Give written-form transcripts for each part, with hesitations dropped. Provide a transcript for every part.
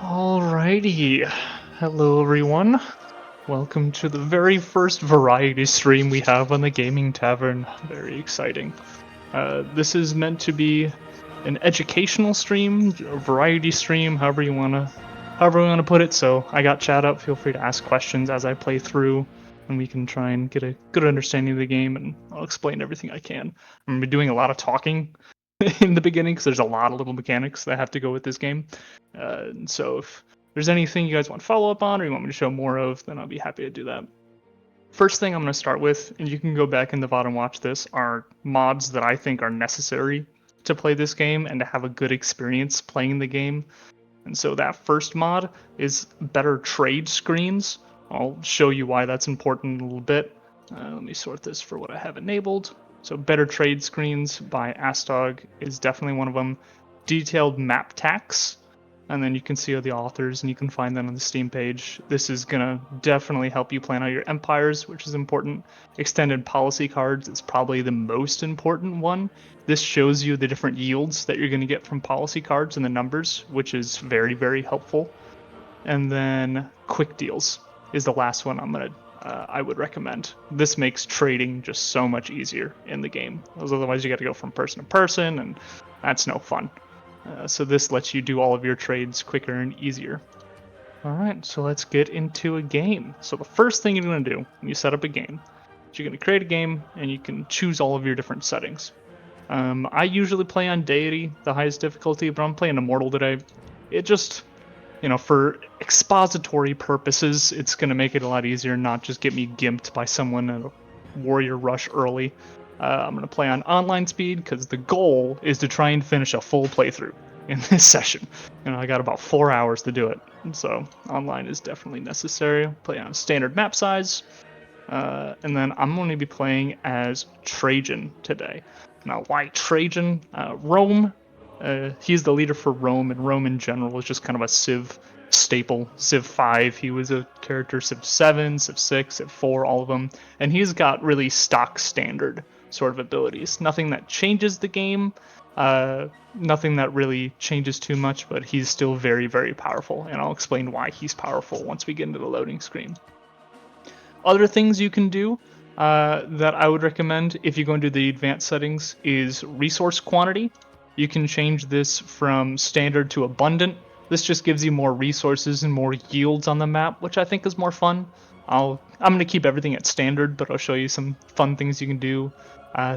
Alrighty. Hello, everyone. Welcome to the very first variety stream we have on the Gaming Tavern. Very exciting. This is meant to be an educational stream, a variety stream, however you wanna put it. So I got chat up. Feel free to ask questions as I play through, and we can try and get a good understanding of the game. And I'll explain everything I can. I'm gonna be doing a lot of talking in the beginning because there's a lot of little mechanics that have to go with this game. So if there's anything you guys want to follow up on or you want me to show more of, then I'll be happy to do that. First thing I'm going to start with, and you can go back in the VOD and watch this, are mods that I think are necessary to play this game and to have a good experience playing the game. And so that first mod is better trade screens. I'll show you why that's important in a little bit. Let me sort this for what I have enabled. So better trade screens by Astog is definitely one of them. Detailed map tax, and then you can see all the authors and you can find them on the Steam page. This is gonna definitely help you plan out your empires, which is important. Extended policy cards is probably the most important one. This shows you the different yields that you're gonna get from policy cards and the numbers, which is very, very helpful. And then quick deals is the last one I would recommend. This makes trading just so much easier in the game. Otherwise, you got to go from person to person, and that's no fun. So this lets you do all of your trades quicker and easier. All right, so let's get into a game. So the first thing you're going to do when you set up a game is you're going to create a game, and you can choose all of your different settings. I usually play on Deity, the highest difficulty, but I'm playing Immortal today. It just, for expository purposes, it's going to make it a lot easier, not just get me gimped by someone at a warrior rush early. I'm going to play on online speed because the goal is to try and finish a full playthrough in this session. I got about 4 hours to do it, so online is definitely necessary. Play on standard map size, and then I'm going to be playing as Trajan today. Now, why Trajan? Rome. He's the leader for Rome, and Rome in general is just kind of a Civ staple. Civ 5, he was a character, Civ 7, Civ 6, Civ 4, all of them. And he's got really stock standard sort of abilities. Nothing that changes the game, nothing that really changes too much, but he's still very, very powerful. And I'll explain why he's powerful once we get into the loading screen. Other things you can do that I would recommend if you go into the advanced settings is resource quantity. You can change this from standard to abundant. This just gives you more resources and more yields on the map, which I think is more fun. I'm going to keep everything at standard, but I'll show you some fun things you can do.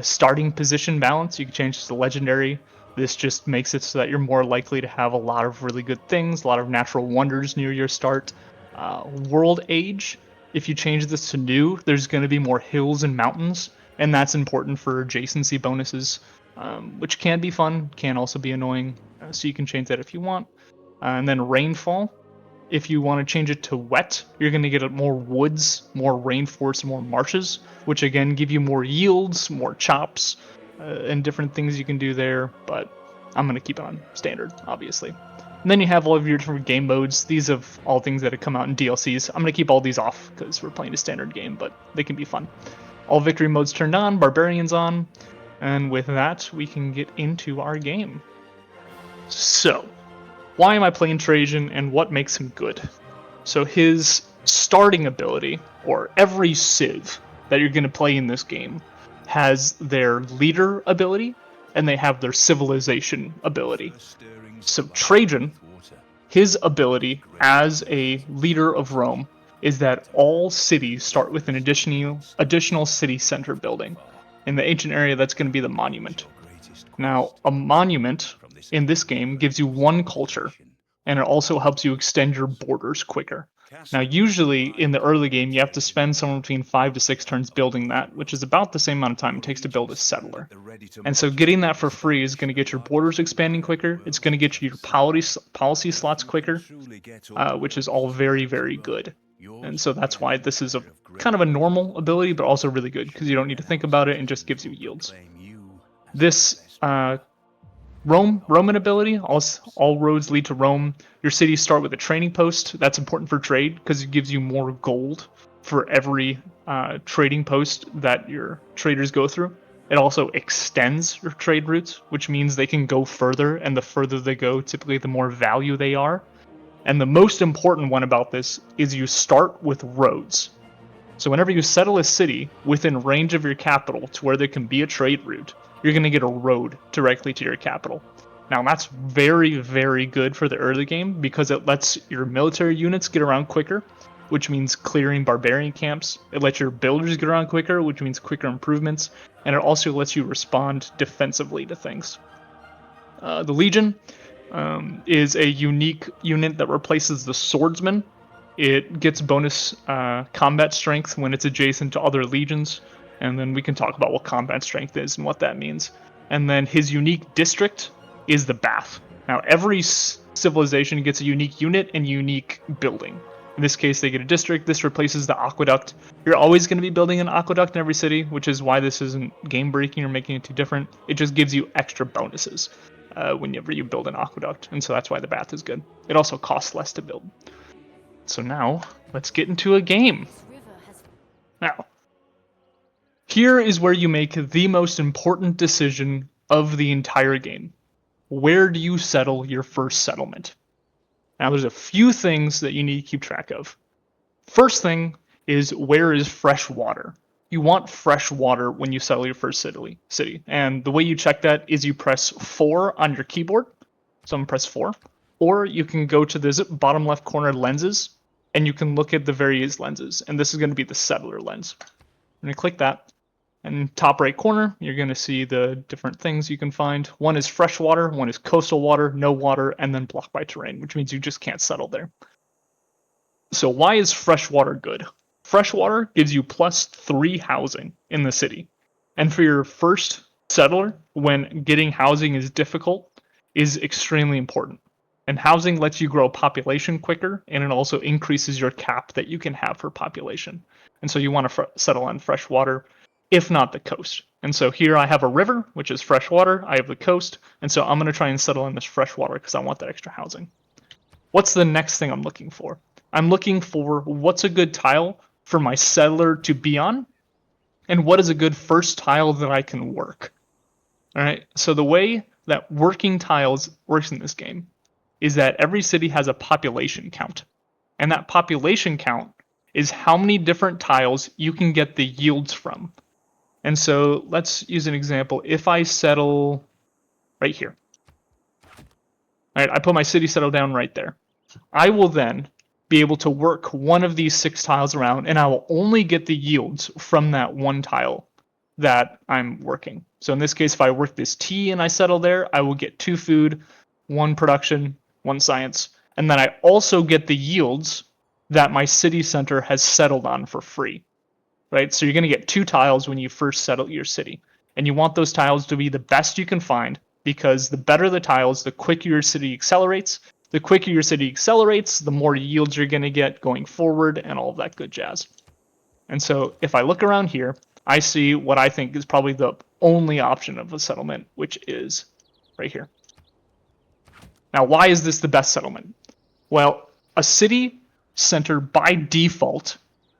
Starting position balance, you can change this to legendary. This just makes it so that you're more likely to have a lot of really good things, a lot of natural wonders near your start. World age, if you change this to new, there's going to be more hills and mountains, and that's important for adjacency bonuses, which can be fun, can also be annoying, so you can change that if you want. And then rainfall, if you want to change it to wet, you're going to get more woods, more rainforest, more marshes, which again give you more yields, more chops, and different things you can do there, but I'm going to keep it on standard, obviously. And then you have all of your different game modes. These are all things that have come out in DLCs. I'm going to keep all these off because we're playing a standard game, but they can be fun. All victory modes turned on, barbarians on, and with that, we can get into our game. So, why am I playing Trajan and what makes him good? So his starting ability, or every Civ that you're going to play in this game, has their leader ability and they have their civilization ability. So Trajan, his ability as a leader of Rome is that all cities start with an additional city center building. In the ancient area, that's going to be the monument. Now, a monument in this game gives you one culture, and it also helps you extend your borders quicker. Now, usually in the early game, you have to spend somewhere between 5 to 6 turns building that, which is about the same amount of time it takes to build a settler. And so getting that for free is going to get your borders expanding quicker, it's going to get you your policy slots quicker, which is all very, very good. And so that's why this is a kind of a normal ability, but also really good, because you don't need to think about it and just gives you yields. This Roman ability, all roads lead to Rome. Your cities start with a trading post. That's important for trade because it gives you more gold for every trading post that your traders go through. It also extends your trade routes, which means they can go further, and the further they go, typically the more value they are. And the most important one about this is you start with roads. So whenever you settle a city within range of your capital to where there can be a trade route, you're going to get a road directly to your capital. Now that's very, very good for the early game because it lets your military units get around quicker, which means clearing barbarian camps. It lets your builders get around quicker, which means quicker improvements, and it also lets you respond defensively to things. The Legion is a unique unit that replaces the Swordsman. It gets bonus combat strength when it's adjacent to other legions, and then we can talk about what combat strength is and what that means. And then his unique district is the Bath. Now, every civilization gets a unique unit and unique building. In this case, they get a district. This replaces the aqueduct. You're always going to be building an aqueduct in every city, which is why this isn't game breaking or making it too different. It just gives you extra bonuses whenever you build an aqueduct, and so that's why the Bath is good. It also costs less to build. So now, let's get into a game. Now, here is where you make the most important decision of the entire game. Where do you settle your first settlement? Now, there's a few things that you need to keep track of. First thing is, where is fresh water? You want fresh water when you settle your first city. And the way you check that is you press 4 on your keyboard. So I'm going to press 4. Or you can go to this bottom left corner lenses, and you can look at the various lenses. And this is going to be the settler lens. I'm going to click that. And top right corner, you're going to see the different things you can find. One is fresh water, one is coastal water, no water, and then blocked by terrain, which means you just can't settle there. So why is fresh water good? Fresh water gives you +3 housing in the city. And for your first settler, when getting housing is difficult, is extremely important. And housing lets you grow population quicker, and it also increases your cap that you can have for population. And so you want to settle on fresh water, if not the coast. And so here I have a river, which is fresh water. I have the coast, and so I'm going to try and settle on this fresh water because I want that extra housing. What's the next thing I'm looking for? I'm looking for what's a good tile for my settler to be on, and what is a good first tile that I can work. All right, so the way that working tiles works in this game is that every city has a population count, and that population count is how many different tiles you can get the yields from. And so let's use an example. If I settle right here, all right, I put my city settle down right there. I will then be able to work one of these 6 tiles around, and I will only get the yields from that one tile that I'm working. So in this case, if I work this T and I settle there, I will get 2 food, 1 production, 1 science, and then I also get the yields that my city center has settled on for free. Right? So you're going to get 2 tiles when you first settle your city, and you want those tiles to be the best you can find, because the better the tiles, the quicker your city accelerates. The quicker your city accelerates, the more yields you're going to get going forward and all of that good jazz. And so if I look around here, I see what I think is probably the only option of a settlement, which is right here. Now, why is this the best settlement? Well, a city center by default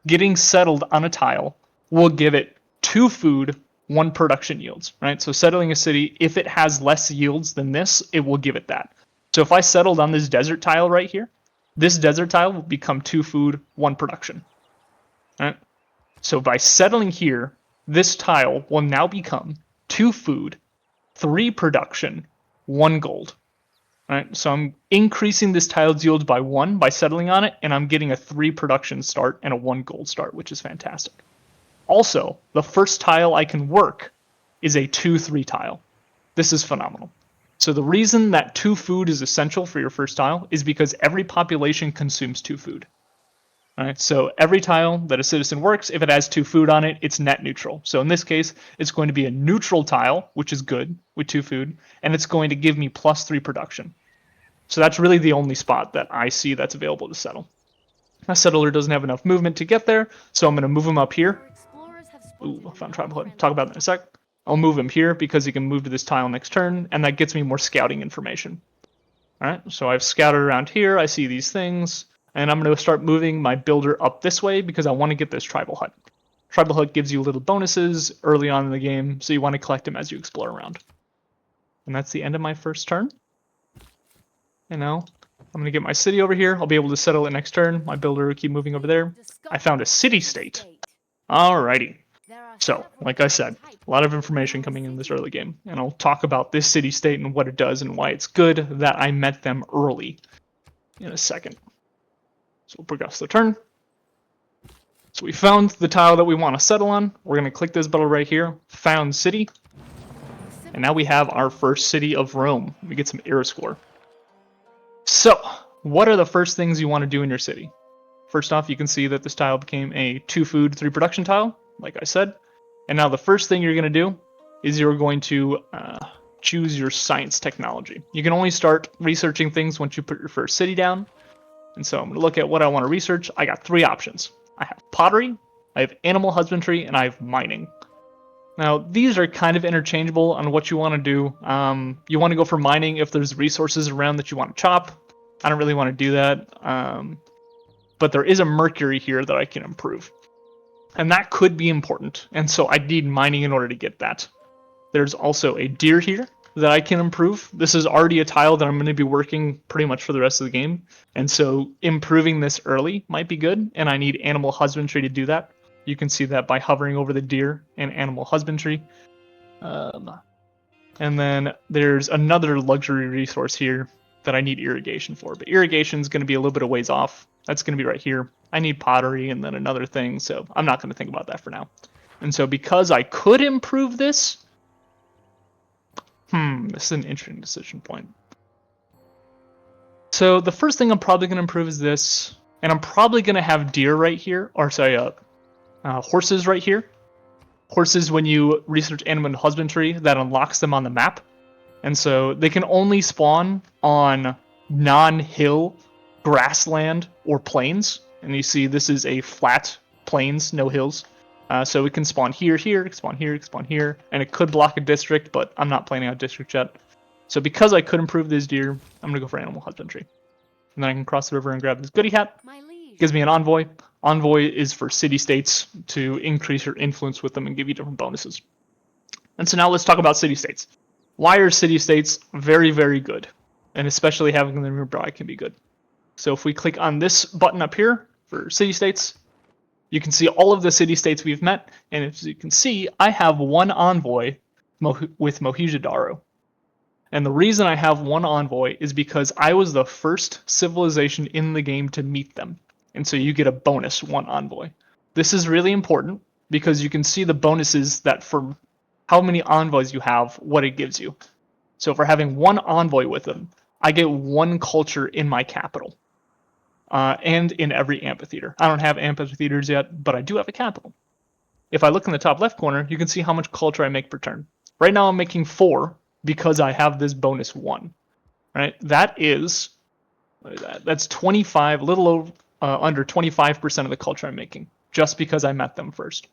getting settled on a tile will give it 2 food, 1 production yields, right? So settling a city, if it has less yields than this, it will give it that. So if I settled on this desert tile right here, this desert tile will become 2 food, 1 production. Right? So by settling here, this tile will now become 2 food, 3 production, 1 gold. Right? So I'm increasing this tile's yield by 1 by settling on it, and I'm getting a 3 production start and a 1 gold start, which is fantastic. Also, the first tile I can work is a 2-3 tile. This is phenomenal. So the reason that 2 food is essential for your first tile is because every population consumes 2 food. All right, so every tile that a citizen works, if it has 2 food on it, it's net neutral. So in this case, it's going to be a neutral tile, which is good, with 2 food, and it's going to give me +3 production. So that's really the only spot that I see that's available to settle. My settler doesn't have enough movement to get there, so I'm going to move him up here. Ooh, I found tribal hood. Talk about that in a sec. I'll move him here because he can move to this tile next turn, and that gets me more scouting information. All right, so I've scouted around here. I see these things, and I'm going to start moving my builder up this way because I want to get this tribal hut. Tribal hut gives you little bonuses early on in the game, so you want to collect them as you explore around. And that's the end of my first turn. And now I'm going to get my city over here. I'll be able to settle it next turn. My builder will keep moving over there. I found a city-state. Alrighty. So, like I said, a lot of information coming in this early game. And I'll talk about this city-state and what it does and why it's good that I met them early in a second. So we'll progress the turn. So we found the tile that we want to settle on. We're going to click this button right here, found city. And now we have our first city of Rome. We get some era score. So, what are the first things you want to do in your city? First off, you can see that this tile became a 2 food, 3 production tile, like I said. And now the first thing you're going to do is you're going to choose your science technology. You can only start researching things once you put your first city down. And so I'm going to look at what I want to research. I got 3 options. I have pottery, I have animal husbandry, and I have mining. Now, these are kind of interchangeable on what you want to do. You want to go for mining if there's resources around that you want to chop. I don't really want to do that. But there is a mercury here that I can improve. And that could be important. And so I need mining in order to get that. There's also a deer here that I can improve. This is already a tile that I'm going to be working pretty much for the rest of the game. And so improving this early might be good. And I need animal husbandry to do that. You can see that by hovering over the deer and animal husbandry. And then there's another luxury resource here that I need irrigation for. But irrigation is going to be a little bit of ways off. That's going to be right here. I need pottery and then another thing. So I'm not going to think about that for now. And so because I could improve this, this is an interesting decision point. So the first thing I'm probably going to improve is this. And I'm probably going to have deer right here. Or sorry, horses right here. Horses, when you research animal husbandry, that unlocks them on the map. And so they can only spawn on non-hill grassland or plains. And you see this is a flat plains, no hills. So it can spawn here, spawn here, spawn here. And it could block a district, but I'm not planning out district yet. So because I could improve this deer, I'm going to go for animal husbandry. And then I can cross the river and grab this goody hat. Gives me an envoy. Envoy is for city-states to increase your influence with them and give you different bonuses. And so now let's talk about city-states. Why are city-states very, very good? And especially having them nearby can be good. So if we click on this button up here for city-states, you can see all of the city-states we've met. And as you can see, I have 1 envoy with Mohenjo-Daro. And the reason I have 1 envoy is because I was the first civilization in the game to meet them. And so you get a bonus 1 envoy. This is really important because you can see the bonuses that for how many envoys you have, what it gives you. So if we're having 1 envoy with them, I get 1 culture in my capital. And in every amphitheater. I don't have amphitheaters yet, but I do have a capital. If I look in the top left corner, you can see how much culture I make per turn. Right now I'm making 4 because I have this bonus 1. Right? That is, that's 25, a little over, under 25% of the culture I'm making, just because I met them first.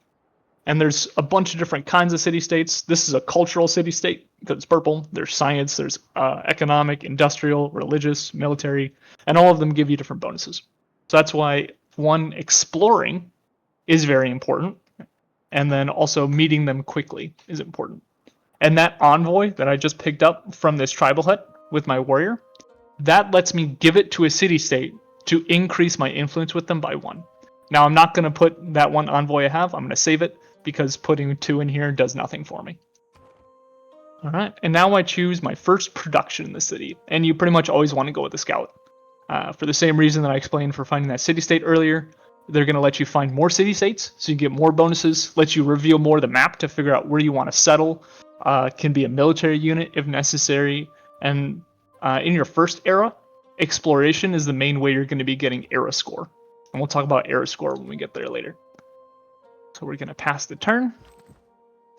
And there's a bunch of different kinds of city-states. This is a cultural city-state because it's purple. There's science, there's economic, industrial, religious, military, and all of them give you different bonuses. So that's why, 1, exploring is very important, and then also meeting them quickly is important. And that envoy that I just picked up from this tribal hut with my warrior, that lets me give it to a city-state to increase my influence with them by 1. Now I'm not going to put that 1 envoy I have, I'm going to save it, because putting 2 in here does nothing for me. Alright, and now I choose my first production in the city, and you pretty much always want to go with the scout. For the same reason that I explained for finding that city-state earlier, they're going to let you find more city-states, so you get more bonuses, let you reveal more of the map to figure out where you want to settle, can be a military unit if necessary, and in your first era, exploration is the main way you're going to be getting era score. And we'll talk about era score when we get there later. So we're going to pass the turn.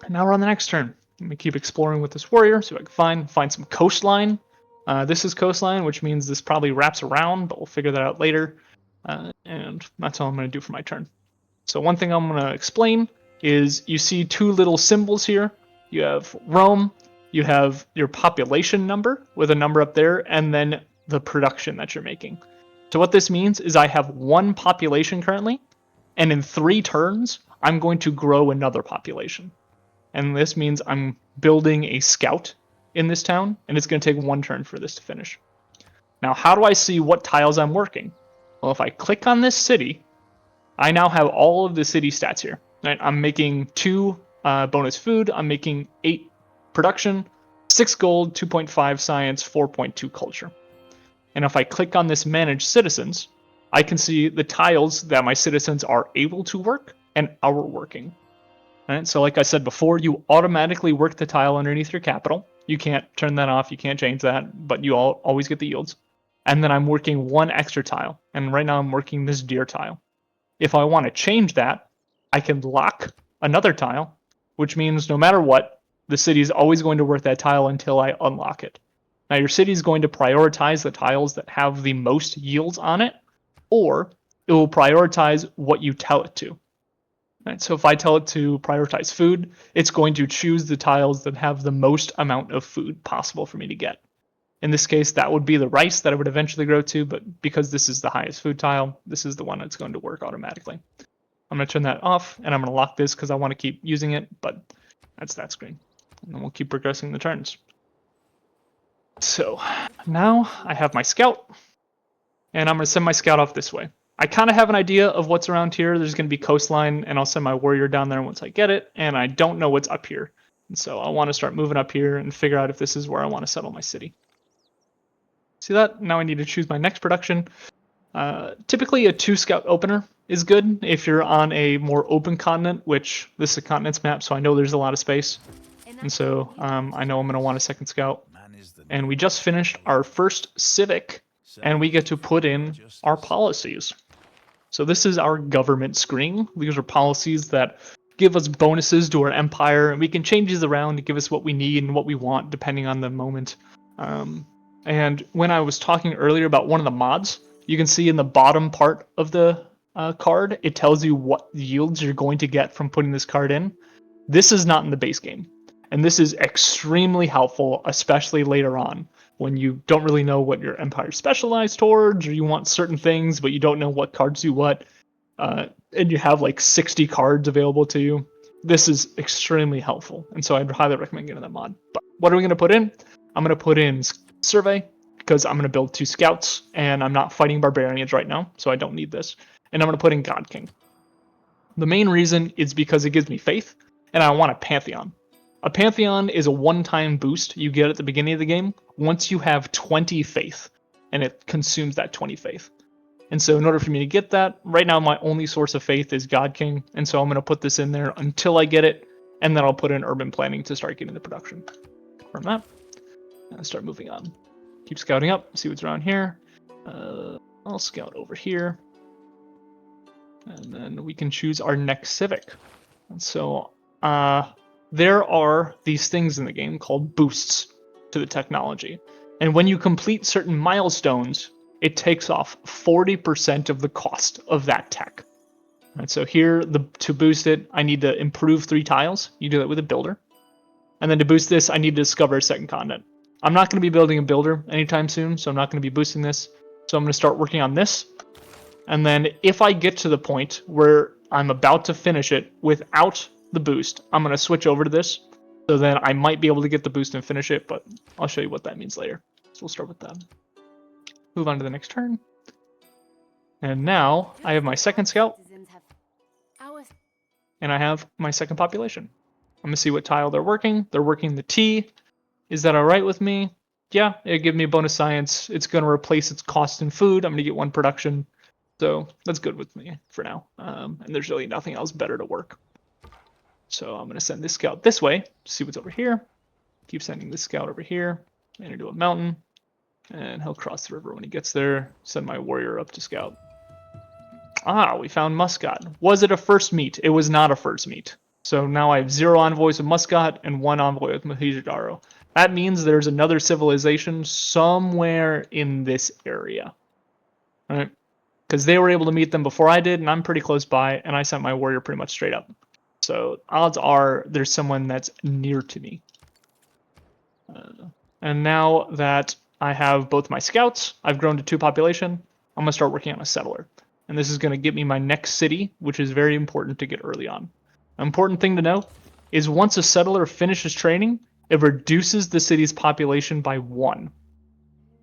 And now we're on the next turn. Let me keep exploring with this warrior, see what I can find some coastline. This is coastline, which means this probably wraps around, but we'll figure that out later. And that's all I'm going to do for my turn. So one thing I'm going to explain is you see 2 little symbols here. You have Rome, you have your population number with a number up there, and then the production that you're making. So what this means is I have 1 population currently, and in 3 turns, I'm going to grow another population. And this means I'm building a scout in this town, and it's going to take 1 turn for this to finish. Now, how do I see what tiles I'm working? Well, if I click on this city, I now have all of the city stats here. Right? I'm making 2 bonus food, I'm making 8 production, 6 gold, 2.5 science, 4.2 culture. And if I click on this manage citizens, I can see the tiles that my citizens are able to work and are working. Right? So like I said before, you automatically work the tile underneath your capital. You can't turn that off, you can't change that, but you always get the yields. And then I'm working 1 extra tile, and right now I'm working this deer tile. If I want to change that, I can lock another tile, which means no matter what, the city is always going to work that tile until I unlock it. Now your city is going to prioritize the tiles that have the most yields on it, or it will prioritize what you tell it to. Right, so if I tell it to prioritize food, it's going to choose the tiles that have the most amount of food possible for me to get. In this case, that would be the rice that I would eventually grow to, but because this is the highest food tile, this is the one that's going to work automatically. I'm going to turn that off, and I'm going to lock this because I want to keep using it, but that's that screen. And then we'll keep progressing the turns. So now I have my scout, and I'm going to send my scout off this way. I kind of have an idea of what's around here. There's going to be coastline, and I'll send my warrior down there once I get it, and I don't know what's up here. And so I want to start moving up here and figure out if this is where I want to settle my city. See that? Now I need to choose my next production. Typically a 2 scout opener is good if you're on a more open continent, which this is a continents map, so I know there's a lot of space. And so I know I'm going to want a 2nd scout. And we just finished our first civic, and we get to put in our policies. So this is our government screen. These are policies that give us bonuses to our empire, and we can change these around to give us what we need and what we want depending on the moment. And when I was talking earlier about one of the mods, you can see in the bottom part of the card, it tells you what yields you're going to get from putting this card in. This is not in the base game. And this is extremely helpful, especially later on, when you don't really know what your empire is specialized towards, or you want certain things, but you don't know what cards do what, and you have like 60 cards available to you. This is extremely helpful, and so I'd highly recommend getting that mod. But what are we going to put in? I'm going to put in survey, because I'm going to build 2 scouts, and I'm not fighting barbarians right now, so I don't need this. And I'm going to put in God King. The main reason is because it gives me faith, and I want a Pantheon. A Pantheon is a one-time boost you get at the beginning of the game once you have 20 faith, and it consumes that 20 faith. And so in order for me to get that, right now my only source of faith is God King, and so I'm going to put this in there until I get it, and then I'll put in urban planning to start getting the production. From that, and start moving on. Keep scouting up, see what's around here. I'll scout over here. And then we can choose our next civic. And so there are these things in the game called boosts to the technology. And when you complete certain milestones, it takes off 40% of the cost of that tech. And so here, to boost it, I need to improve 3 tiles. You do that with a builder. And then to boost this, I need to discover a 2nd continent. I'm not going to be building a builder anytime soon, so I'm not going to be boosting this. So I'm going to start working on this. And then if I get to the point where I'm about to finish it without the boost, I'm going to switch over to this. So then I might be able to get the boost and finish it, but I'll show you what that means later. So we'll start with that. Move on to the next turn. And now I have my 2nd scout. And I have my 2nd population. I'm going to see what tile they're working. They're working the T. Is that all right with me? Yeah, it gives me a bonus science. It's going to replace its cost in food. I'm going to get 1 production. So that's good with me for now. And there's really nothing else better to work. So I'm going to send this scout this way, see what's over here. Keep sending this scout over here and into a mountain. And he'll cross the river when he gets there. Send my warrior up to scout. Ah, we found Muscat. Was it a first meet? It was not a first meet. So now I have 0 envoys of Muscat and 1 envoy of Mohenjo-daro. That means there's another civilization somewhere in this area. All right? Because they were able to meet them before I did, and I'm pretty close by, and I sent my warrior pretty much straight up. So odds are there's someone that's near to me. And now that I have both my scouts, I've grown to 2 population, I'm going to start working on a settler. And this is going to get me my next city, which is very important to get early on. An important thing to know is once a settler finishes training, it reduces the city's population by 1.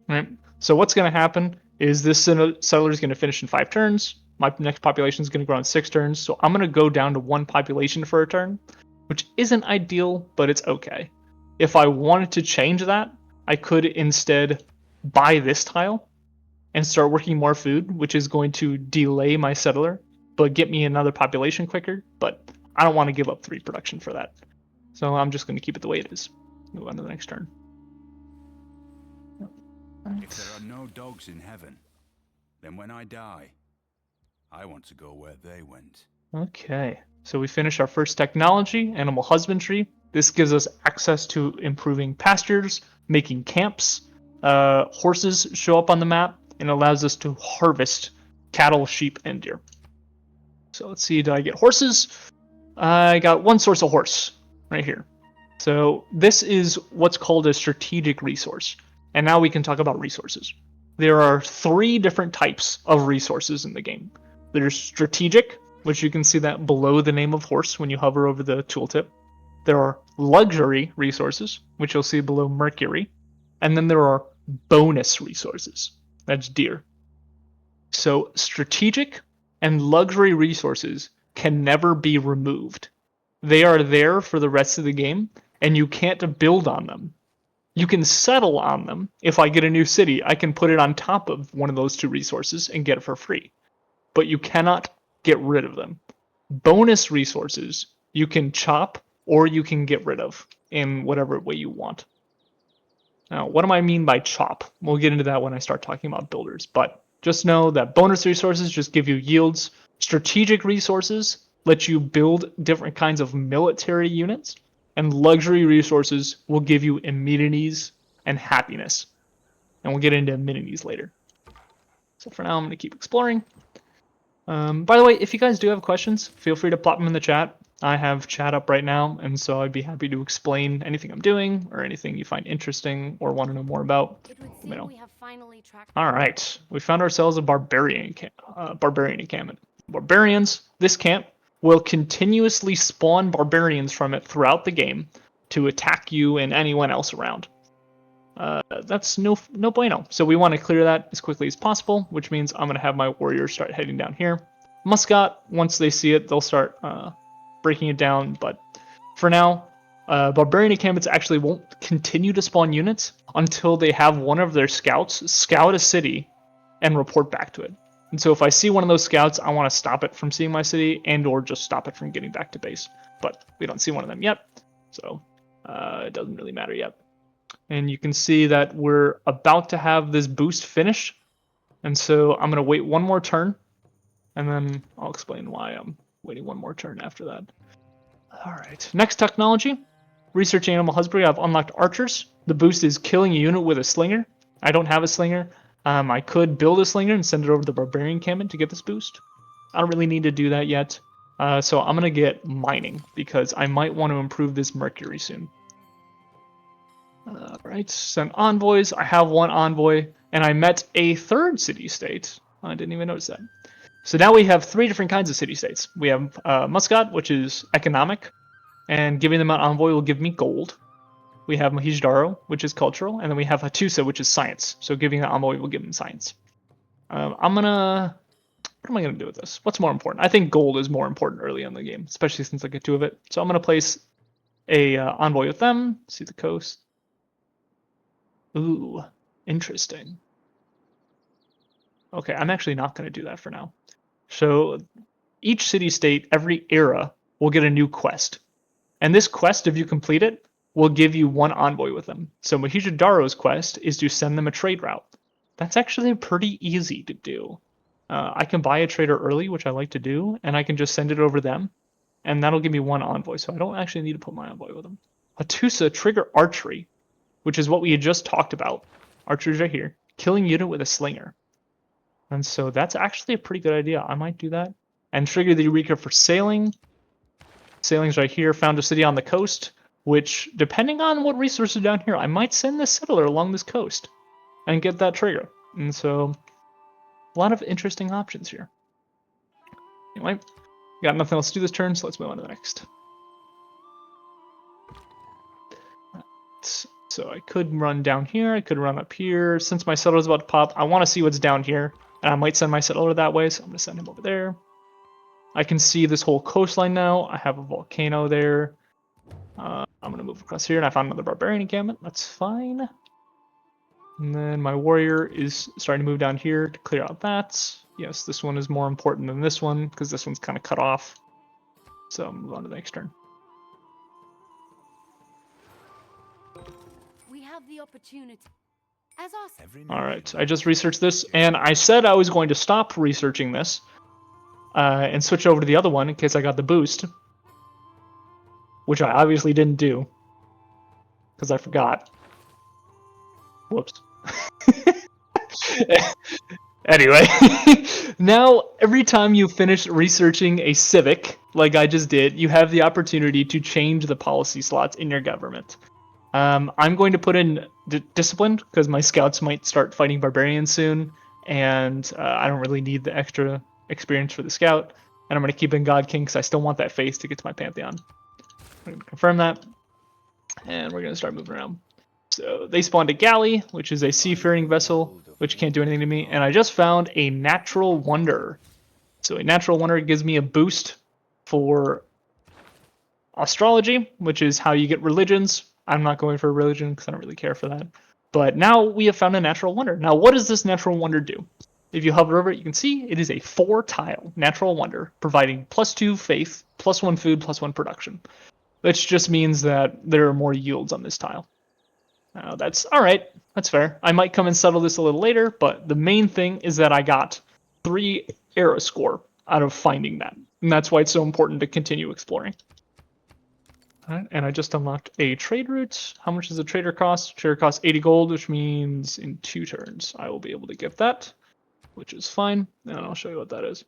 Right? So what's going to happen is this settler is going to finish in 5 turns. My next population is going to grow in 6 turns. So I'm going to go down to 1 population for a turn, which isn't ideal, but it's okay. If I wanted to change that, I could instead buy this tile and start working more food, which is going to delay my settler, but get me another population quicker. But I don't want to give up 3 production for that. So I'm just going to keep it the way it is. Move on to the next turn. If there are no dogs in heaven, then when I die, I want to go where they went. Okay, so we finished our first technology, animal husbandry. This gives us access to improving pastures, making camps. Horses show up on the map and allows us to harvest cattle, sheep, and deer. So let's see, did I get horses? I got 1 source of horse right here. So this is what's called a strategic resource. And now we can talk about resources. There are 3 different types of resources in the game. There's strategic, which you can see that below the name of horse when you hover over the tooltip. There are luxury resources, which you'll see below Mercury. And then there are bonus resources. That's deer. So strategic and luxury resources can never be removed. They are there for the rest of the game, and you can't build on them. You can settle on them. If I get a new city, I can put it on top of one of those 2 resources and get it for free. But you cannot get rid of them. Bonus resources you can chop or you can get rid of in whatever way you want. Now, what do I mean by chop? We'll get into that when I start talking about builders, but just know that bonus resources just give you yields. Strategic resources let you build different kinds of military units, and luxury resources will give you amenities and happiness. And we'll get into amenities later. So for now, I'm going to keep exploring. By the way, if you guys do have questions, feel free to plop them in the chat. I have chat up right now, and so I'd be happy to explain anything I'm doing or anything you find interesting or want to know more about. All right, we found ourselves a barbarian encampment. Barbarians, this camp will continuously spawn barbarians from it throughout the game to attack you and anyone else around. That's no bueno. So we want to clear that as quickly as possible, which means I'm going to have my warriors start heading down here. Muscat, once they see it, they'll start breaking it down. But for now, barbarian encampments actually won't continue to spawn units until they have one of their scouts scout a city and report back to it. And so if I see one of those scouts, I want to stop it from seeing my city and or just stop it from getting back to base. But we don't see one of them yet, so it doesn't really matter yet. And you can see that we're about to have this boost finish. And so I'm going to wait 1 more turn, and then I'll explain why I'm waiting 1 more turn after that. All right, next technology, research animal husbandry. I've unlocked archers. The boost is killing a unit with a slinger. I don't have a slinger. I could build a slinger and send it over to the barbarian encampment to get this boost. I don't really need to do that yet. So I'm going to get mining because I might want to improve this Mercury soon. Right, send envoys. I have 1 envoy, and I met a 3rd city-state. I didn't even notice that. So now we have 3 different kinds of city-states. We have Muscat, which is economic, and giving them an envoy will give me gold. We have Mohenjo-Daro, which is cultural, and then we have Hattusa, which is science. So giving an envoy will give them science. What am I gonna do with this? What's more important? I think gold is more important early in the game, especially since I get 2 of it. So I'm gonna place a envoy with them. See the coast. Ooh, interesting. Okay, I'm actually not going to do that for now. So each city-state, every era, will get a new quest. And this quest, if you complete it, will give you 1 envoy with them. So Mohenjo-Daro's quest is to send them a trade route. That's actually pretty easy to do. I can buy a trader early, which I like to do, and I can just send it over them, and that'll give me 1 envoy, so I don't actually need to put my envoy with them. Hattusa, trigger archery, which is what we had just talked about. Archers right here. Killing unit with a slinger. And so that's actually a pretty good idea. I might do that. And trigger the Eureka for sailing. Sailing's right here. Found a city on the coast, which, depending on what resources down here, I might send the settler along this coast and get that trigger. And so, a lot of interesting options here. Anyway, got nothing else to do this turn, so let's move on to the next. So I could run down here, I could run up here. Since my settler's about to pop, I want to see what's down here. And I might send my settler that way, so I'm going to send him over there. I can see this whole coastline now. I have a volcano there. I'm going to move across here, and I found another barbarian encampment. That's fine. And then my warrior is starting to move down here to clear out that. Yes, this one is more important than this one, because this one's kind of cut off. So I'm move on to the next turn. We have the opportunity. As our Alright, I just researched this, and I said I was going to stop researching this and switch over to the other one in case I got the boost. Which I obviously didn't do. Because I forgot. Whoops. Anyway, now every time you finish researching a civic, like I just did, you have the opportunity to change the policy slots in your government. I'm going to put in disciplined because my scouts might start fighting barbarians soon, and I don't really need the extra experience for the scout. And I'm going to keep in God King because I still want that face to get to my pantheon. I'm going to confirm that, and we're going to start moving around. So they spawned a galley, which is a seafaring vessel, which can't do anything to me, and I just found a natural wonder. So a natural wonder gives me a boost for astrology, which is how you get religions. I'm not going for a religion because I don't really care for that. But now we have found a natural wonder. Now, what does this natural wonder do? If you hover over it, you can see it is a 4-tile natural wonder, providing +2 faith, +1 food, +1 production. Which just means that there are more yields on this tile. That's alright, that's fair. I might come and settle this a little later, but the main thing is that I got 3 era score out of finding that. And that's why it's so important to continue exploring. Alright, and I just unlocked a trade route. How much does a trader cost? Trader costs 80 gold, which means in 2 turns I will be able to get that, which is fine. And I'll show you what that is.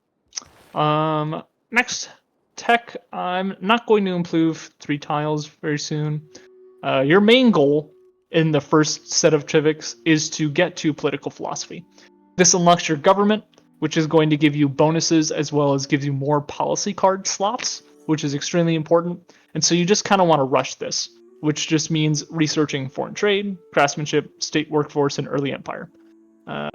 Next, tech. I'm not going to improve 3 tiles very soon. Your main goal in the first set of civics is to get to political philosophy. This unlocks your government, which is going to give you bonuses as well as gives you more policy card slots, which is extremely important. And so you just kind of want to rush this, which just means researching foreign trade, craftsmanship, state workforce, and early empire.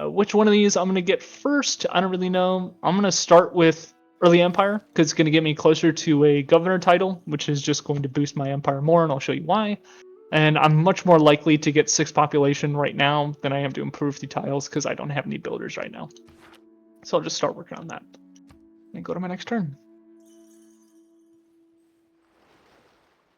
Which one of these I'm going to get first? I don't really know. I'm going to start with early empire because it's going to get me closer to a governor title, which is just going to boost my empire more, and I'll show you why. And I'm much more likely to get 6 population right now than I am to improve the tiles because I don't have any builders right now. So I'll just start working on that and go to my next turn.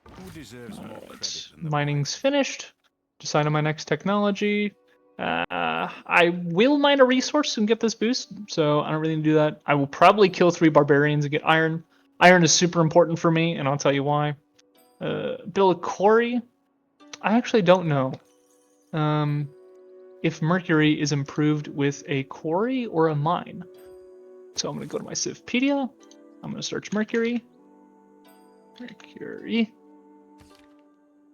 Who deserves more credit Alright, than the mining's finished. Decide on my next technology. I will mine a resource and get this boost, so I don't really need to do that. I will probably kill 3 barbarians and get iron. Iron is super important for me, and I'll tell you why. Build a quarry. I actually don't know if Mercury is improved with a quarry or a mine. So I'm going to go to my Civpedia. I'm going to search Mercury. Mercury.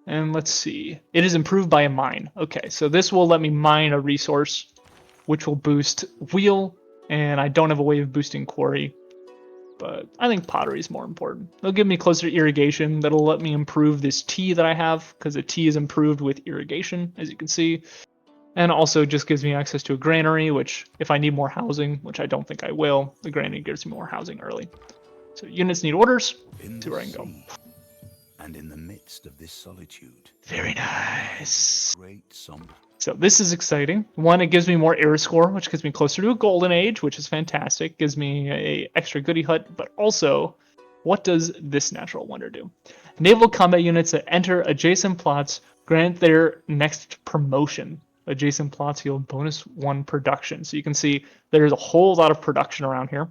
And let's see. It is improved by a mine. Okay, so this will let me mine a resource, which will boost wheel, and I don't have a way of boosting quarry. But I think pottery is more important. It'll give me closer to irrigation. That'll let me improve this tea that I have, because the tea is improved with irrigation, as you can see. And also just gives me access to a granary, which if I need more housing, which I don't think I will, the granary gives me more housing early. So units need orders. See where I can go. And in the midst of this solitude, Very nice. great somber. So this is exciting. One, it gives me more era score, which gets me closer to a golden age, which is fantastic. Gives me a extra goodie hut, but also, what does this natural wonder do? Naval combat units that enter adjacent plots grant their next promotion. Adjacent plots yield -1 production. So you can see there's a whole lot of production around here,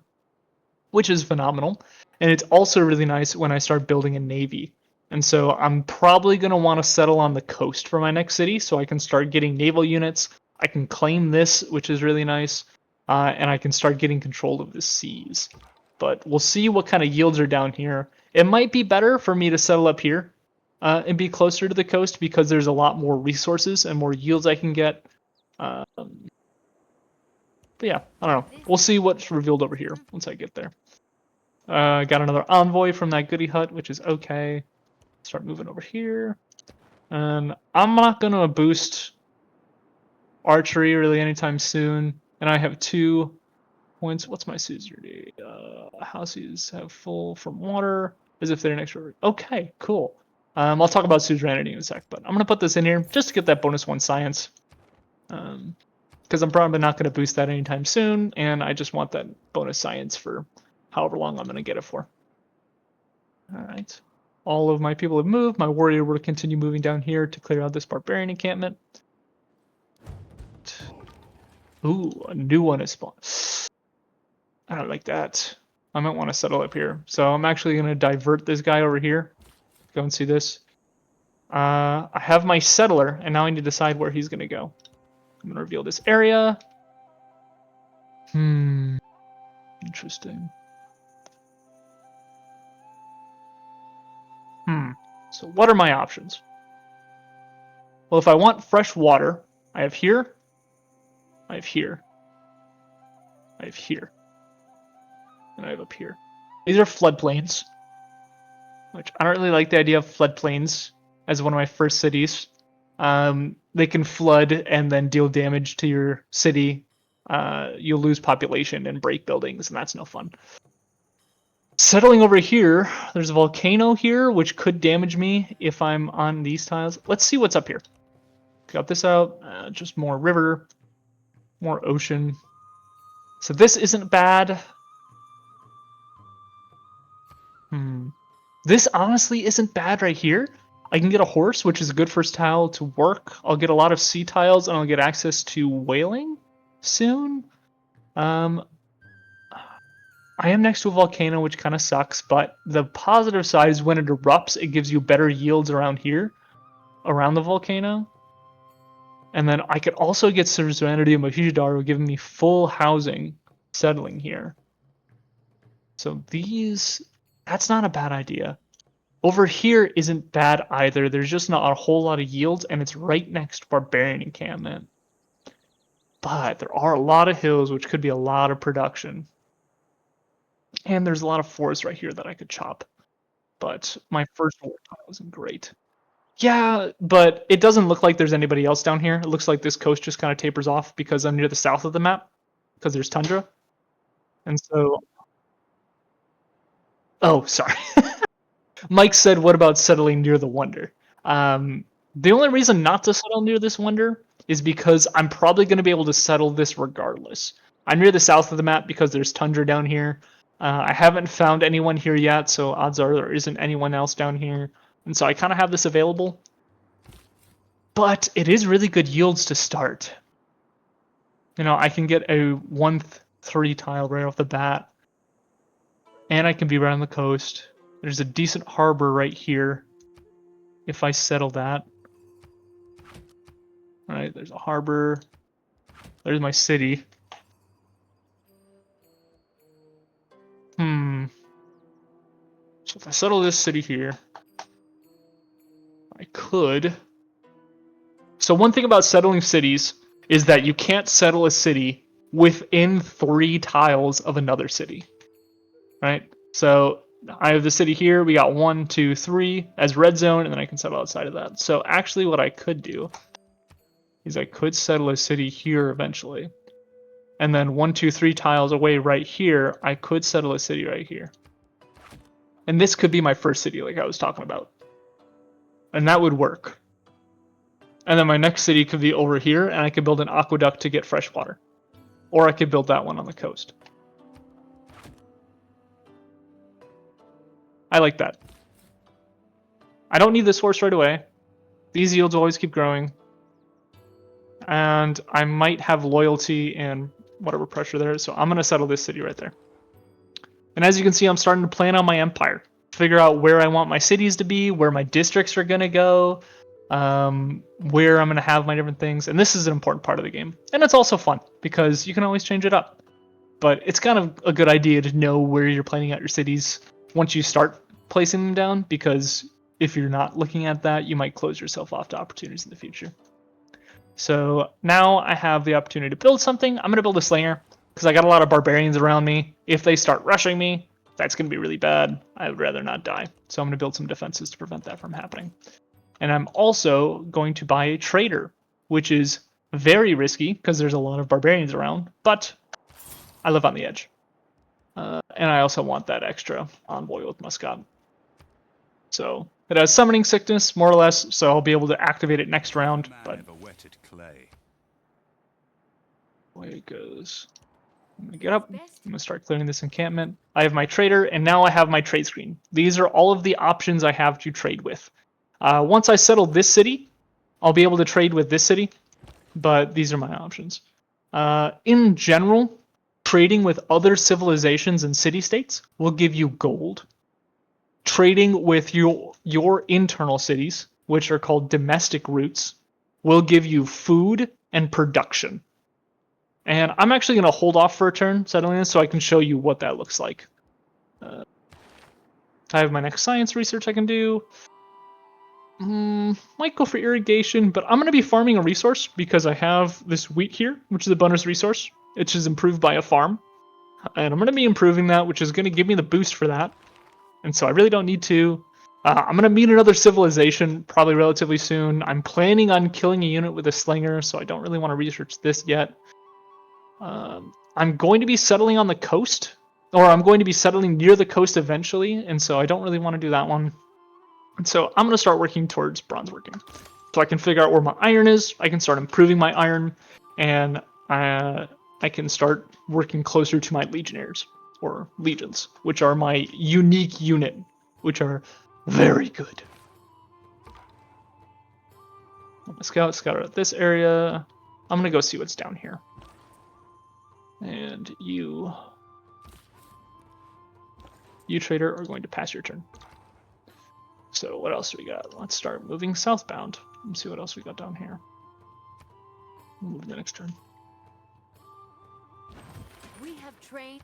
which is phenomenal. And it's also really nice when I start building a navy. And so I'm probably going to want to settle on the coast for my next city so I can start getting naval units. I can claim this, which is really nice, and I can start getting control of the seas. But we'll see what kind of yields are down here. It might be better for me to settle up here and be closer to the coast because there's a lot more resources and more yields I can get. But yeah, I don't know. We'll see what's revealed over here once I get there. Got another envoy from that goodie hut, which is okay. Start moving over here. And I'm not going to boost archery really anytime soon. And I have 2 points. What's my suzerainty? Houses have full from water, as if they're an extra. Okay, cool. I'll talk about suzerainty in a sec, but I'm going to put this in here just to get that bonus 1 science. Because I'm probably not going to boost that anytime soon, and I just want that bonus science for however long I'm going to get it for. Alright. All of my people have moved. My warrior will continue moving down here to clear out this barbarian encampment. Ooh, a new one is spawned. I don't like that. I might want to settle up here. So I'm actually going to divert this guy over here. Go and see this. I have my settler, and now I need to decide where he's going to go. I'm going to reveal this area. Interesting. So what are my options? Well, if I want fresh water, I have here, I have here, I have here, and I have up here. These are floodplains, which I don't really like the idea of floodplains as one of my first cities. They can flood and then deal damage to your city. You'll lose population and break buildings, and that's no fun. Settling over here, there's a volcano here, which could damage me if I'm on these tiles. Let's see what's up here. Got this out, just more river, more ocean. So this isn't bad. This honestly isn't bad right here. I can get a horse, which is a good first tile to work. I'll get a lot of sea tiles, and I'll get access to whaling soon. I am next to a volcano, which kind of sucks, but the positive side is when it erupts, it gives you better yields around here, around the volcano. And then I could also get Suzerainty of Mohidaru, giving me full housing settling here. So that's not a bad idea. Over here isn't bad either. There's just not a whole lot of yields, and it's right next to Barbarian Encampment. But there are a lot of hills, which could be a lot of production. And there's a lot of forest right here that I could chop. But my first war tile isn't great. Yeah, but it doesn't look like there's anybody else down here. It looks like this coast just kind of tapers off because I'm near the south of the map, because there's tundra. And so... Oh, sorry. Mike said, what about settling near the Wonder? The only reason not to settle near this Wonder is because I'm probably going to be able to settle this regardless. I'm near the south of the map because there's tundra down here. I haven't found anyone here yet, so odds are there isn't anyone else down here. And so I kind of have this available. But it is really good yields to start. You know, I can get a 1-3 tile right off the bat. And I can be right on the coast. There's a decent harbor right here. If I settle that. Alright, there's a harbor. There's my city. So if I settle this city here, I could... So one thing about settling cities is that you can't settle a city within 3 tiles of another city. Right? So I have the city here. We got 1, 2, 3 as red zone, and then I can settle outside of that. So actually what I could do is I could settle a city here eventually. And then 1, 2, 3 tiles away right here, I could settle a city right here. And this could be my first city like I was talking about. And that would work. And then my next city could be over here, and I could build an aqueduct to get fresh water. Or I could build that one on the coast. I like that. I don't need this horse right away. These yields always keep growing. And I might have loyalty and whatever pressure there is, so I'm going to settle this city right there. And as you can see, I'm starting to plan out my empire. Figure out where I want my cities to be, where my districts are going to go, where I'm going to have my different things. And this is an important part of the game. And it's also fun, because you can always change it up. But it's kind of a good idea to know where you're planning out your cities once you start placing them down, because if you're not looking at that, you might close yourself off to opportunities in the future. So now I have the opportunity to build something. I'm going to build a slinger, because I got a lot of barbarians around me. If they start rushing me, that's going to be really bad. I would rather not die. So I'm going to build some defenses to prevent that from happening. And I'm also going to buy a trader, which is very risky because there's a lot of barbarians around, but I live on the edge. And I also want that extra envoy with Muscat. So it has summoning sickness, more or less, so I'll be able to activate it next round. But Ever wetted clay. away it goes. I'm gonna get up. I'm gonna start clearing this encampment. I have my trader, and now I have my trade screen. These are all of the options I have to trade with. Once I settle this city, I'll be able to trade with this city, but these are my options. In general, trading with other civilizations and city-states will give you gold. Trading with your internal cities, which are called domestic routes, will give you food and production. And I'm actually going to hold off for a turn settling this so I can show you what that looks like. I have my next science research I can do. Might go for irrigation, but I'm going to be farming a resource because I have this wheat here, which is a bonus resource, which is improved by a farm. And I'm going to be improving that, which is going to give me the boost for that. And so I really don't need to. I'm going to meet another civilization probably relatively soon. I'm planning on killing a unit with a slinger, so I don't really want to research this yet. I'm going to be settling on the coast, or I'm going to be settling near the coast eventually, and so I don't really want to do that one. And so I'm going to start working towards bronze working. So I can figure out where my iron is, I can start improving my iron, and I can start working closer to my legionnaires, or legions, which are my unique unit, which are very good. I'm going to scout out this area. I'm going to go see what's down here. And you trader are going to pass your turn. So what else do we got? Let's start moving southbound. Let's see what else we got down here. We'll move the next turn. We have trained.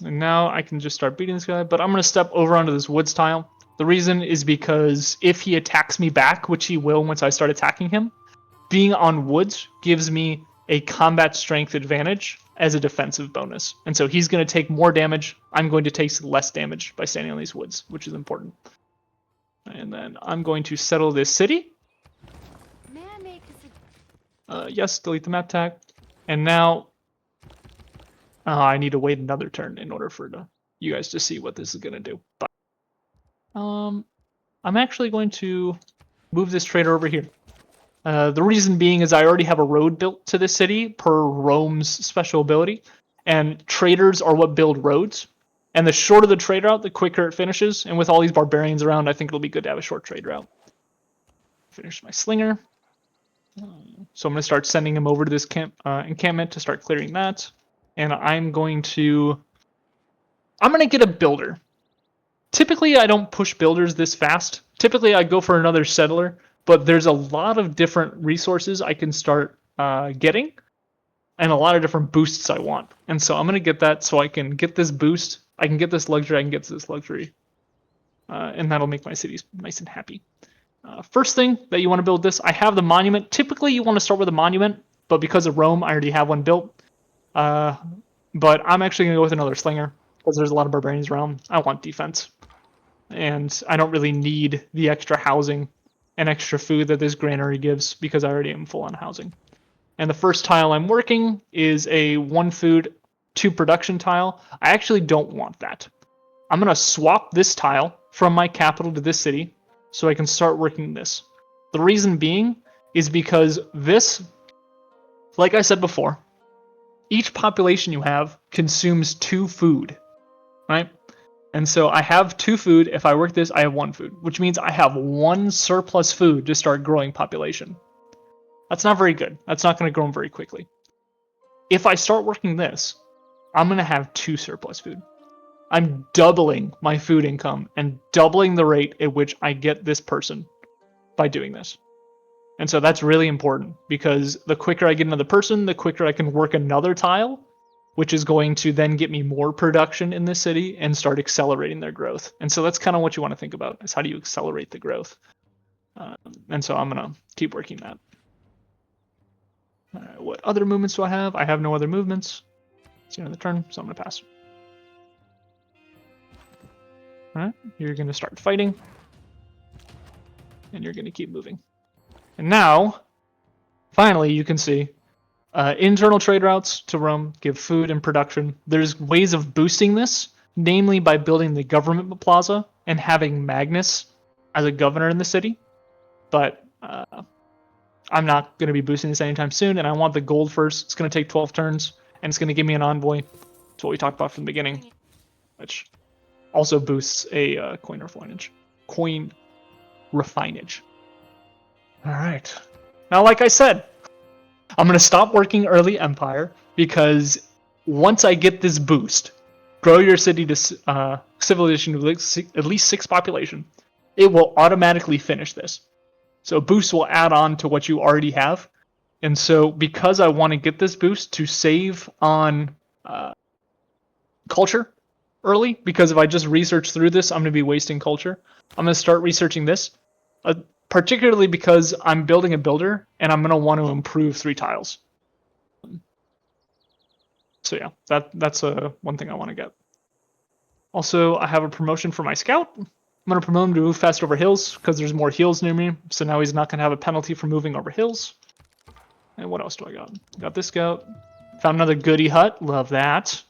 And now I can just start beating this guy, but I'm going to step over onto this woods tile. The reason is because if he attacks me back, which he will once I start attacking him, being on woods gives me a combat strength advantage as a defensive bonus. And so he's going to take more damage. I'm going to take less damage by standing on these woods, which is important. And then I'm going to settle this city. May I make a Yes, delete the map tag. And now I need to wait another turn in order for you guys to see what this is going to do. But I'm actually going to move this trader over here. The reason being is I already have a road built to this city per Rome's special ability, and traders are what build roads. And the shorter the trade route, the quicker it finishes. And with all these barbarians around, I think it'll be good to have a short trade route. Finish my slinger. So I'm going to start sending him over to this encampment to start clearing that. And I'm going to get a builder. Typically, I don't push builders this fast. Typically, I go for another settler. But there's a lot of different resources I can start getting. And a lot of different boosts I want. And so I'm going to get that so I can get this boost. I can get this luxury, I can get this luxury. And that'll make my cities nice and happy. First thing that you want to build this, I have the monument. Typically you want to start with a monument, but because of Rome, I already have one built. But I'm actually going to go with another slinger, because there's a lot of barbarians around. I want defense. And I don't really need the extra housing and extra food that this granary gives, because I already am full on housing. And the first tile I'm working is a 1 food, 2 production tile. I actually don't want that. I'm going to swap this tile from my capital to this city so I can start working this. The reason being is because this, like I said before, each population you have consumes 2 food, right? And so I have 2 food. If I work this, I have 1 food, which means I have 1 surplus food to start growing population. That's not very good. That's not going to grow them very quickly. If I start working this, I'm going to have 2 surplus food. I'm doubling my food income and doubling the rate at which I get this person by doing this. And so that's really important, because the quicker I get another person, the quicker I can work another tile, which is going to then get me more production in this city and start accelerating their growth. And so that's kind of what you want to think about, is how do you accelerate the growth. And so I'm going to keep working that. What other movements do I have? I have no other movements. It's the end of the turn, so I'm going to pass. Alright, you're going to start fighting. and you're going to keep moving. And now, finally, you can see internal trade routes to Rome give food and production. There's ways of boosting this, namely by building the government plaza and having Magnus as a governor in the city. But I'm not going to be boosting this anytime soon, and I want the gold first. It's going to take 12 turns, and it's going to give me an envoy. That's what we talked about from the beginning, which also boosts a coin refinage. All right. Now, like I said, I'm going to stop working early Empire because once I get this boost, grow your city to civilization to at least 6 population, it will automatically finish this. So boosts will add on to what you already have. And so because I want to get this boost to save on culture early, because if I just research through this, I'm going to be wasting culture. I'm going to start researching this, particularly because I'm building a builder and I'm going to want to improve 3 tiles. So yeah, that's one thing I want to get. Also, I have a promotion for my scout. I'm going to promote him to move fast over hills because there's more hills near me. So now he's not going to have a penalty for moving over hills. And what else do I got? Got this scout. Found another goodie hut. Love that.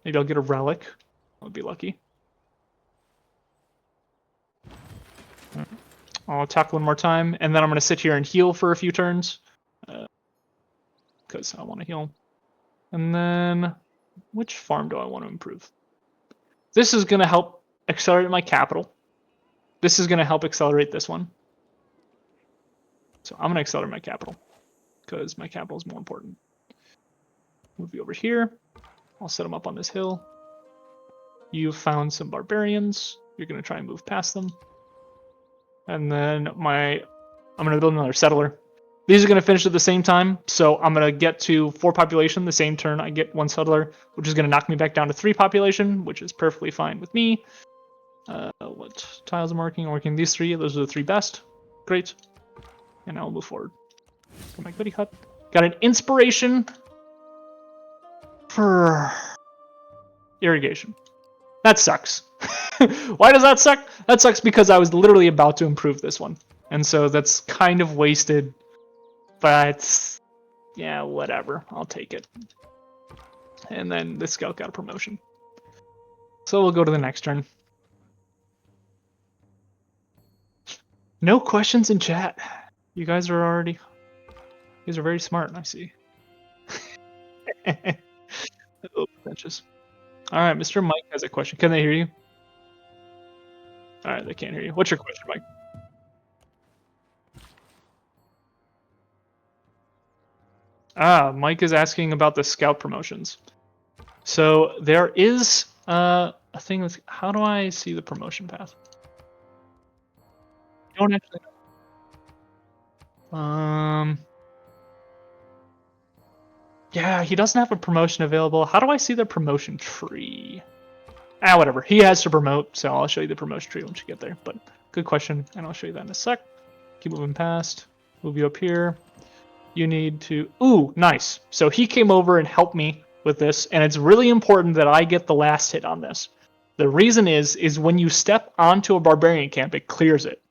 Maybe I'll get a relic. I would be lucky. I'll attack one more time, and then I'm going to sit here and heal for a few turns. Because I want to heal. And then, which farm do I want to improve? This is going to help accelerate my capital. This is going to help accelerate this one. So I'm going to accelerate my capital. Because my capital is more important. Move you over here. I'll set them up on this hill. You found some barbarians. You're going to try and move past them. And then I'm going to build another settler. These are going to finish at the same time, so I'm going to get to 4 population the same turn. I get 1 settler, which is going to knock me back down to 3 population, which is perfectly fine with me. What tiles I'm working? I'm working these 3. Those are the 3 best. Great. And now I'll move forward. Got my goodie hut. Got an inspiration for irrigation. That sucks. Why does that suck? That sucks because I was literally about to improve this one. And so that's kind of wasted. But, yeah, whatever. I'll take it. And then this scout got a promotion. So we'll go to the next turn. No questions in chat. You guys are very smart, I see. Oh, benches. Alright, Mr. Mike has a question. Can they hear you? Alright, they can't hear you. What's your question, Mike? Mike is asking about the scout promotions. So there is a thing with how do I see the promotion path? I don't actually know. Yeah, he doesn't have a promotion available. How do I see the promotion tree? Whatever. He has to promote, so I'll show you the promotion tree once you get there. But good question, and I'll show you that in a sec. Keep moving past. Move you up here. You need to... Ooh, nice. So he came over and helped me with this, and it's really important that I get the last hit on this. The reason is when you step onto a barbarian camp, it clears it.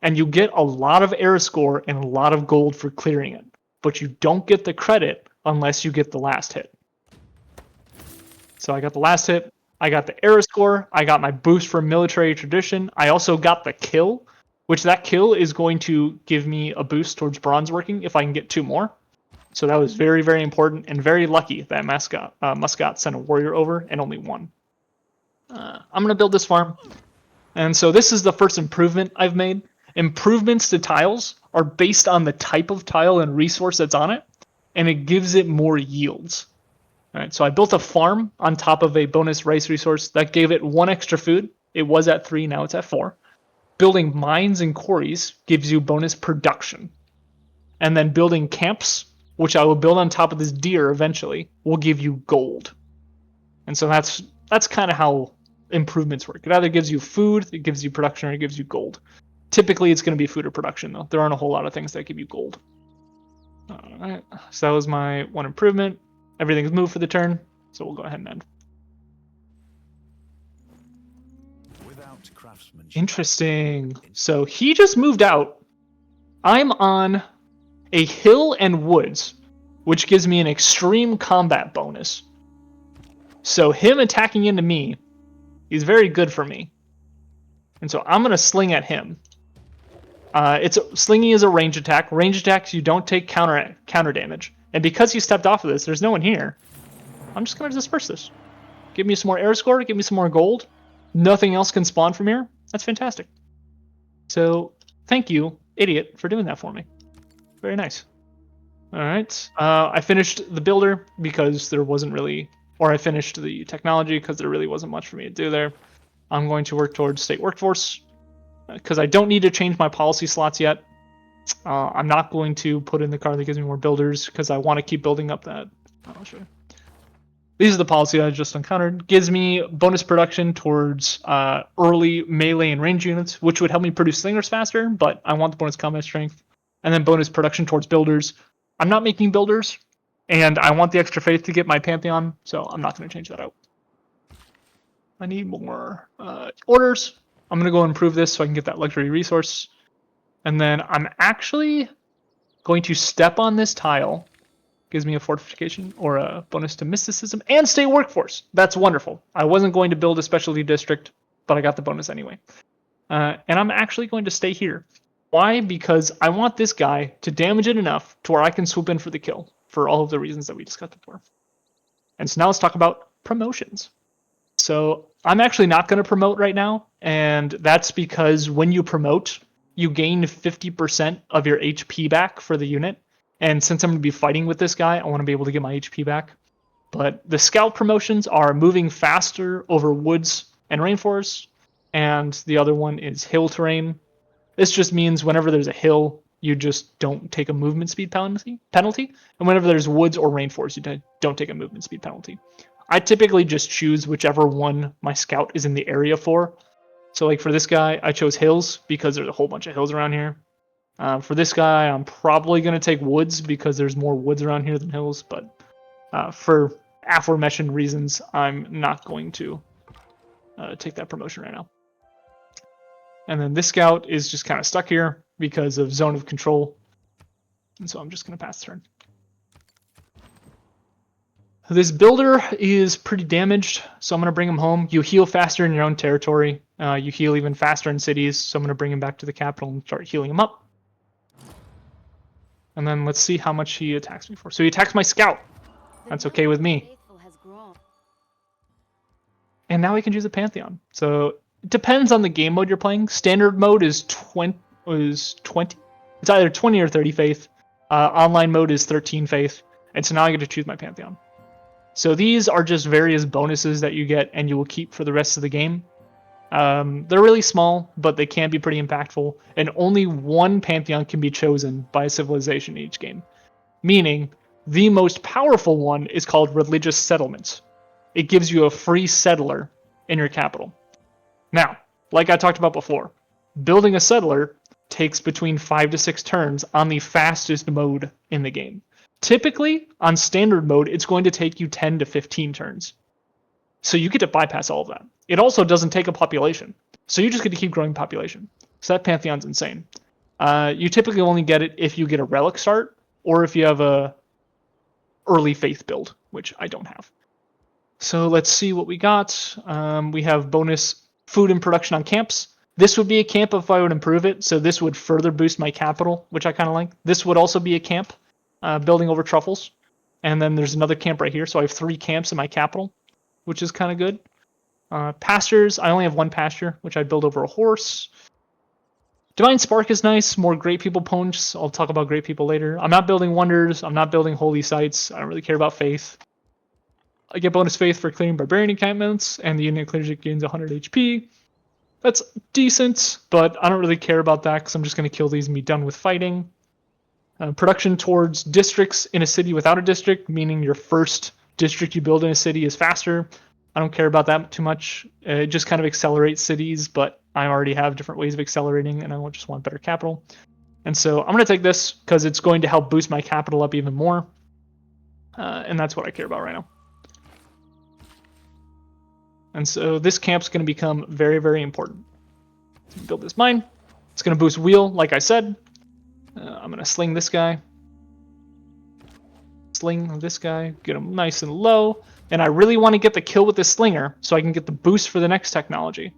And you get a lot of air score and a lot of gold for clearing it. But you don't get the credit unless you get the last hit. So I got the last hit. I got the air score. I got my boost for military tradition. I also got the kill, which that kill is going to give me a boost towards bronze working if I can get 2 more. So that was very, very important and very lucky that Muscat sent a warrior over and only 1. I'm going to build this farm. And so this is the first improvement I've made. Improvements to tiles are based on the type of tile and resource that's on it, and it gives it more yields. All right, so I built a farm on top of a bonus rice resource that gave it 1 extra food. It was at 3, now it's at 4. Building mines and quarries gives you bonus production. And then building camps, which I will build on top of this deer eventually, will give you gold. And so that's kind of how improvements work. It either gives you food, it gives you production, or it gives you gold. Typically, it's going to be food or production, though. There aren't a whole lot of things that give you gold. Alright, so that was my 1 improvement. Everything's moved for the turn, so we'll go ahead and end. Without Adept craftsmanship. Interesting. So he just moved out. I'm on a hill and woods, which gives me an extreme combat bonus. So him attacking into me is very good for me. And so I'm going to sling at him. Slinging is a range attack. Range attacks, you don't take counter damage. And because he stepped off of this, there's no one here. I'm just going to disperse this. Give me some more air score, give me some more gold. Nothing else can spawn from here. That's fantastic. So thank you, idiot, for doing that for me. Very nice. All right. I finished the builder because there wasn't really, or I finished the technology because there really wasn't much for me to do there. I'm going to work towards state workforce because I don't need to change my policy slots yet. I'm not going to put in the card that gives me more builders because I want to keep building up that. I'll show you. These are the policy I just encountered. Gives me bonus production towards early melee and range units, which would help me produce slingers faster, but I want the bonus combat strength. And then bonus production towards builders. I'm not making builders, and I want the extra faith to get my Pantheon, so I'm not going to change that out. I need more orders. I'm going to go improve this so I can get that luxury resource. And then I'm actually going to step on this tile. Gives me a fortification or a bonus to mysticism and state workforce. That's wonderful. I wasn't going to build a specialty district, but I got the bonus anyway. And I'm actually going to stay here. Why? Because I want this guy to damage it enough to where I can swoop in for the kill for all of the reasons that we discussed before. And so now let's talk about promotions. So I'm actually not going to promote right now, and that's because when you promote, you gain 50% of your HP back for the unit. And since I'm going to be fighting with this guy, I want to be able to get my HP back. But the scout promotions are moving faster over woods and rainforests, and the other one is hill terrain. This just means whenever there's a hill, you just don't take a movement speed penalty. And whenever there's woods or rainforest, you don't take a movement speed penalty. I typically just choose whichever one my scout is in the area for. So like for this guy, I chose hills because there's a whole bunch of hills around here. For this guy, I'm probably going to take woods because there's more woods around here than hills. But for aforementioned reasons, I'm not going to take that promotion right now. And then this scout is just kind of stuck here because of zone of control. And so I'm just going to pass the turn. This builder is pretty damaged, so I'm going to bring him home. You heal faster in your own territory. You heal even faster in cities, so I'm going to bring him back to the capital and start healing him up. And then let's see how much he attacks me for. So he attacks my scout. That's okay with me. And now we can choose a Pantheon. So it depends on the game mode you're playing. Standard mode is 20. It's either 20 or 30 faith. Online mode is 13 faith. And so now I get to choose my Pantheon. So these are just various bonuses that you get and you will keep for the rest of the game. They're really small, but they can be pretty impactful. And only one Pantheon can be chosen by a civilization in each game. Meaning, the most powerful one is called Religious Settlements. It gives you a free settler in your capital. Now, like I talked about before, building a settler takes between 5 to 6 turns on the fastest mode in the game. Typically, on standard mode, it's going to take you 10 to 15 turns. So you get to bypass all of that. It also doesn't take a population. So you just get to keep growing population. So that Pantheon's insane. You typically only get it if you get a relic start, or if you have a early faith build, which I don't have. So let's see what we got. We have bonus food and production on camps. This would be a camp if I would improve it, so this would further boost my capital, which I kind of like. This would also be a camp, building over truffles. And then there's another camp right here, so I have 3 camps in my capital, which is kind of good. Pastures, I only have 1 pasture, which I build over a horse. Divine Spark is nice, more great people points. I'll talk about great people later. I'm not building wonders, I'm not building holy sites, I don't really care about faith. I get bonus faith for clearing barbarian encampments, and the unit clears it gains 100 HP. That's decent, but I don't really care about that because I'm just going to kill these and be done with fighting. Production towards districts in a city without a district, meaning your first district you build in a city is faster. I don't care about that too much. It just kind of accelerates cities, but I already have different ways of accelerating, and I just want better capital. And so I'm going to take this because it's going to help boost my capital up even more. And that's what I care about right now. And so this camp's going to become very, very important. Build this mine. It's going to boost wheel, like I said. I'm going to sling this guy. Sling this guy. Get him nice and low. And I really want to get the kill with this slinger so I can get the boost for the next technology.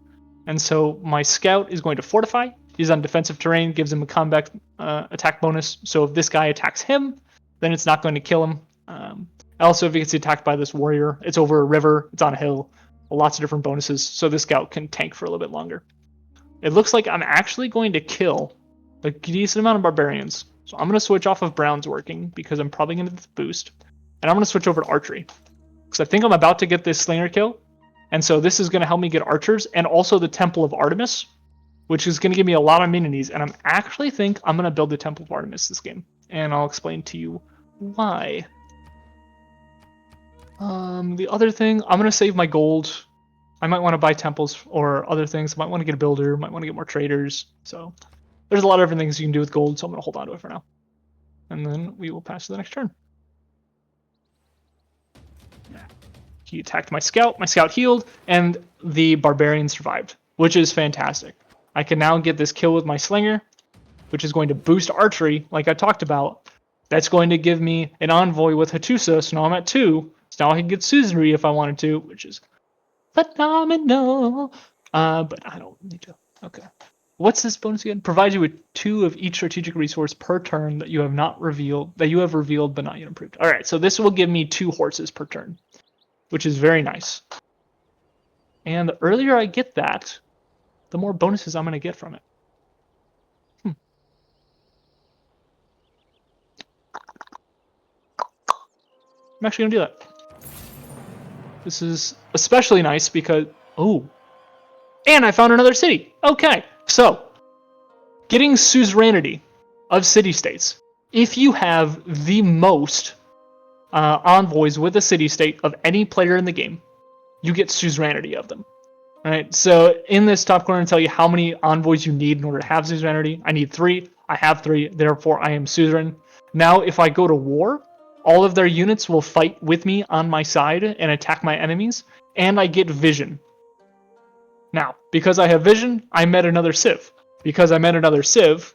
And so my scout is going to fortify. He's on defensive terrain, gives him a combat attack bonus. So if this guy attacks him, then it's not going to kill him. Also, if he gets attacked by this warrior, it's over a river, it's on a hill, lots of different bonuses. So this scout can tank for a little bit longer. It looks like I'm actually going to kill a decent amount of barbarians. So I'm going to switch off of Brown's working because I'm probably going to get the boost. And I'm going to switch over to archery. Because I think I'm about to get this slinger kill. And so this is going to help me get archers and also the Temple of Artemis, which is going to give me a lot of amenities. And I actually think I'm going to build the Temple of Artemis this game. And I'll explain to you why. The other thing, I'm going to save my gold. I might want to buy temples or other things. I might want to get a builder. Might want to get more traders. So there's a lot of different things you can do with gold. So I'm going to hold on to it for now. And then we will pass to the next turn. He attacked my scout. My scout healed. And the barbarian survived, which is fantastic. I can now get this kill with my slinger, which is going to boost archery, like I talked about. That's going to give me an envoy with Hattusa, so now I'm at 2. So now I can get Suzerain if I wanted to, which is phenomenal. But I don't need to. Okay. What's this bonus again? Provides you with 2 of each strategic resource per turn that you have not revealed, that you have revealed but not yet improved. All right, so this will give me 2 horses per turn, which is very nice. And the earlier I get that, the more bonuses I'm going to get from it. I'm actually going to do that. This is especially nice because... Oh. And I found another city. Okay. So, getting suzerainty of city-states. If you have the most envoys with a city-state of any player in the game, you get suzerainty of them. Right? So, in this top corner, I tell you how many envoys you need in order to have suzerainty. I need 3. I have 3. Therefore, I am suzerain. Now, if I go to war... all of their units will fight with me on my side and attack my enemies, and I get vision. Now, because I have vision, I met another civ. Because I met another civ,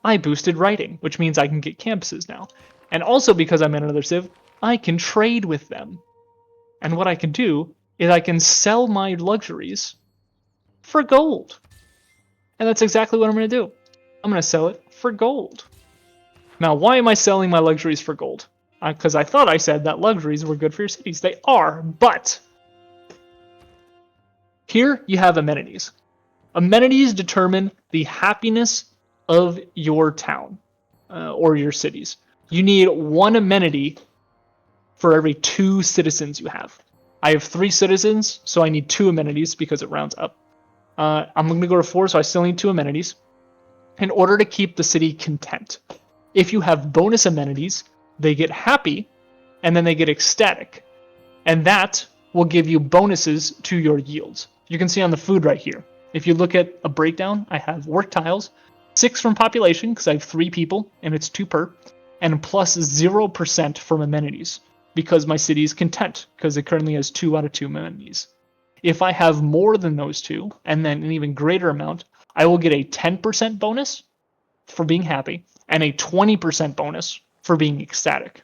I boosted writing, which means I can get campuses now. And also because I met another civ, I can trade with them. And what I can do is I can sell my luxuries for gold. And that's exactly what I'm going to do. I'm going to sell it for gold. Now, why am I selling my luxuries for gold? Because I thought I said that luxuries were good for your cities. They are, but here you have amenities. Amenities determine the happiness of your town or your cities. You need 1 amenity for every 2 citizens you have. I have 3 citizens, so I need 2 amenities because it rounds up. I'm going to go to 4, so I still need 2 amenities in order to keep the city content. If you have bonus amenities, they get happy, and then they get ecstatic. And that will give you bonuses to your yields. You can see on the food right here. If you look at a breakdown, I have work tiles, 6 from population, because I have 3 people, and it's 2 per, and plus 0% from amenities, because my city is content, because it currently has 2 out of 2 amenities. If I have more than those 2, and then an even greater amount, I will get a 10% bonus for being happy, and a 20% bonus for being ecstatic.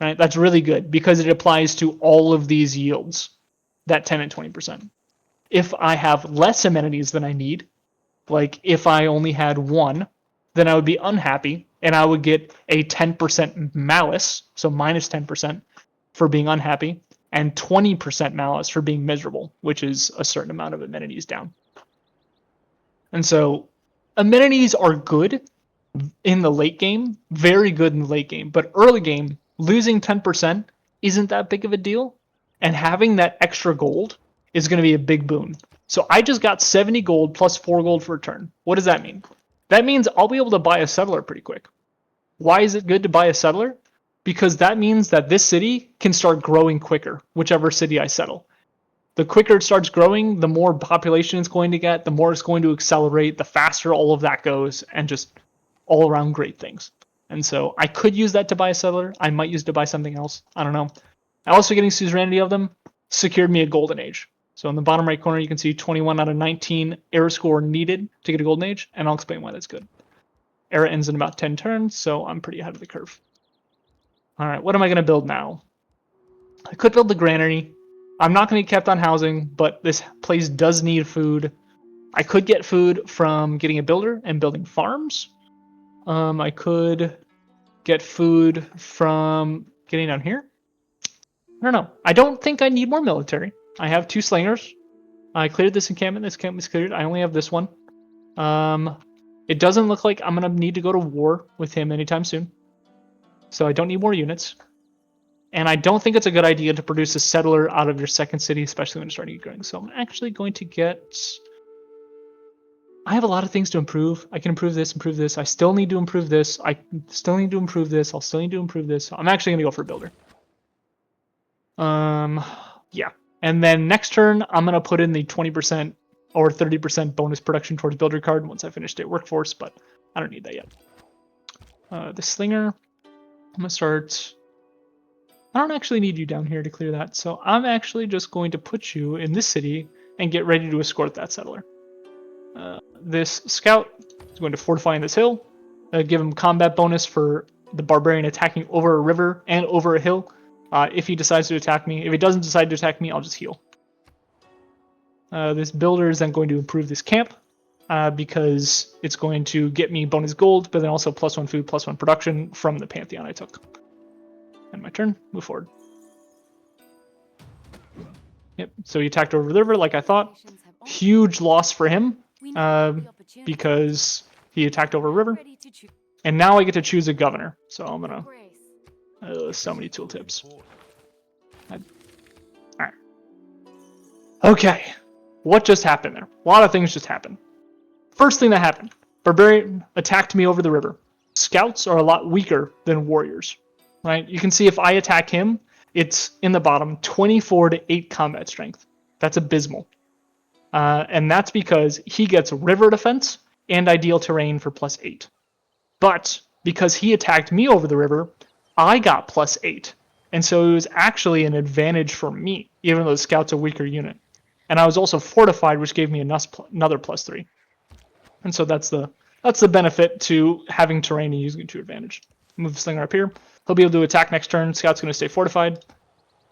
Right? That's really good because it applies to all of these yields, that 10 and 20%. If I have less amenities than I need, like if I only had 1, then I would be unhappy and I would get a 10% malice, so minus 10% for being unhappy, and 20% malice for being miserable, which is a certain amount of amenities down. And so amenities are good in the late game, very good in the late game, but early game, losing 10% isn't that big of a deal, and having that extra gold is going to be a big boon. So I just got 70 gold plus 4 gold for a turn. What does that mean? That means I'll be able to buy a settler pretty quick. Why is it good to buy a settler? Because that means that this city can start growing quicker, whichever city I settle. The quicker it starts growing, the more population it's going to get, the more it's going to accelerate, the faster all of that goes, and just all around great things. And so I could use that to buy a settler. I might use it to buy something else. I don't know. Also getting suzerainty of them secured me a golden age. So in the bottom right corner, you can see 21 out of 19 era score needed to get a golden age, and I'll explain why that's good. Era ends in about 10 turns, so I'm pretty ahead of the curve. All right, what am I going to build now? I could build the granary. I'm not going to get kept on housing, but this place does need food. I could get food from getting a builder and building farms. I could get food from getting down here. I don't know. I don't think I need more military. I have 2 slingers. I cleared this encampment. This encampment is cleared. I only have this one. It doesn't look like I'm going to need to go to war with him anytime soon. So I don't need more units. And I don't think it's a good idea to produce a settler out of your second city, especially when it's starting to get going. So I'm actually going to get... I have a lot of things to improve. I can improve this. I still need to improve this. I still need to improve this. I'll still need to improve this. So I'm actually going to go for a builder. Yeah. And then next turn, I'm going to put in the 20% or 30% bonus production towards builder card once I finish state workforce, but I don't need that yet. The slinger, I'm going to start... I don't actually need you down here to clear that, so I'm actually just going to put you in this city and get ready to escort that settler. This scout is going to fortify in this hill, give him combat bonus for the barbarian attacking over a river and over a hill. If he decides to attack me. If he doesn't decide to attack me, I'll just heal. This builder is then going to improve this camp because it's going to get me bonus gold, but then also +1 food, +1 production from the Pantheon I took. And my turn, move forward. Yep, so he attacked over the river like I thought. Huge loss for him because he attacked over a river. And now I get to choose a governor. So I'm going to... so many tooltips. Alright. Okay. What just happened there? A lot of things just happened. First thing that happened. Barbarian attacked me over the river. Scouts are a lot weaker than warriors. Right? You can see if I attack him, it's in the bottom, 24 to 8 combat strength. That's abysmal. And that's because he gets river defense and ideal terrain for +8. But because he attacked me over the river, I got +8. And so it was actually an advantage for me, even though the scout's a weaker unit. And I was also fortified, which gave me another +3. And so that's the benefit to having terrain and using it to advantage. Move the slinger up here. He'll be able to attack next turn. Scout's going to stay fortified.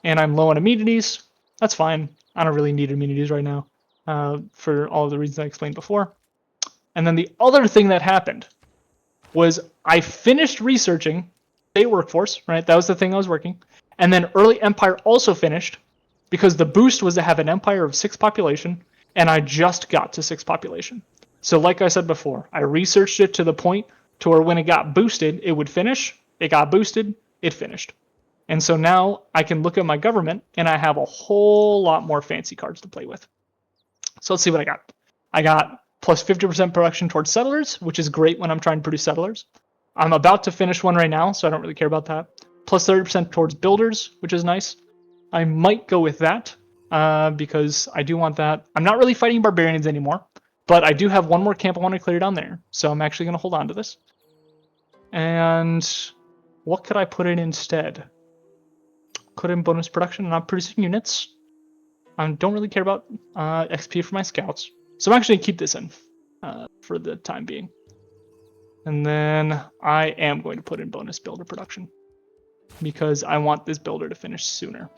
And I'm low on immunities. That's fine. I don't really need immunities right now for all of the reasons I explained before. And then the other thing that happened was I finished researching state workforce, right? That was the thing I was working. And then early empire also finished because the boost was to have an empire of 6 population, and I just got to 6 population. So like I said before, I researched it to the point to where when it got boosted, it would finish. It got boosted, it finished. And so now I can look at my government, and I have a whole lot more fancy cards to play with. So let's see what I got. I got +50% production towards settlers, which is great when I'm trying to produce settlers. I'm about to finish one right now, so I don't really care about that. +30% towards builders, which is nice. I might go with that because I do want that. I'm not really fighting barbarians anymore, but I do have one more camp I want to clear down there. So I'm actually going to hold on to this. And what could I put in instead? Put in bonus production. I'm not producing units. I don't really care about XP for my scouts. So I'm actually going to keep this in for the time being. And then I am going to put in bonus builder production because I want this builder to finish sooner.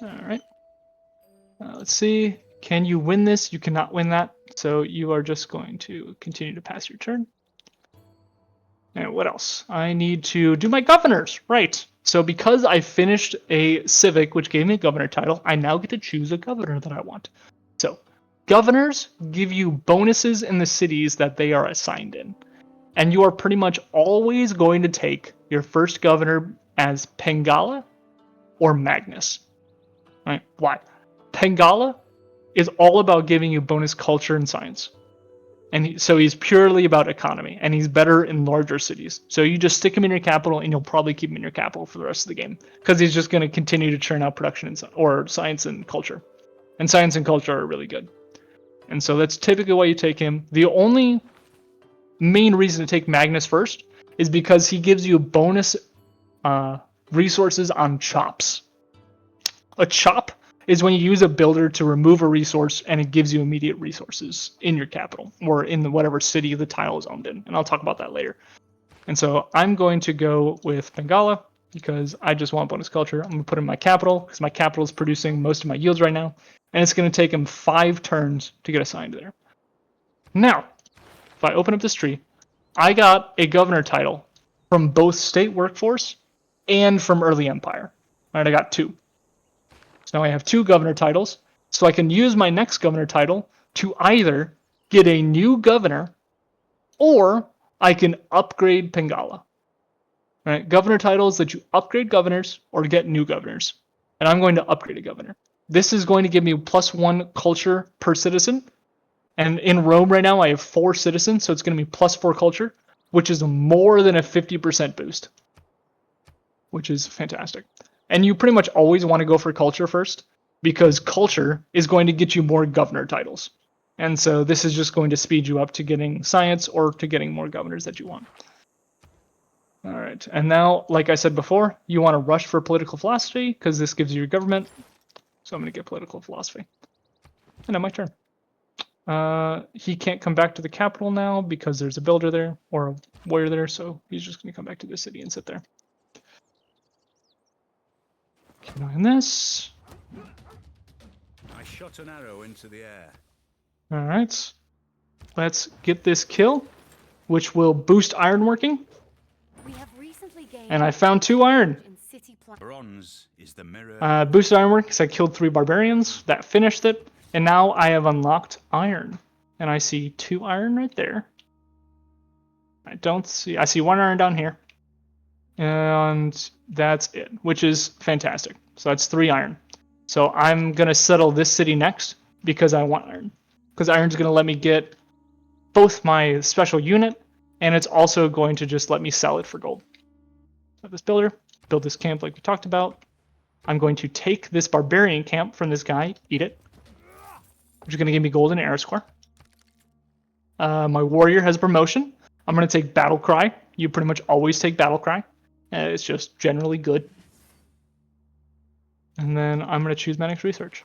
All right. Let's see. Can you win this? You cannot win that. So you are just going to continue to pass your turn. And what else? I need to do my governors. Right. So because I finished a civic, which gave me a governor title, I now get to choose a governor that I want. So governors give you bonuses in the cities that they are assigned in. And you are pretty much always going to take your first governor as Pengala or Magnus. Right? Why? Pengala is all about giving you bonus culture and science. And so he's purely about economy, and he's better in larger cities. So you just stick him in your capital, and you'll probably keep him in your capital for the rest of the game, because he's just going to continue to churn out production or science and culture. And science and culture are really good. And so that's typically why you take him. The only main reason to take Magnus first is because he gives you bonus resources on chops. A chop is when you use a builder to remove a resource and it gives you immediate resources in your capital or in whatever city the tile is owned in. And I'll talk about that later. And so I'm going to go with Bengala because I just want bonus culture. I'm going to put in my capital because my capital is producing most of my yields right now. And it's going to take him 5 turns to get assigned there. Now, if I open up this tree, I got a governor title from both state workforce and from early empire. All right, I got 2. So now I have 2 governor titles. So I can use my next governor title to either get a new governor or I can upgrade Pengala. Right? Governor titles that you upgrade governors or get new governors. And I'm going to upgrade a governor. This is going to give me +1 culture per citizen. And in Rome right now, I have 4 citizens, so it's going to be +4 culture, which is more than a 50% boost, which is fantastic. And you pretty much always want to go for culture first, because culture is going to get you more governor titles. And so this is just going to speed you up to getting science or to getting more governors that you want. All right, and now, like I said before, you want to rush for political philosophy because this gives you your government. So I'm going to get political philosophy. And now my turn. He can't come back to the capital now because there's a builder there or a warrior there, so he's just going to come back to the city and sit there. Keep an eye on this. I shot an arrow into the air. All right, let's get this kill, which will boost iron working. We have recently gained And I found 2 iron. in city Bronze is the mirror. Boosted iron work because I killed 3 barbarians. That finished it. And now I have unlocked iron. And I see 2 iron right there. I see 1 iron down here. And that's it, which is fantastic. So that's 3 iron. So I'm going to settle this city next because I want iron. Because iron's going to let me get both my special unit, and it's also going to just let me sell it for gold. So this builder, build this camp like we talked about. I'm going to take this barbarian camp from this guy, eat it, which is going to give me gold and arrow score. My warrior has a promotion. I'm going to take battle cry. You pretty much always take battle cry. It's just generally good. And then I'm going to choose my next research.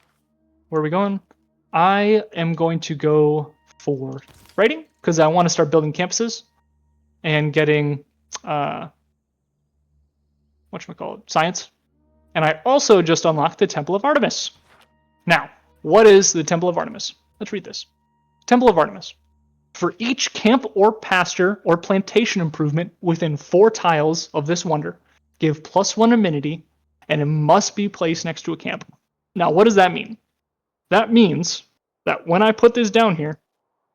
Where are we going? I am going to go for writing because I want to start building campuses and getting science. And I also just unlocked the Temple of Artemis. Now, what is the Temple of Artemis? Let's read this. Temple of Artemis. For each camp or pasture or plantation improvement within 4 tiles of this wonder, give +1 amenity, and it must be placed next to a camp. Now, what does that mean? That means that when I put this down here,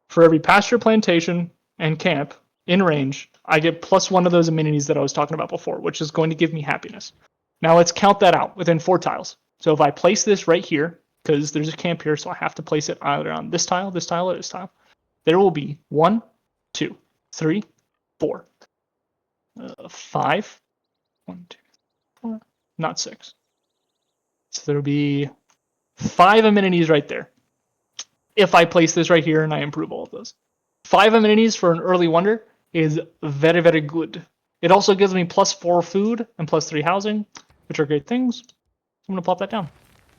for every pasture, plantation, and camp in range, I get +1 of those amenities that I was talking about before, which is going to give me happiness. Now let's count that out within 4 tiles. So if I place this right here, because there's a camp here, so I have to place it either on this tile, or this tile, there will be 1, 2, 3, 4, 5, 1, 2, 4, not 6. So there'll be 5 amenities right there. If I place this right here and I improve all of those. 5 amenities for an early wonder is very, very good. It also gives me +4 food and +3 housing, which are great things. I'm going to plop that down.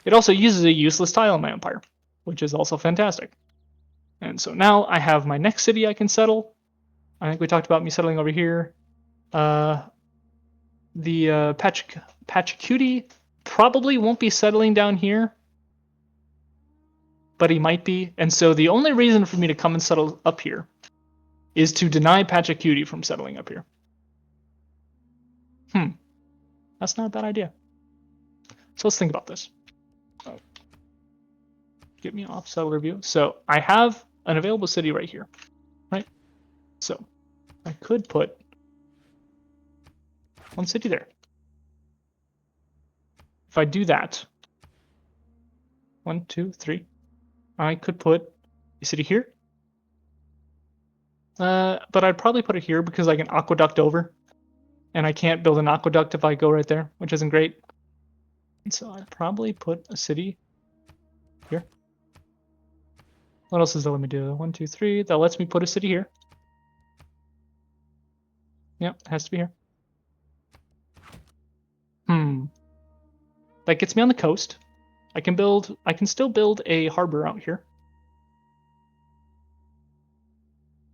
It also uses a useless tile in my empire, which is also fantastic. And so now I have my next city I can settle. I think we talked about me settling over here. The Pachacuti probably won't be settling down here, but he might be. And so the only reason for me to come and settle up here is to deny Pachacuti from settling up here. That's not a bad idea. So let's think about this. Oh. Get me off settler view. So I have an available city right here, right? So I could put 1 city there. If I do that, 1, 2, 3, I could put a city here. But I'd probably put it here because I can aqueduct over. And I can't build an aqueduct if I go right there, which isn't great. And so I'd probably put a city here. What else does that let me do? 1, 2, 3. That lets me put a city here. Yep, it has to be here. That gets me on the coast. I can still build a harbor out here.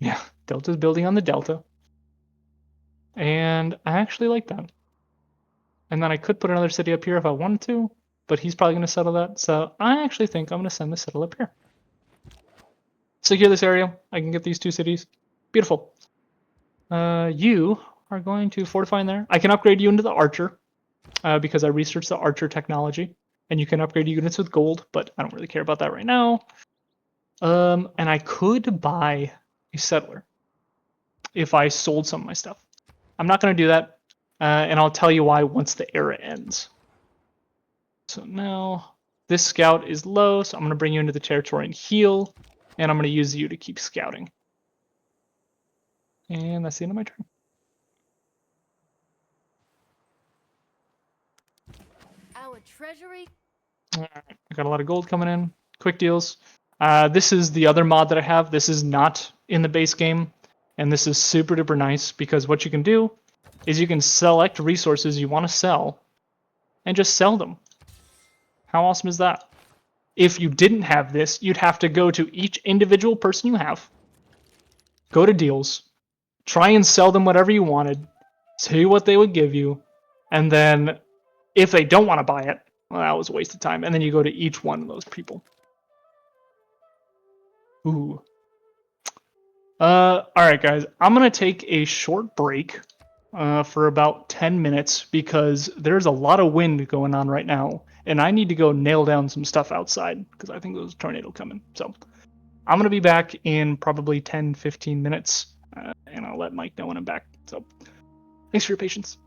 Yeah, Delta's building on the Delta. And I actually like that. And then I could put another city up here if I wanted to, but he's probably going to settle that. So I actually think I'm going to send the settle up here. Secure this area. I can get these 2 cities. Beautiful. You are going to fortify in there. I can upgrade you into the archer because I researched the archer technology. And you can upgrade units with gold, but I don't really care about that right now. And I could buy a settler if I sold some of my stuff. I'm not going to do that, and I'll tell you why once the era ends. So now this scout is low, so I'm going to bring you into the territory and heal, and I'm going to use you to keep scouting. And that's the end of my turn. Our treasury. All right, I got a lot of gold coming in. Quick deals. This is the other mod that I have. This is not in the base game, and this is super duper nice because what you can do is you can select resources you want to sell and just sell them. How awesome is that? If you didn't have this, you'd have to go to each individual person you have, go to deals, try and sell them whatever you wanted, see what they would give you, and then if they don't want to buy it, well, that was a waste of time. And then you go to each one of those people. Ooh. All right, guys. I'm gonna take a short break for about 10 minutes because there's a lot of wind going on right now, and I need to go nail down some stuff outside because I think there's a tornado coming. So I'm gonna be back in probably 10, 15 minutes, and I'll let Mike know when I'm back. So thanks for your patience.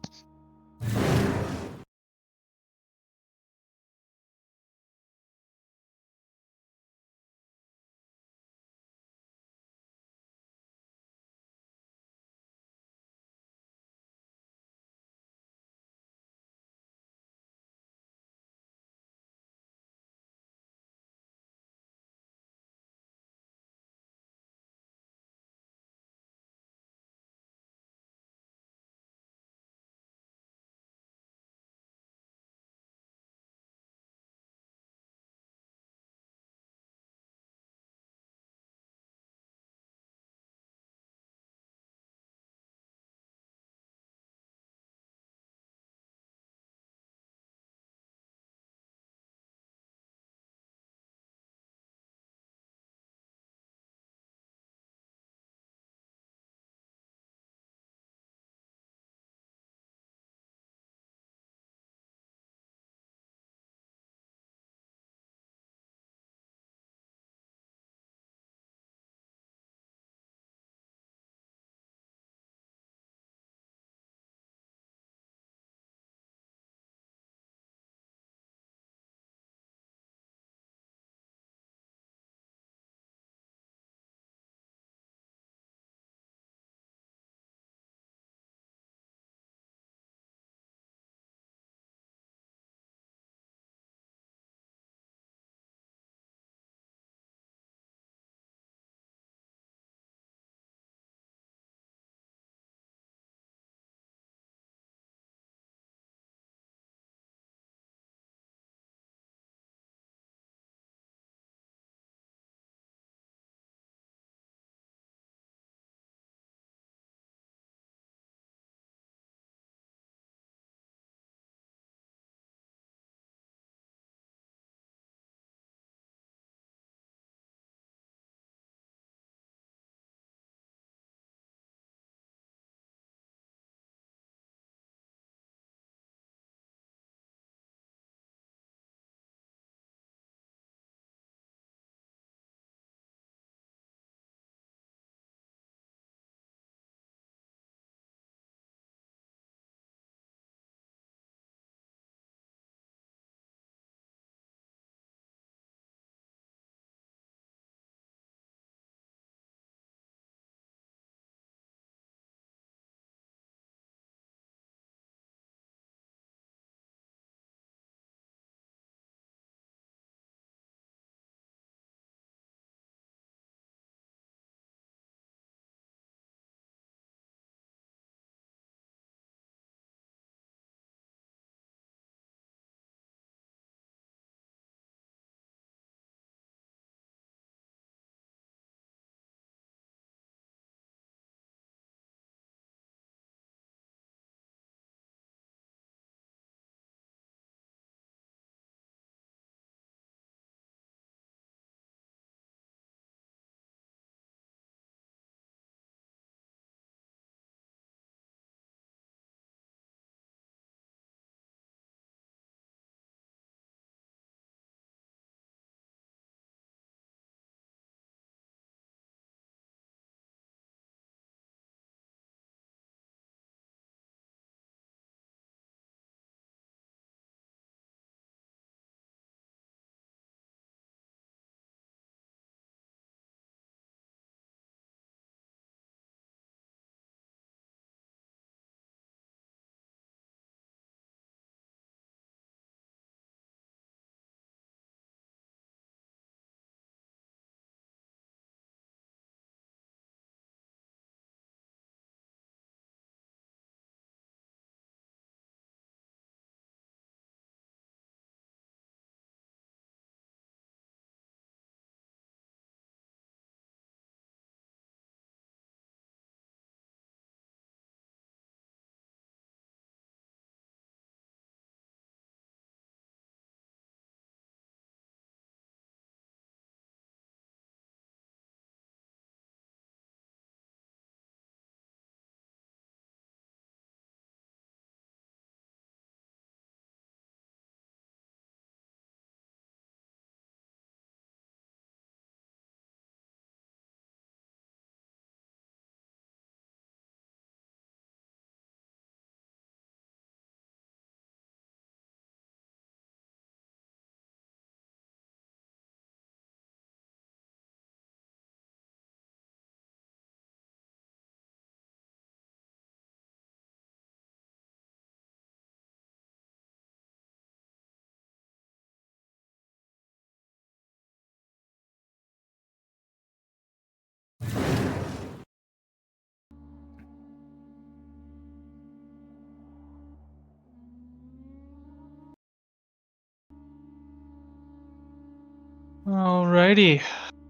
Alrighty.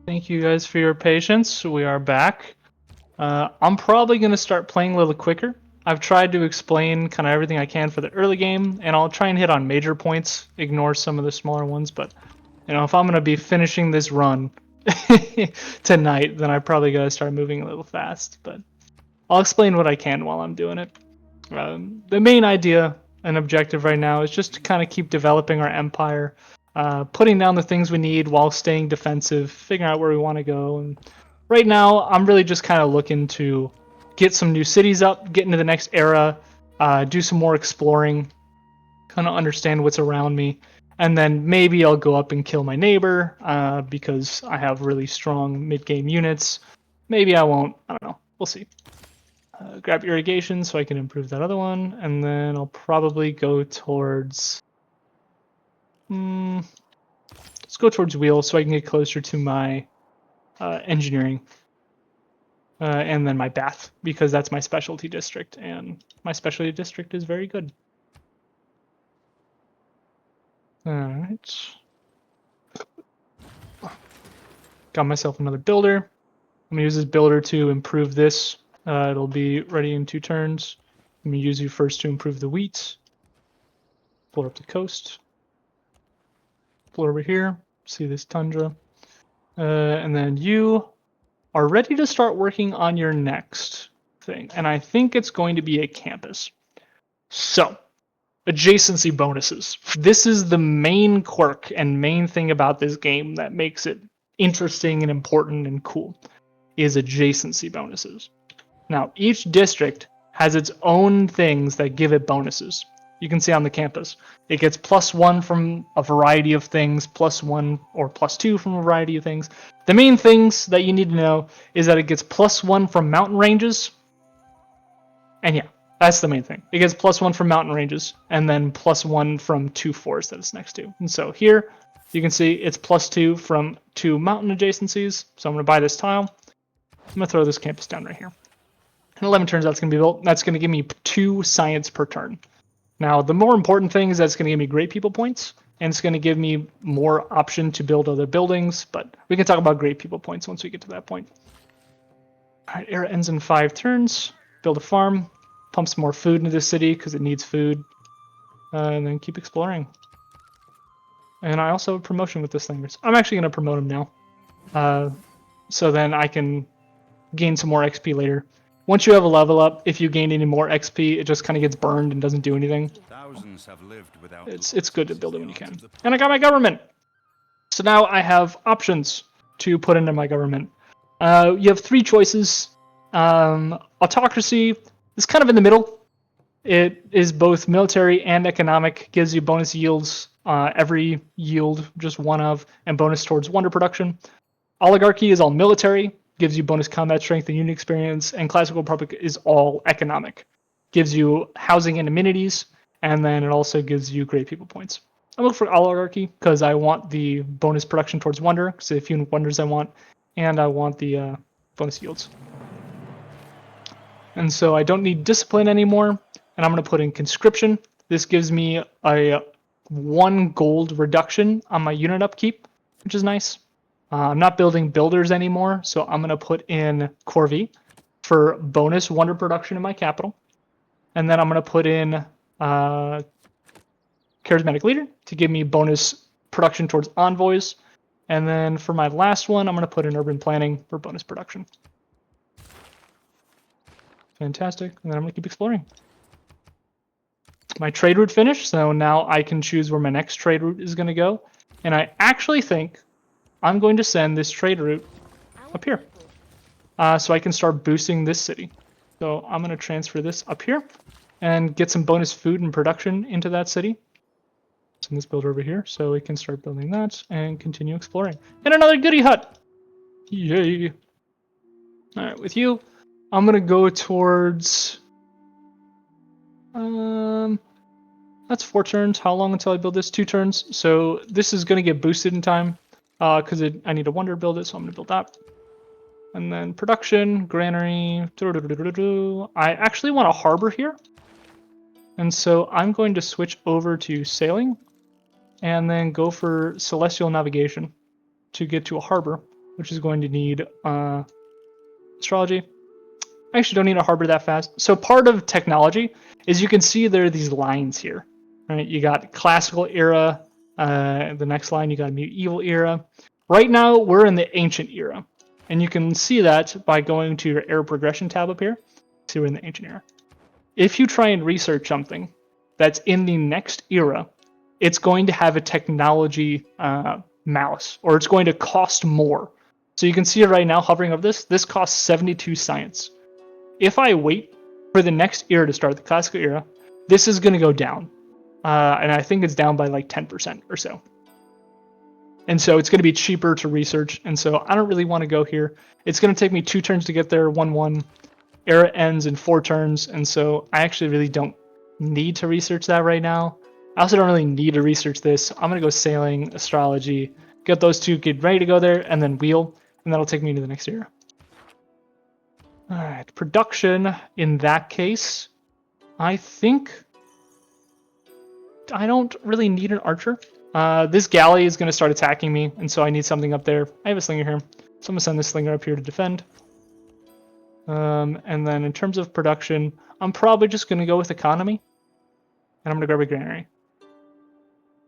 Thank you guys for your patience. We are back. I'm probably going to start playing a little quicker. I've tried to explain kind of everything I can for the early game, and I'll try and hit on major points, ignore some of the smaller ones, but if I'm going to be finishing this run tonight, then I probably got to start moving a little fast, but I'll explain what I can while I'm doing it. The main idea and objective right now is just to kind of keep developing our empire, putting down the things we need while staying defensive, figuring out where we want to go. And right now, I'm really just kind of looking to get some new cities up, get into the next era, do some more exploring, kind of understand what's around me. And then maybe I'll go up and kill my neighbor because I have really strong mid-game units. Maybe I won't. I don't know. We'll see. Grab irrigation so I can improve that other one, and then I'll probably go towards let's go towards wheel so I can get closer to my engineering, and then my bath, because that's my specialty district, and my specialty district is very good. Alright, got myself another builder. I'm gonna use this builder to improve this. It'll be ready in 2 turns. I'm gonna use you first to improve the wheat. Pull up the coast. Pull over here. See this tundra. And then you are ready to start working on your next thing. And I think it's going to be a campus. So, adjacency bonuses. This is the main quirk and main thing about this game that makes it interesting and important and cool, is adjacency bonuses. Now, each district has its own things that give it bonuses. You can see on the campus. It gets +1 from a variety of things, +1 or +2 from a variety of things. The main things that you need to know is that it gets +1 from mountain ranges. And yeah, that's the main thing. It gets +1 from mountain ranges, and then +1 from 2 forests that it's next to. And so here, you can see it's +2 from 2 mountain adjacencies. So I'm going to buy this tile. I'm going to throw this campus down right here. In 11 turns, that's going to be built. That's going to give me 2 science per turn. Now, the more important thing is that it's going to give me great people points, and it's going to give me more option to build other buildings, but we can talk about great people points once we get to that point. All right, era ends in 5 turns. Build a farm, pump some more food into the city because it needs food, and then keep exploring. And I also have a promotion with this thing. I'm actually going to promote him now, so then I can gain some more XP later. Once you have a level up, if you gain any more XP, it just kind of gets burned and doesn't do anything. Thousands have lived without It's good to build it when you can. And I got my government! So now I have options to put into my government. You have 3 choices. Autocracy is kind of in the middle. It is both military and economic, gives you bonus yields, every yield, just one of, and bonus towards wonder production. Oligarchy is all military, gives you bonus combat strength and unit experience, and Classical Republic is all economic. Gives you housing and amenities, and then it also gives you great people points. I'm looking for Oligarchy because I want the bonus production towards wonder, because the few wonders I want, and I want the bonus yields. And so I don't need discipline anymore, and I'm going to put in conscription. This gives me a 1 gold reduction on my unit upkeep, which is nice. I'm not building builders anymore, so I'm going to put in Corvée for bonus wonder production in my capital. And then I'm going to put in Charismatic Leader to give me bonus production towards envoys. And then for my last one, I'm going to put in Urban Planning for bonus production. Fantastic. And then I'm going to keep exploring. My trade route finished, so now I can choose where my next trade route is going to go. And I actually think I'm going to send this trade route up here, so I can start boosting this city. So I'm going to transfer this up here and get some bonus food and production into that city. Send this builder over here so we can start building that and continue exploring. And another goodie hut! Yay! Alright, with you, I'm going to go towards... that's 4 turns. How long until I build this? 2 turns. So this is going to get boosted in time. Because I need a wonder to build it, so I'm going to build that. And then production, granary. I actually want a harbor here. And so I'm going to switch over to sailing and then go for celestial navigation. to get to a harbor, which is going to need astrology. I actually don't need a harbor that fast. So part of technology is you can see there are these lines here. Right? You got classical era. The next line, you got medieval era. Right now, we're in the ancient era. And you can see that by going to your era progression tab up here. See, we're in the ancient era. If you try and research something that's in the next era, it's going to have a technology mouse, or it's going to cost more. So you can see it right now hovering over this. This costs 72 science. If I wait for the next era to start, the classical era, this is going to go down. And I think it's down by like 10% or so. And so it's going to be cheaper to research. And so I don't really want to go here. It's going to take me 2 turns to get there, 1-1. Era ends in 4 turns. And so I actually really don't need to research that right now. I also don't really need to research this. I'm going to go sailing, astrology, get those 2, get ready to go there, and then wheel. And that'll take me to the next era. All right, production in that case, I think I don't really need an archer. This galley is going to start attacking me, and so I need something up there. I have a slinger here, so I'm going to send this slinger up here to defend. And then in terms of production, I'm probably just going to go with economy, and I'm going to grab a granary.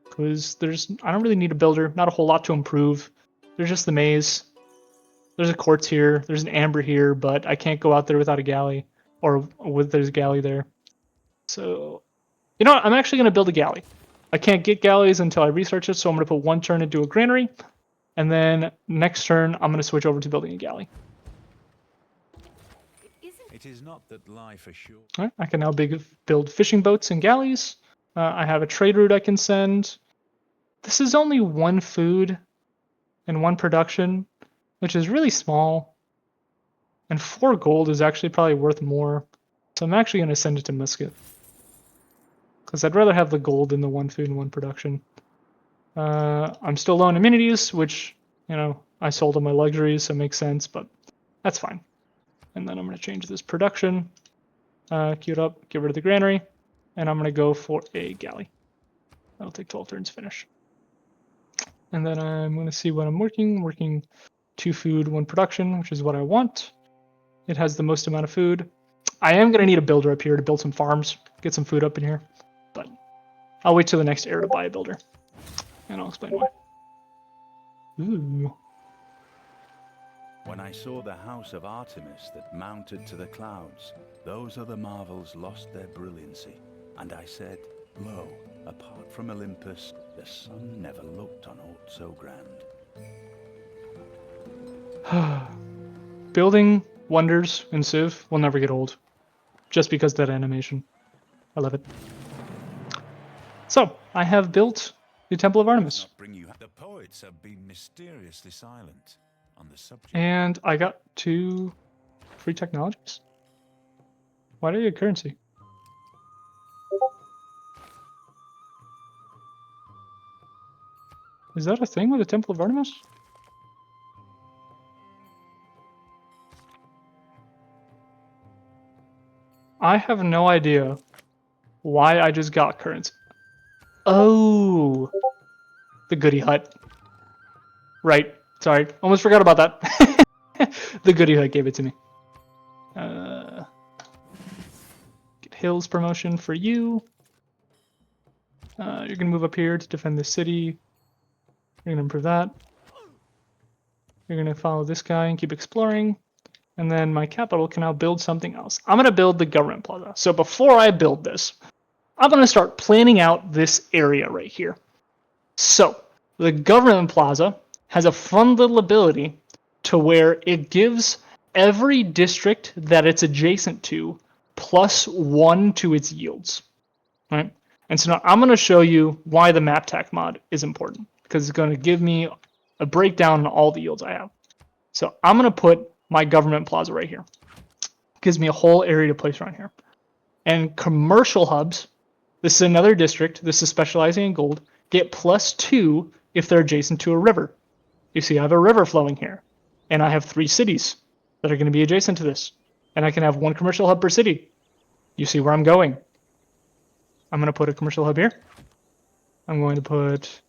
Because I don't really need a builder, not a whole lot to improve. There's just the maze. There's a quartz here, there's an amber here, but I can't go out there without a galley, or there's a galley there. So, you know what? I'm actually going to build a galley. I can't get galleys until I research it, so I'm going to put 1 turn into a granary, and then next turn I'm going to switch over to building a galley. It is not that life ashore. All right, I can now build fishing boats and galleys. I have a trade route I can send. This is only 1 food and 1 production, which is really small. And 4 gold is actually probably worth more. So I'm actually going to send it to Muscat. Because I'd rather have the gold than the 1 food and 1 production. I'm still low on amenities, which, you know, I sold on my luxuries, so it makes sense, but that's fine. And then I'm going to change this production. Queue it up, get rid of the granary. And I'm going to go for a galley. That'll take 12 turns to finish. And then I'm going to see what I'm working 2 food, 1 production, which is what I want. It has the most amount of food. I am going to need a builder up here to build some farms, get some food up in here. But I'll wait till the next era to buy a builder. And I'll explain why. Ooh. When I saw the house of Artemis that mounted to the clouds, those other marvels lost their brilliancy. And I said, lo, apart from Olympus, the sun never looked on aught so grand. Building wonders in Civ will never get old. Just because of that animation. I love it. So, I have built the Temple of Artemis. The poets have been mysteriously silent on the subject. And I got 2 free technologies. Why do you get currency? Is that a thing with the Temple of Artemis? I have no idea why I just got currency. Oh, the goody hut. Right, sorry, almost forgot about that. The goody hut gave it to me. Get Hills promotion for you. You're gonna move up here to defend the city. You're gonna improve that. You're gonna follow this guy and keep exploring. And then my capital can now build something else. I'm gonna build the government plaza. So before I build this, I'm gonna start planning out this area right here. So the government plaza has a fun little ability to where it gives every district that it's adjacent to +1 to its yields. Right? And so now I'm going to show you why the map tack mod is important, because it's going to give me a breakdown on all the yields I have. So I'm going to put my government plaza right here. It gives me a whole area to place around here. And commercial hubs, this is another district, this is specializing in gold, get +2 if they're adjacent to a river. You see, I have a river flowing here, and I have 3 cities that are going to be adjacent to this. And I can have 1 commercial hub per city. You see where I'm going. I'm going to put a commercial hub here. I'm going to put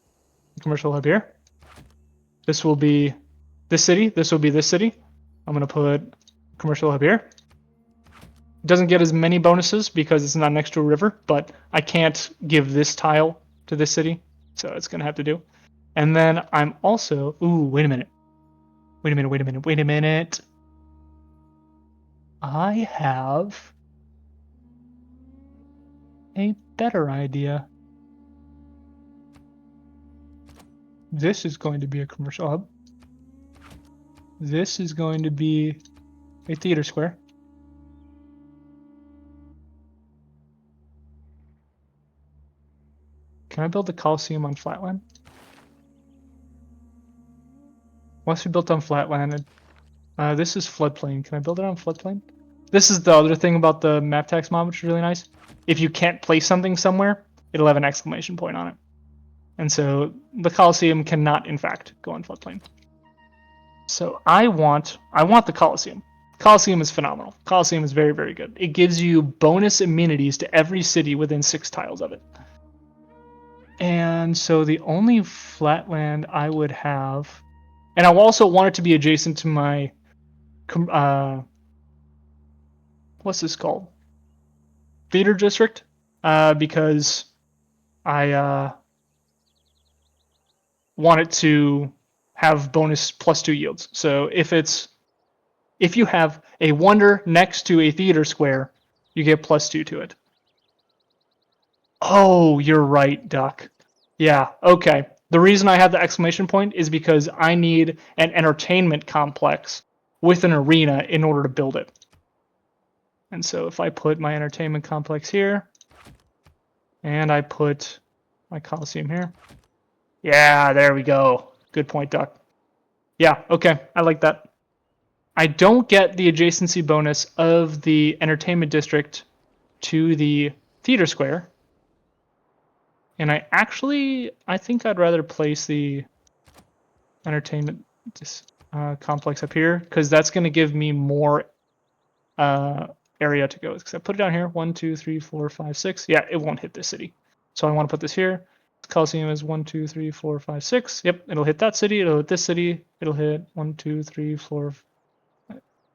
a commercial hub here. This will be this city. This will be this city. I'm gonna put commercial hub here. It doesn't get as many bonuses because it's not next to a river, but I can't give this tile to this city, so it's gonna have to do. And then I'm also, ooh, wait a minute. I have a better idea. This is going to be a commercial hub. This is going to be a theater square. Can I build the Coliseum on flatland? Must be built on flatland. This is floodplain. Can I build it on floodplain? This is the other thing about the map text mod, which is really nice. If you can't place something somewhere, it'll have an exclamation point on it. And so the Coliseum cannot, in fact, go on floodplain. So I want the Coliseum. Coliseum is phenomenal. Coliseum is very, very good. It gives you bonus amenities to every city within 6 tiles of it. And so the only flatland I would have, and I also want it to be adjacent to my, what's this called? Theater district, because I want it to have bonus +2 yields. So if you have a wonder next to a theater square, you get +2 to it. Oh, you're right, Duck. Yeah, okay. The reason I have the exclamation point is because I need an entertainment complex with an arena in order to build it. And so if I put my entertainment complex here, and I put my Coliseum here. Yeah, there we go. Good point, Duck. Yeah, okay, I like that. I don't get the adjacency bonus of the entertainment district to the theater square. And I think I'd rather place the entertainment complex up here, because that's going to give me more area to go. Because I put it down here, 1, 2, 3, 4, 5, 6. Yeah, it won't hit this city. So I want to put this here. Coliseum is 1, 2, 3, 4, 5, 6. Yep, it'll hit that city. It'll hit this city. It'll hit 1, 2, 3, 4.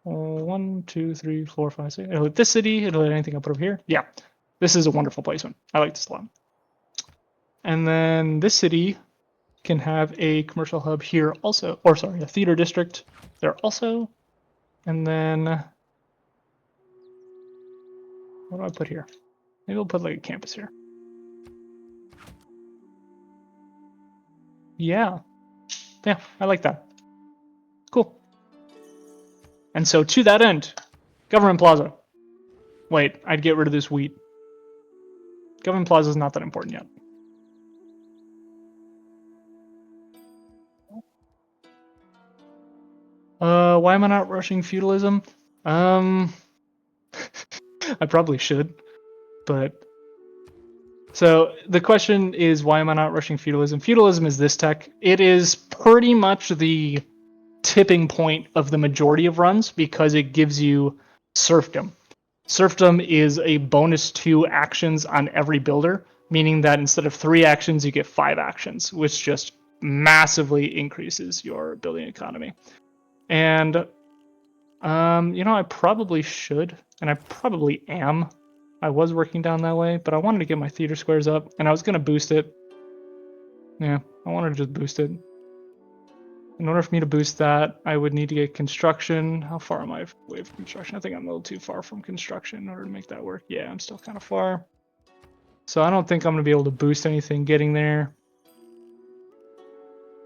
1, 2, 3, 4, 5, 6. It'll hit this city. It'll hit anything I put over here. Yeah, this is a wonderful placement. I like this a lot. And then this city can have a commercial hub here also, or sorry, a theater district there also. And then what do I put here? Maybe we'll put like a campus here. Yeah, I like that. Cool. And so to that end, Government Plaza. Wait, I'd get rid of this wheat. Government Plaza is not that important yet. Why am I not rushing feudalism? I probably should, but so the question is, why am I not rushing feudalism? Feudalism is this tech. It is pretty much the tipping point of the majority of runs because it gives you serfdom. Serfdom is a bonus 2 actions on every builder, meaning that instead of 3 actions, you get 5 actions, which just massively increases your building economy. And I probably should, and I probably am. I was working down that way, but I wanted to get my theater squares up, and I was gonna boost it. Yeah, I wanted to just boost it. In order for me to boost that, I would need to get construction. How far am I away from construction? I think I'm a little too far from construction in order to make that work. Yeah, I'm still kind of far. So I don't think I'm gonna be able to boost anything getting there.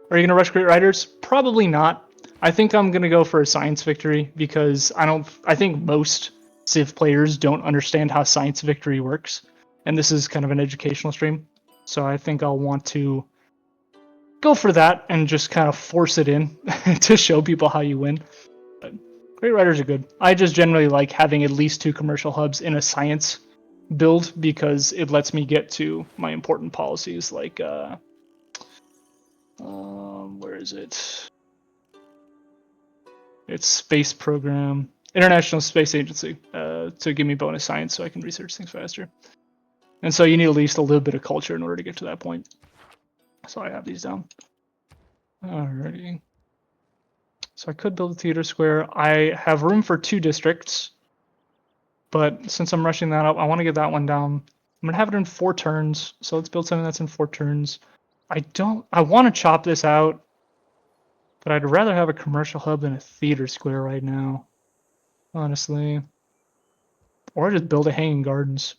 Are you gonna rush Great Riders? Probably not. I think I'm gonna go for a science victory because I think most Civ players don't understand how science victory works, and this is kind of an educational stream. So I think I'll want to go for that and just kind of force it in to show people how you win. But Great Riders are good. I just generally like having at least 2 commercial hubs in a science build because it lets me get to my important policies like where is it? It's space program, International Space Agency, to give me bonus science so I can research things faster. And so you need at least a little bit of culture in order to get to that point. So I have these down. Alrighty. So I could build a theater square. I have room for 2 districts, but since I'm rushing that up, I want to get that one down. I'm gonna have it in 4 turns, so let's build something that's in 4 turns. I want to chop this out, but I'd rather have a commercial hub than a theater square right now, honestly. Or just build a hanging gardens.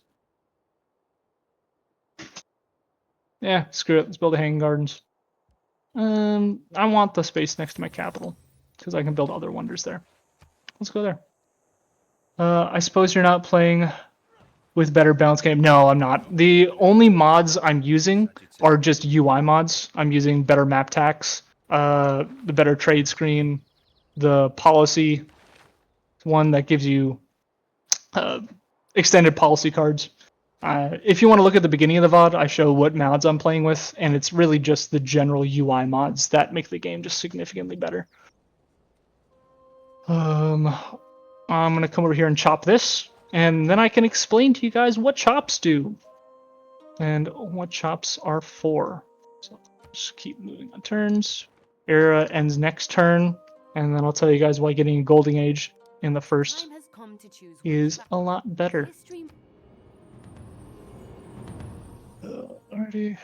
Yeah, screw it. Let's build a hanging gardens. I want the space next to my capital because I can build other wonders there. Let's go there. I suppose you're not playing with better balanced game. No, I'm not. The only mods I'm using are just UI mods. I'm using better map tax, the better trade screen, the policy one that gives you extended policy cards. If you want to look at the beginning of the VOD, I show what mods I'm playing with, and it's really just the general UI mods that make the game just significantly better. I'm going to come over here and chop this, and then I can explain to you guys what chops do and what chops are for. So just keep moving on turns. Era ends next turn, and then I'll tell you guys why getting a Golden Age in the first Time has come to choose is a lot better. history. Alrighty.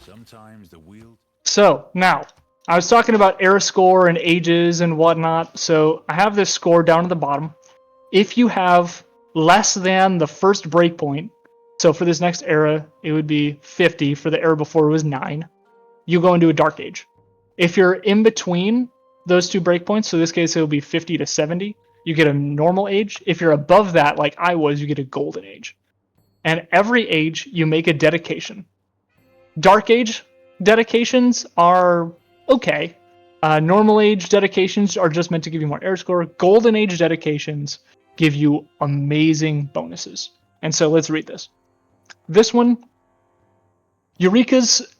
Sometimes the wheel. So now, I was talking about era score and ages and whatnot. So I have this score down at the bottom. If you have less than the first breakpoint, so for this next era, it would be 50. For the era before, it was 9. You go into a dark age. If you're in between those 2 breakpoints, so in this case, it will be 50 to 70, you get a normal age. If you're above that, like I was, you get a golden age. And every age, you make a dedication. Dark Age dedications are okay. Normal Age dedications are just meant to give you more air score. Golden Age dedications give you amazing bonuses. And so let's read this. This one, Eureka's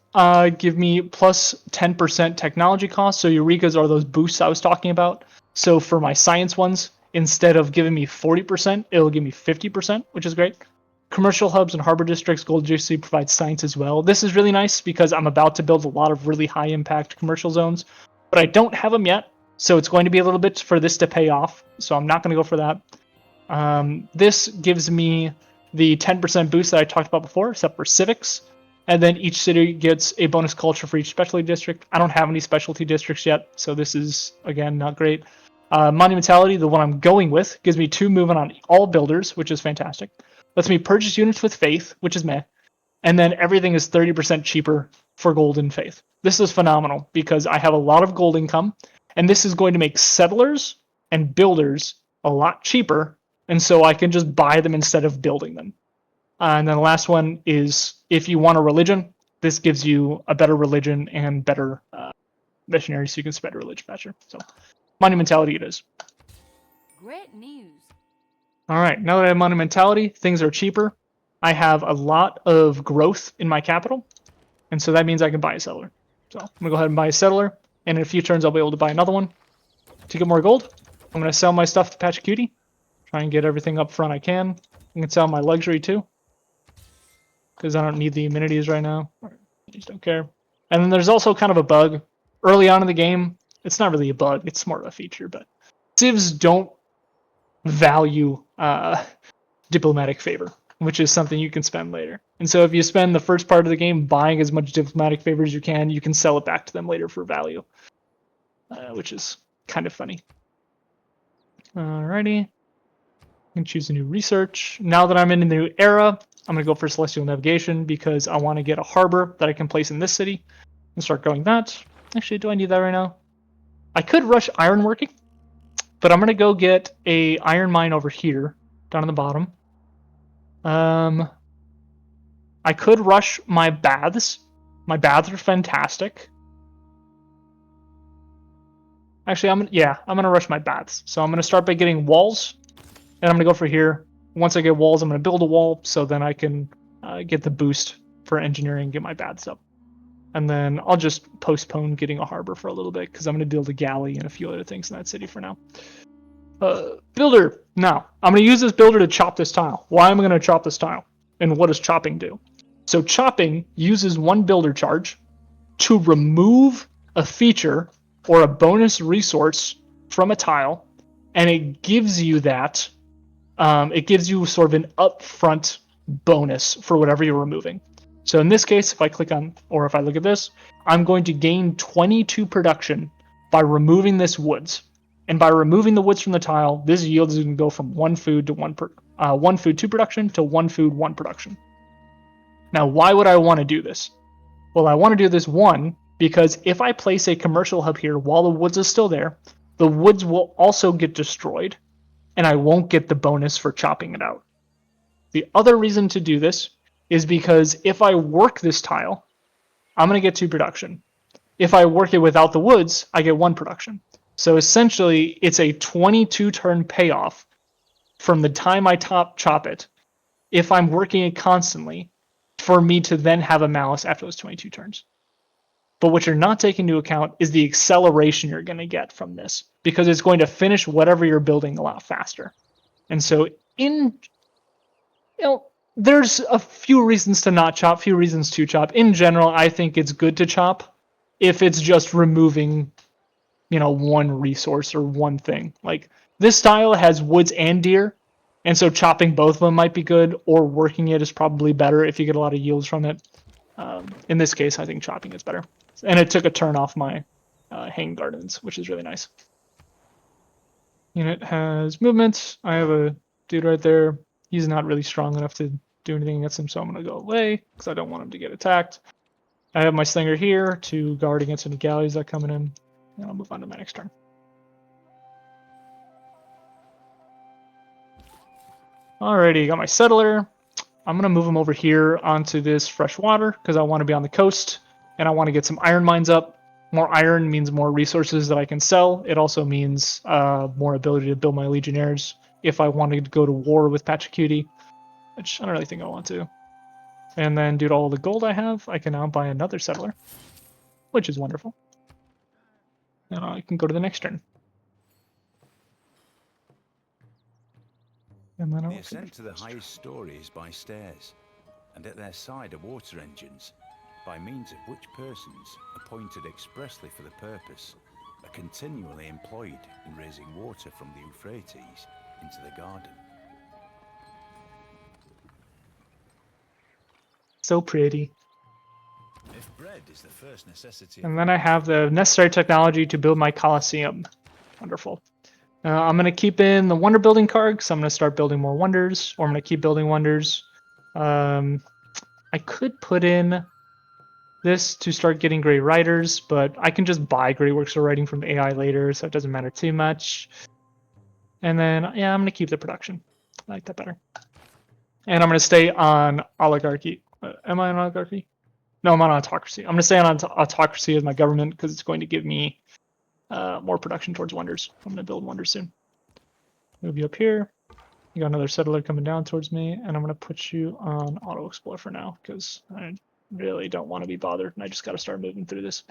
give me plus 10% technology cost. So Eureka's are those boosts I was talking about. So for my science ones, instead of giving me 40%, it'll give me 50%, which is great. Commercial hubs and harbor districts, Gold JC provides science as well. This is really nice because I'm about to build a lot of really high impact commercial zones, but I don't have them yet. So it's going to be a little bit for this to pay off. So I'm not going to go for that. This gives me the 10% boost that I talked about before, except for civics. And then each city gets a bonus culture for each specialty district. I don't have any specialty districts yet, so this is, again, not great. Monumentality, the one I'm going with, gives me 2 movement on all builders, which is fantastic. Lets me purchase units with faith, which is meh. And then everything is 30% cheaper for gold and faith. This is phenomenal because I have a lot of gold income, and this is going to make settlers and builders a lot cheaper, and so I can just buy them instead of building them. And then the last one is if you want a religion, this gives you a better religion and better missionaries, so you can spread religion faster. So monumentality it is. Great news. All right, now that I have monumentality, things are cheaper. I have a lot of growth in my capital, and so that means I can buy a settler. So I'm gonna go ahead and buy a settler, and in a few turns I'll be able to buy another one. To get more gold, I'm gonna sell my stuff to Pachacuti, try and get everything up front I can. I can sell my luxury too, because I don't need the amenities right now. I just don't care. And then there's also kind of a bug. Early on in the game, it's not really a bug, it's more of a feature, but civs don't value diplomatic favor, which is something you can spend later. And so if you spend the first part of the game buying as much diplomatic favor as you can sell it back to them later for value, which is kind of funny. Alrighty. I can choose a new research. Now that I'm in a new era, I'm going to go for Celestial Navigation because I want to get a harbor that I can place in this city and start growing that. Actually, do I need that right now? I could rush ironworking, but I'm going to go get a iron mine over here, down on the bottom. I could rush my baths. My baths are fantastic. Actually, I'm going to rush my baths. So I'm going to start by getting walls, and I'm going to go for here. Once I get walls, I'm going to build a wall, so then I can get the boost for engineering and get my baths up. And then I'll just postpone getting a harbor for a little bit, because I'm going to build a galley and a few other things in that city for now. Builder. Now, I'm going to use this builder to chop this tile. Why am I going to chop this tile? And what does chopping do? So chopping uses 1 builder charge to remove a feature or a bonus resource from a tile, and it gives you that. It gives you sort of an upfront bonus for whatever you're removing. So in this case, if I click on, or if I look at this, I'm going to gain 22 production by removing this woods. And by removing the woods from the tile, this yield is going to go from 1 food to 1 food 2 production to 1 food 1 production. Now, why would I want to do this? Well, I want to do this, one, because if I place a commercial hub here while the woods is still there, the woods will also get destroyed, and I won't get the bonus for chopping it out. The other reason to do this is because if I work this tile, I'm going to get 2 production. If I work it without the woods, I get 1 production. So essentially, it's a 22 turn payoff from the time I chop it, if I'm working it constantly, for me to then have a malice after those 22 turns. But what you're not taking into account is the acceleration you're going to get from this, because it's going to finish whatever you're building a lot faster. And so there's a few reasons to not chop, few reasons to chop. In general, I think it's good to chop if it's just removing, one resource or one thing. Like, this style has woods and deer, and so chopping both of them might be good, or working it is probably better if you get a lot of yields from it. In this case, I think chopping is better. And it took a turn off my hanging gardens, which is really nice. Unit has movement. I have a dude right there. He's not really strong enough to do anything against him, so I'm going to go away because I don't want him to get attacked. I have my slinger here to guard against any galleys that come in, and I'll move on to my next turn. Alrighty, got my settler. I'm going to move him over here onto this fresh water because I want to be on the coast, and I want to get some iron mines up. More iron means more resources that I can sell. It also means more ability to build my legionnaires if I wanted to go to war with Pachacuti, which I don't really think I want to. And then due to all the gold I have, I can now buy another settler, which is wonderful. And I can go to the next turn. And then the ascent to the highest story is by stairs, and at their side are water engines, by means of which persons, appointed expressly for the purpose, are continually employed in raising water from the Euphrates into the garden. So pretty. If bread is the first necessity. And then I have the necessary technology to build my Colosseum. Wonderful. I'm going to keep in the wonder building card because I'm going to start building more wonders, or I'm going to keep building wonders. I could put in this to start getting great writers, but I can just buy great works of writing from AI later, so it doesn't matter too much. And then, yeah, I'm going to keep the production. I like that better. And I'm going to stay on oligarchy. Am I on oligarchy? No, I'm on autocracy. I'm going to stay on autocracy as my government because it's going to give me more production towards wonders. I'm going to build wonders soon. Move you up here. You got another settler coming down towards me, and I'm going to put you on auto explore for now because I really don't want to be bothered, and I just got to start moving through this.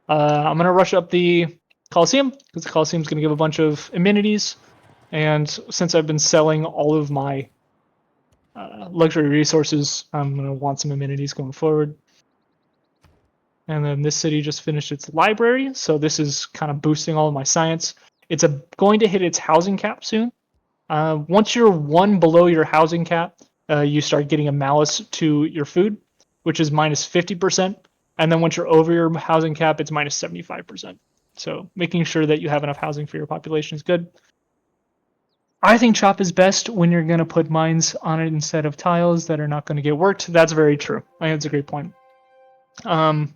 I'm going to rush up the Colosseum because the Colosseum is going to give a bunch of amenities, and since I've been selling all of my luxury resources, I'm going to want some amenities going forward. And then this city just finished its library, so this is kind of boosting all of my science. It's going to hit its housing cap soon. Once you're 1 below your housing cap, you start getting a malice to your food, which is minus 50%. And then once you're over your housing cap, it's minus 75%. So making sure that you have enough housing for your population is good. I think chop is best when you're going to put mines on it instead of tiles that are not going to get worked. That's very true. I think that's a great point. One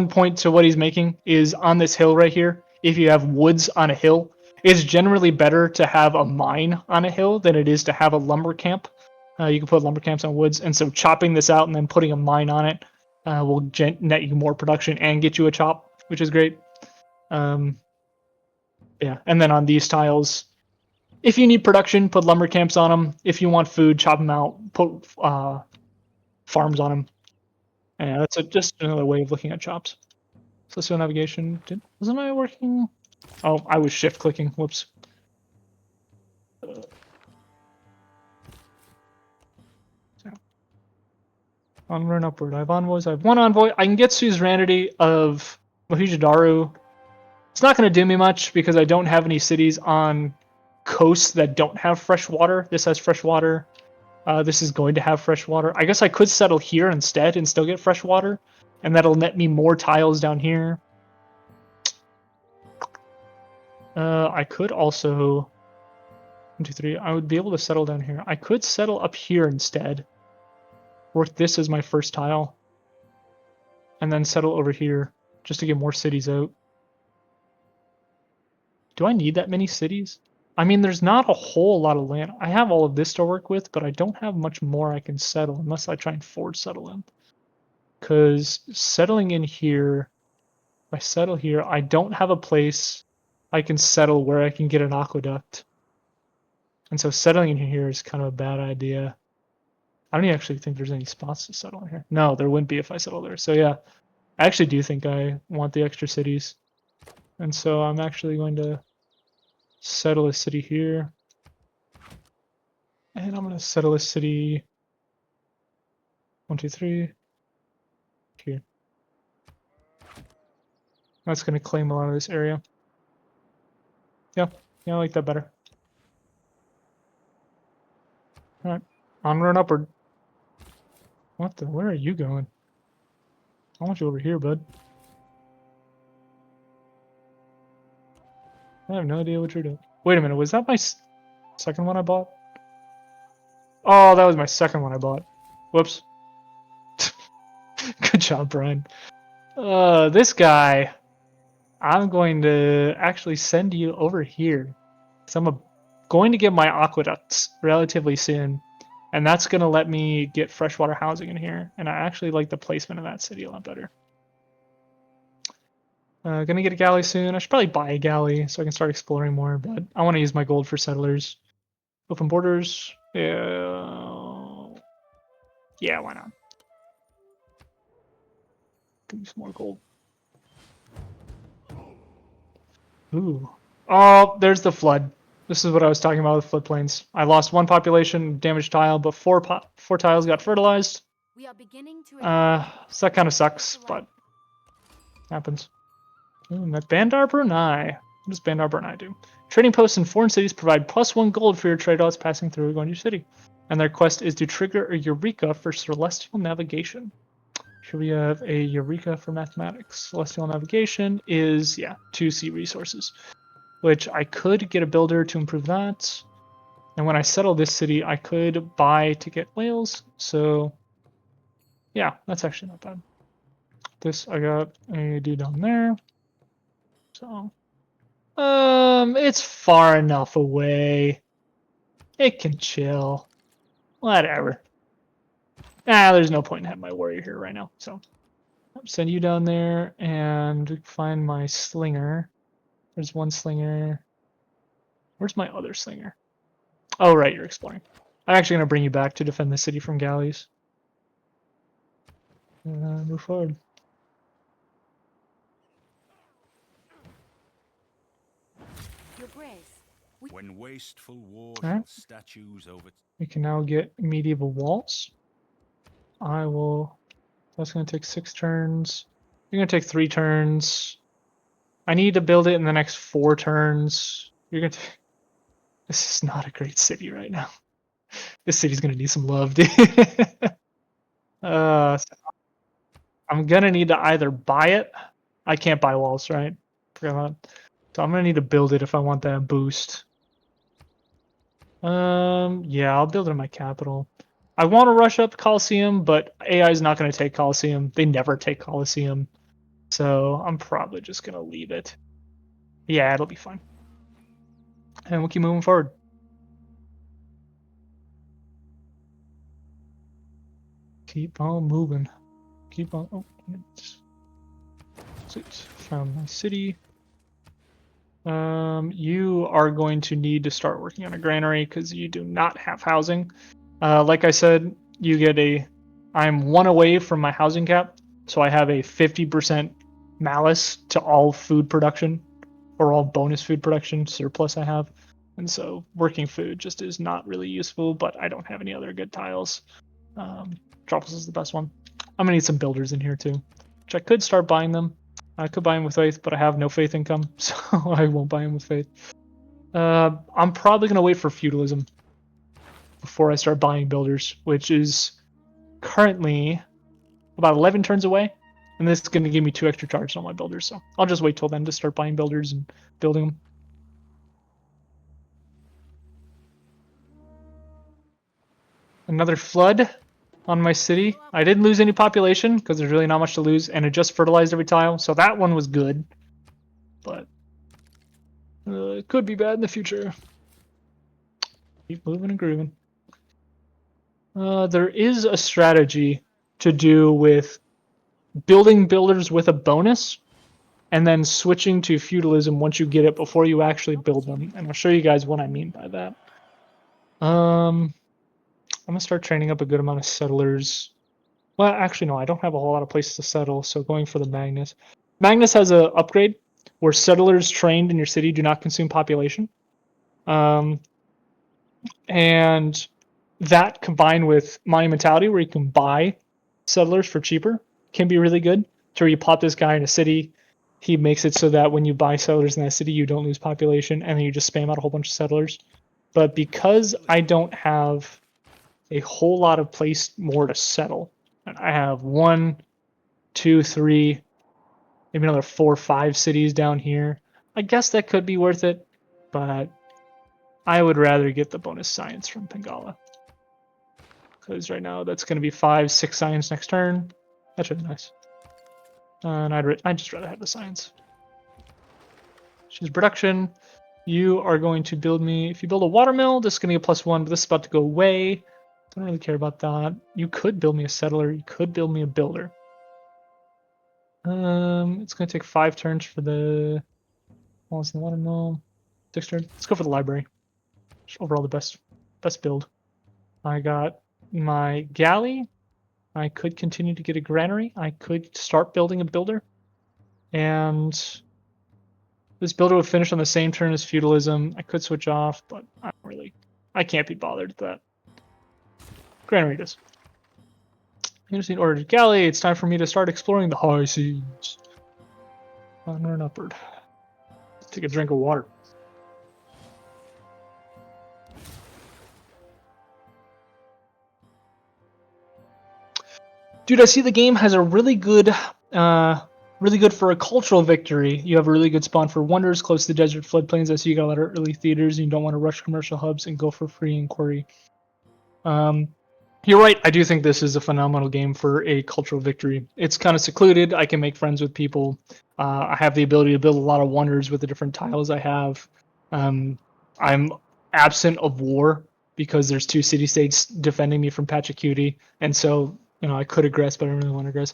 point to what he's making is on this hill right here. If you have woods on a hill, it's generally better to have a mine on a hill than it is to have a lumber camp. You can put lumber camps on woods, and so chopping this out and then putting a mine on it will net you more production and get you a chop, which is great. Yeah, and then on these tiles, if you need production, put lumber camps on them. If you want food, chop them out, put farms on them. Yeah, that's just another way of looking at chops. Celestial navigation. Wasn't I working? Oh, I was shift clicking. Whoops. Onward and upward. I have envoys. I have one envoy. I can get suzerainty of Mohenjo-Daro. It's not going to do me much because I don't have any cities on coasts that don't have fresh water. This has fresh water. This is going to have fresh water. I guess I could settle here instead and still get fresh water, and that'll net me more tiles down here. I could also... 1, 2, 3. I would be able to settle down here. I could settle up here instead. Work this as my first tile. And then settle over here just to get more cities out. Do I need that many cities? I mean, there's not a whole lot of land. I have all of this to work with, but I don't have much more I can settle unless I try and forward settle in. Because settling in here, if I settle here, I don't have a place I can settle where I can get an aqueduct. And so settling in here is kind of a bad idea. I don't actually think there's any spots to settle in here. No, there wouldn't be if I settle there. So yeah, I actually do think I want the extra cities. And so I'm actually going to settle a city here. And I'm going to settle a city 1, 2, 3 here. That's going to claim a lot of this area. Yeah, I like that better. All right, onward and upward. What the? Where are you going? I want you over here, bud. I have no idea what you're doing. Wait a minute, was that my second one I bought? Oh, that was my second one I bought. Whoops. Good job, Brian. This guy, I'm going to actually send you over here. So I'm going to get my aqueducts relatively soon. And that's going to let me get freshwater housing in here. And I actually like the placement of that city a lot better. Gonna get a galley soon. I should probably buy a galley so I can start exploring more, but I want to use my gold for settlers. Open borders. Yeah, why not? Give me some more gold. Ooh. Oh, there's the flood. This is what I was talking about with floodplains. I lost 1 population, damaged tile, but 4 tiles got fertilized. We are beginning to So that kind of sucks, but happens. Ooh, met Bandar Brunei. What does Bandar Brunei do? Trading posts in foreign cities provide +1 gold for your trade routes passing through or going to your city. And their quest is to trigger a Eureka for celestial navigation. Should we have a Eureka for mathematics? Celestial navigation is, yeah, 2 sea resources. Which I could get a builder to improve that. And when I settle this city, I could buy to get whales. So, yeah, that's actually not bad. This, I got a dude down there. So, it's far enough away. It can chill. Whatever. There's no point in having my warrior here right now. So, I'll send you down there and find my slinger. There's 1 slinger. Where's my other slinger? Oh, right, you're exploring. I'm actually going to bring you back to defend the city from galleys. Move forward. Your Grace. When wasteful war Alright. statues over... We can now get medieval walls. I will... That's going to take 6 turns. You're going to take 3 turns. I need to build it in the next 4 turns. You're going to... This is not a great city right now. This city's going to need some love, dude. So I'm going to need to either buy it. I can't buy walls, right? Forgot that. So I'm going to need to build it if I want that boost. Yeah, I'll build it in my capital. I want to rush up Coliseum, but AI is not going to take Coliseum. They never take Coliseum. So I'm probably just going to leave it. Yeah, it'll be fine. And we'll keep moving forward. Keep on moving. Keep on... Oh, found my city. You are going to need to start working on a granary because you do not have housing. Like I said, you get a... I'm 1 away from my housing cap, so I have a 50% malus to all food production, or all bonus food production surplus I have. And so working food just is not really useful, but I don't have any other good tiles. Metropolis is the best one. I'm gonna need some builders in here too, which I could start buying them. I could buy them with faith, but I have no faith income, so I won't buy them with faith. I'm probably gonna wait for feudalism before I start buying builders, which is currently about 11 turns away, and this is gonna give me 2 extra charges on my builders. So I'll just wait till then to start buying builders and building them. Another flood on my city. I didn't lose any population because there's really not much to lose, and it just fertilized every tile, so that one was good. But it could be bad in the future. Keep moving and grooving. There is a strategy to do with building builders with a bonus and then switching to feudalism once you get it before you actually build them. And I'll show you guys what I mean by that. I'm gonna start training up a good amount of settlers. Well, actually, no, I don't have a whole lot of places to settle, so going for the Magnus. Magnus has an upgrade where settlers trained in your city do not consume population. And that combined with monumentality, where you can buy settlers for cheaper, can be really good. So where you pop this guy in a city, he makes it so that when you buy settlers in that city, you don't lose population, and then you just spam out a whole bunch of settlers. But because I don't have a whole lot of place more to settle, I have 1, 2, 3, maybe another 4 or 5 cities down here. I guess that could be worth it, but I would rather get the bonus science from Pengala. Because right now that's going to be 5, 6 science next turn. That's really nice. And I'd just rather have the science. Choose production. You are going to build me, if you build a watermill, this is going to get +1, but this is about to go away. Don't really care about that. You could build me a settler. You could build me a builder. It's going to take 5 turns for the walls in the watermill. 6 turns. Let's go for the library. Just overall the best build. I got my galley. I could continue to get a granary. I could start building a builder. And this builder would finish on the same turn as feudalism. I could switch off, but I can't be bothered with that. Granary does. You just need ordered galley. It's time for me to start exploring the high seas. Onward and upward. Take a drink of water. Dude, I see the game has a really good for a cultural victory. You have a really good spawn for wonders close to the desert floodplains. I see you got a lot of early theaters and you don't want to rush commercial hubs and go for free inquiry. You're right. I do think this is a phenomenal game for a cultural victory. It's kind of secluded. I can make friends with people. I have the ability to build a lot of wonders with the different tiles I have. I'm absent of war because there's 2 city-states defending me from Pachacuti, and so I could aggress, but I don't really want to aggress.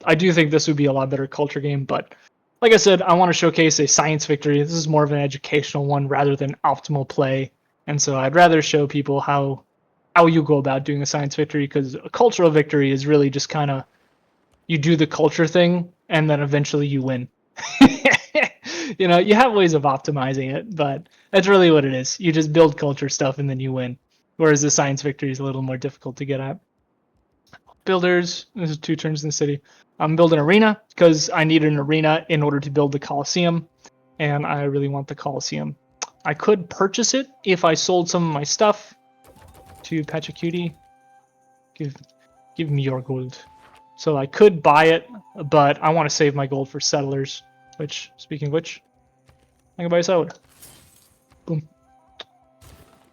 I do think this would be a lot better culture game, but like I said, I want to showcase a science victory. This is more of an educational one rather than optimal play, and so I'd rather show people how you go about doing a science victory, because a cultural victory is really just kind of you do the culture thing and then eventually you win. You have ways of optimizing it, but that's really what it is. You just build culture stuff and then you win. Whereas the science victory is a little more difficult to get at. Builders, this is 2 turns in the city. I'm building an arena because I need an arena in order to build the Colosseum, and I really want the Colosseum. I could purchase it if I sold some of my stuff to Pachacuti. Give me your gold. So I could buy it, but I want to save my gold for settlers. Which, speaking of which, I can buy a settler. Boom.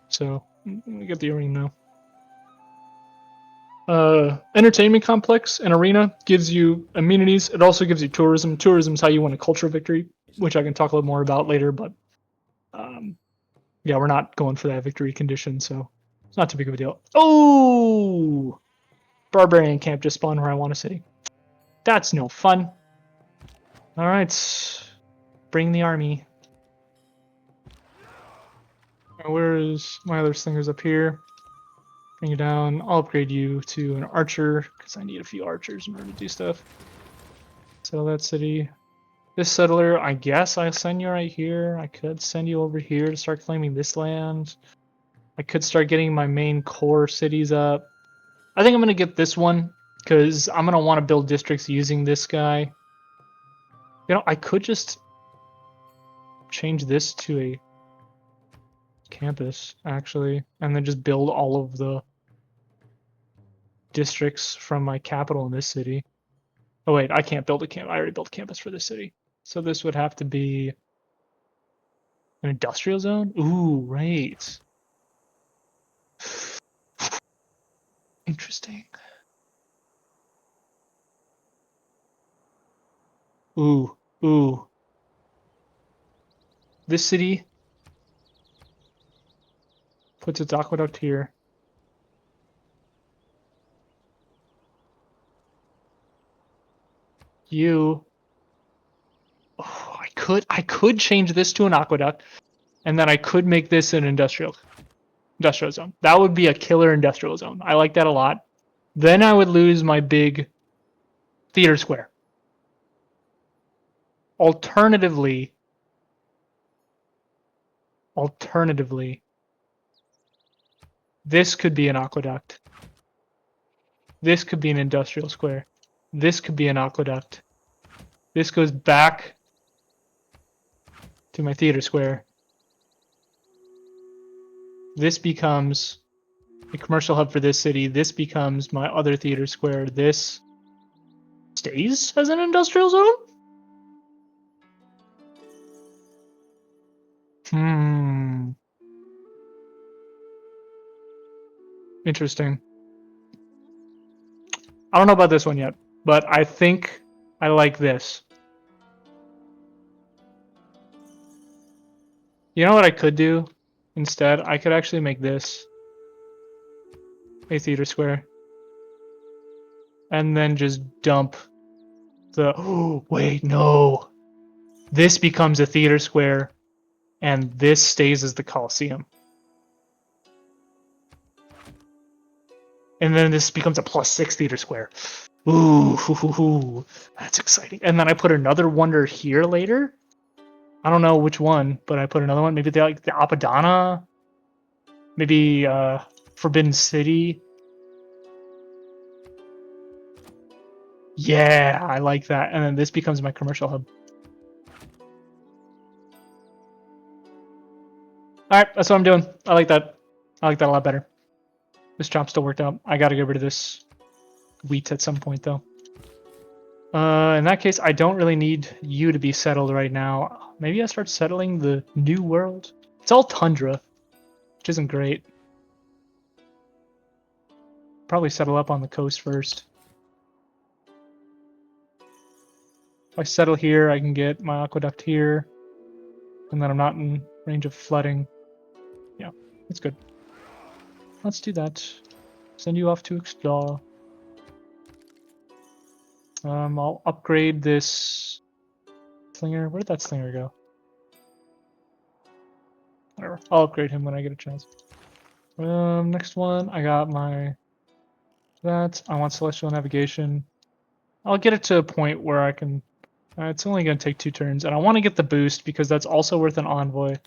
So let me get the arena now. Entertainment complex and arena gives you amenities. It also gives you tourism. Tourism is how you win a cultural victory, which I can talk a little more about later. But yeah, we're not going for that victory condition, so it's not too big of a deal. Oh! Barbarian camp just spawned where I want a city. That's no fun. Alright. Bring the army. Where is my other slingers up here? Bring you down. I'll upgrade you to an archer, because I need a few archers in order to do stuff. Settle that city. This settler, I guess I send you right here. I could send you over here to start claiming this land. I could start getting my main core cities up. I think I'm gonna get this one because I'm gonna want to build districts using this guy. You know, I could just change this to a campus actually, and then just build all of the districts from my capital in this city. Oh wait, I can't build a camp. I already built a campus for this city, so this would have to be an industrial zone. Ooh, right. Interesting. Ooh, ooh. This city puts its aqueduct here. You. Oh, I could change this to an aqueduct, and then I could make this an industrial zone. That would be a killer industrial zone. I like that a lot. Then I would lose my big theater square. Alternatively, this could be an aqueduct. This could be an industrial square. This could be an aqueduct. This goes back to my theater square. This becomes a commercial hub for this city. This becomes my other theater square. This stays as an industrial zone? Hmm. Interesting. I don't know about this one yet, but I think I like this. You know what I could do instead? I could actually make this a theater square. And then just dump the... Oh, wait, no. This becomes a theater square, and this stays as the Coliseum. And then this becomes a +6 theater square. Ooh, that's exciting. And then I put another wonder here later. I don't know which one, but I put another one. Maybe like the Apadana. Maybe Forbidden City. Yeah, I like that. And then this becomes my commercial hub. All right, that's what I'm doing. I like that. I like that a lot better. This chop still worked out. I gotta get rid of this wheat at some point, though. In that case, I don't really need you to be settled right now. Maybe I start settling the new world. It's all tundra, which isn't great. Probably settle up on the coast first. If I settle here, I can get my aqueduct here, and then I'm not in range of flooding. Yeah, that's good. Let's do that. Send you off to explore. I'll upgrade this slinger. Where did that slinger go? Whatever. I'll upgrade him when I get a chance. Next one, I got my that. I want celestial navigation. I'll get it to a point where I can. It's only going to take 2 turns, and I want to get the boost because that's also worth an envoy.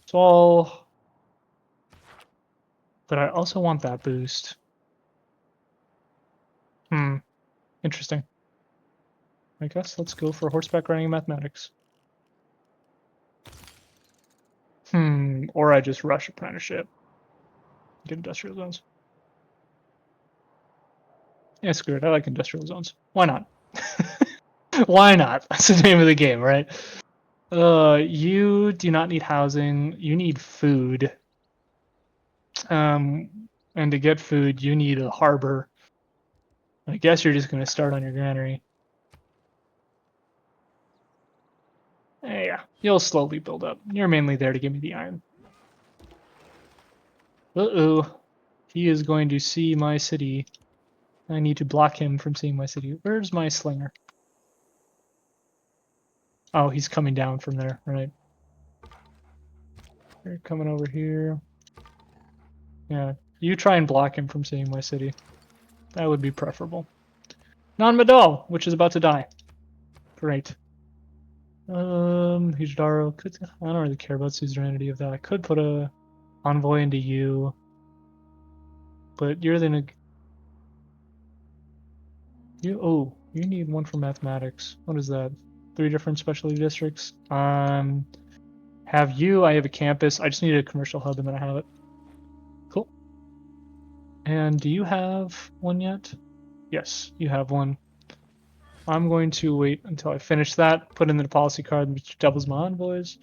So I'll. But I also want that boost. Interesting. I guess let's go for horseback riding and mathematics. Or I just rush apprenticeship. Get industrial zones. Yeah, screw it. I like industrial zones. Why not? Why not? That's the name of the game, right? You do not need housing. You need food. And to get food, you need a harbor. I guess you're just going to start on your granary. Yeah, you'll slowly build up. You're mainly there to give me the iron. Uh-oh. He is going to see my city. I need to block him from seeing my city. Where's my slinger? Oh, he's coming down from there, right? You're coming over here. Yeah, you try and block him from seeing my city. That would be preferable. Non-Medal, which is about to die. Great. Hijidaro. I don't really care about suzerainty of that. I could put a envoy into you, but you're the You need one for mathematics. What is that? 3 different specialty districts. Have you? I have a campus. I just need a commercial hub, and then I have it. Cool. And do you have one yet? Yes, you have one. I'm going to wait until I finish that, put in the policy card, which doubles my envoys.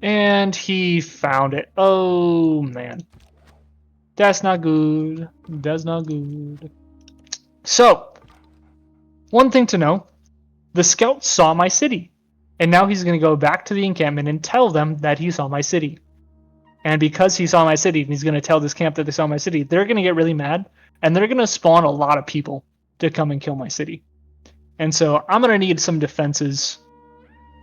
And he found it. Oh, man. That's not good. That's not good. So, one thing to know. The scout saw my city. And now he's going to go back to the encampment and tell them that he saw my city. And because he saw my city, and he's going to tell this camp that they saw my city, they're going to get really mad. And they're going to spawn a lot of people to come and kill my city. And so I'm going to need some defenses.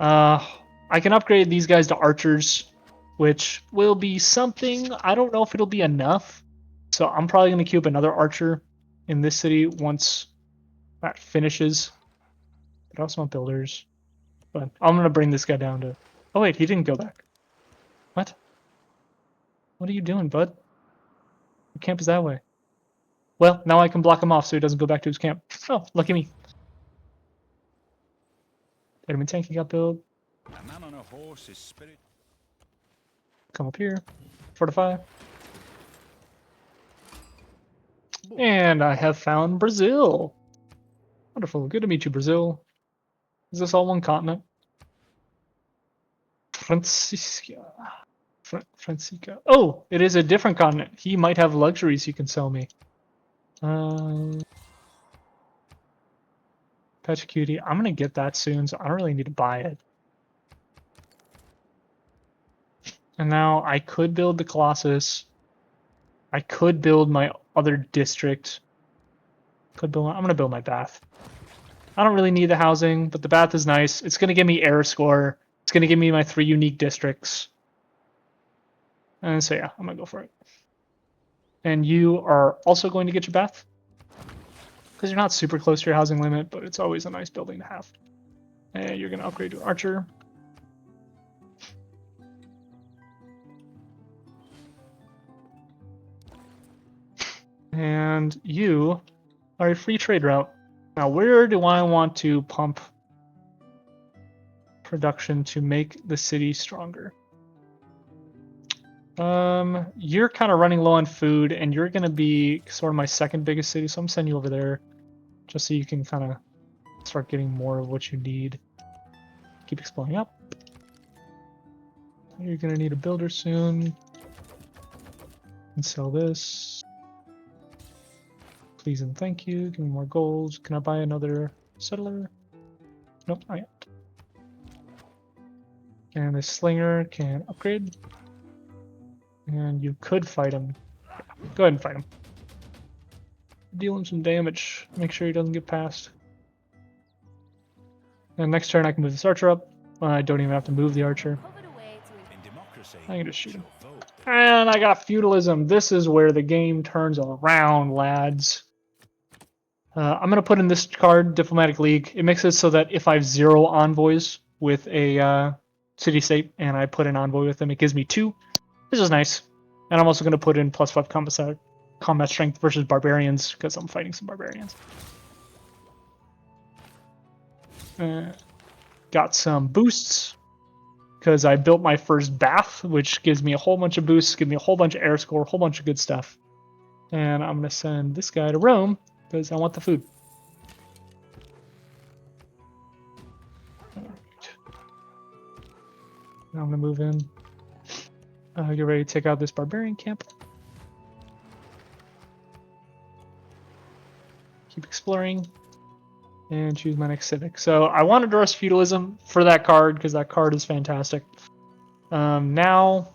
I can upgrade these guys to archers, which will be something. I don't know if it'll be enough. So I'm probably going to queue up another archer in this city once that finishes. But I also want builders. But I'm going to bring this guy down to... Oh, wait, he didn't go back. What? What are you doing, bud? The camp is that way. Well, now I can block him off so he doesn't go back to his camp. Oh, lucky me. Vitamin tank he got built. A man on a horse is spirit. Come up here. Fortify. And I have found Brazil. Wonderful. Good to meet you, Brazil. Is this all one continent? Francisca. Francisca. Oh, it is a different continent. He might have luxuries he can sell me. Patch Cutie. I'm going to get that soon, so I don't really need to buy it. And now I could build the Colossus. I could build my other district. I'm going to build my bath. I don't really need the housing, but the bath is nice. It's going to give me air score. It's going to give me my 3 unique districts. And so yeah, I'm going to go for it. And you are also going to get your bath? Because you're not super close to your housing limit, but it's always a nice building to have. And you're going to upgrade to archer. And you are a free trade route. Now, where do I want to pump production to make the city stronger? You're kind of running low on food, and you're going to be sort of my second biggest city, so I'm sending you over there just so you can kind of start getting more of what you need. Keep exploring up. You're going to need a builder soon. And sell this. Please and thank you. Give me more gold. Can I buy another settler? Nope, not yet. And this slinger can upgrade. And you could fight him. Go ahead and fight him. Deal him some damage. Make sure he doesn't get past. And next turn I can move this archer up. I don't even have to move the archer. I can just shoot him. And I got feudalism. This is where the game turns around, lads. I'm going to put in this card, Diplomatic League. It makes it so that if I have 0 envoys with a city-state and I put an envoy with them, it gives me 2. This is nice. And I'm also going to put in +5 combat strength versus barbarians because I'm fighting some barbarians. Got some boosts because I built my first bath, which gives me a whole bunch of boosts, gives me a whole bunch of air score, a whole bunch of good stuff. And I'm going to send this guy to Rome because I want the food. All right. Now I'm going to move in. Get ready to take out this barbarian camp. Keep exploring. And choose my next civic. So I wanted to rush feudalism for that card because that card is fantastic. Now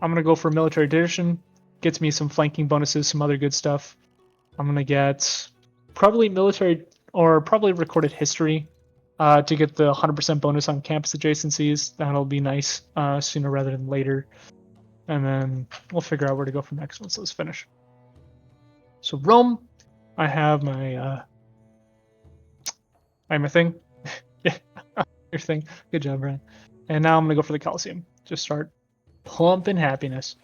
I'm going to go for military tradition. Gets me some flanking bonuses, some other good stuff. I'm going to get probably military or probably recorded history to get the 100% bonus on campus adjacencies. That'll be nice sooner rather than later. And then we'll figure out where to go from next once those finish. So Rome, I have my my thing. Yeah, your thing. Good job, Brian. And now I'm gonna go for the Coliseum. Just start pumping happiness.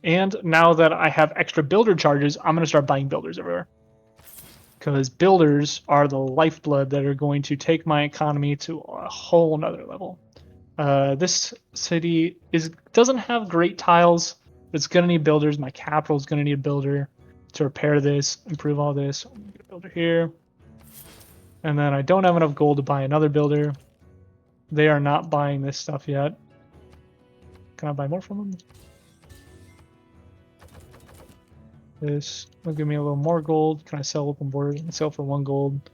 And now that I have extra builder charges, I'm gonna start buying builders everywhere. because builders are the lifeblood that are going to take my economy to a whole nother level. This city doesn't have great tiles, but it's gonna need builders. My capital is gonna need a builder to repair this, improve all this. I'm gonna get a builder here, and then I don't have enough gold to buy another builder. They are not buying this stuff yet. Can I buy more from them? This will give me a little more gold. Can I sell open borders? I can sell for 1 gold.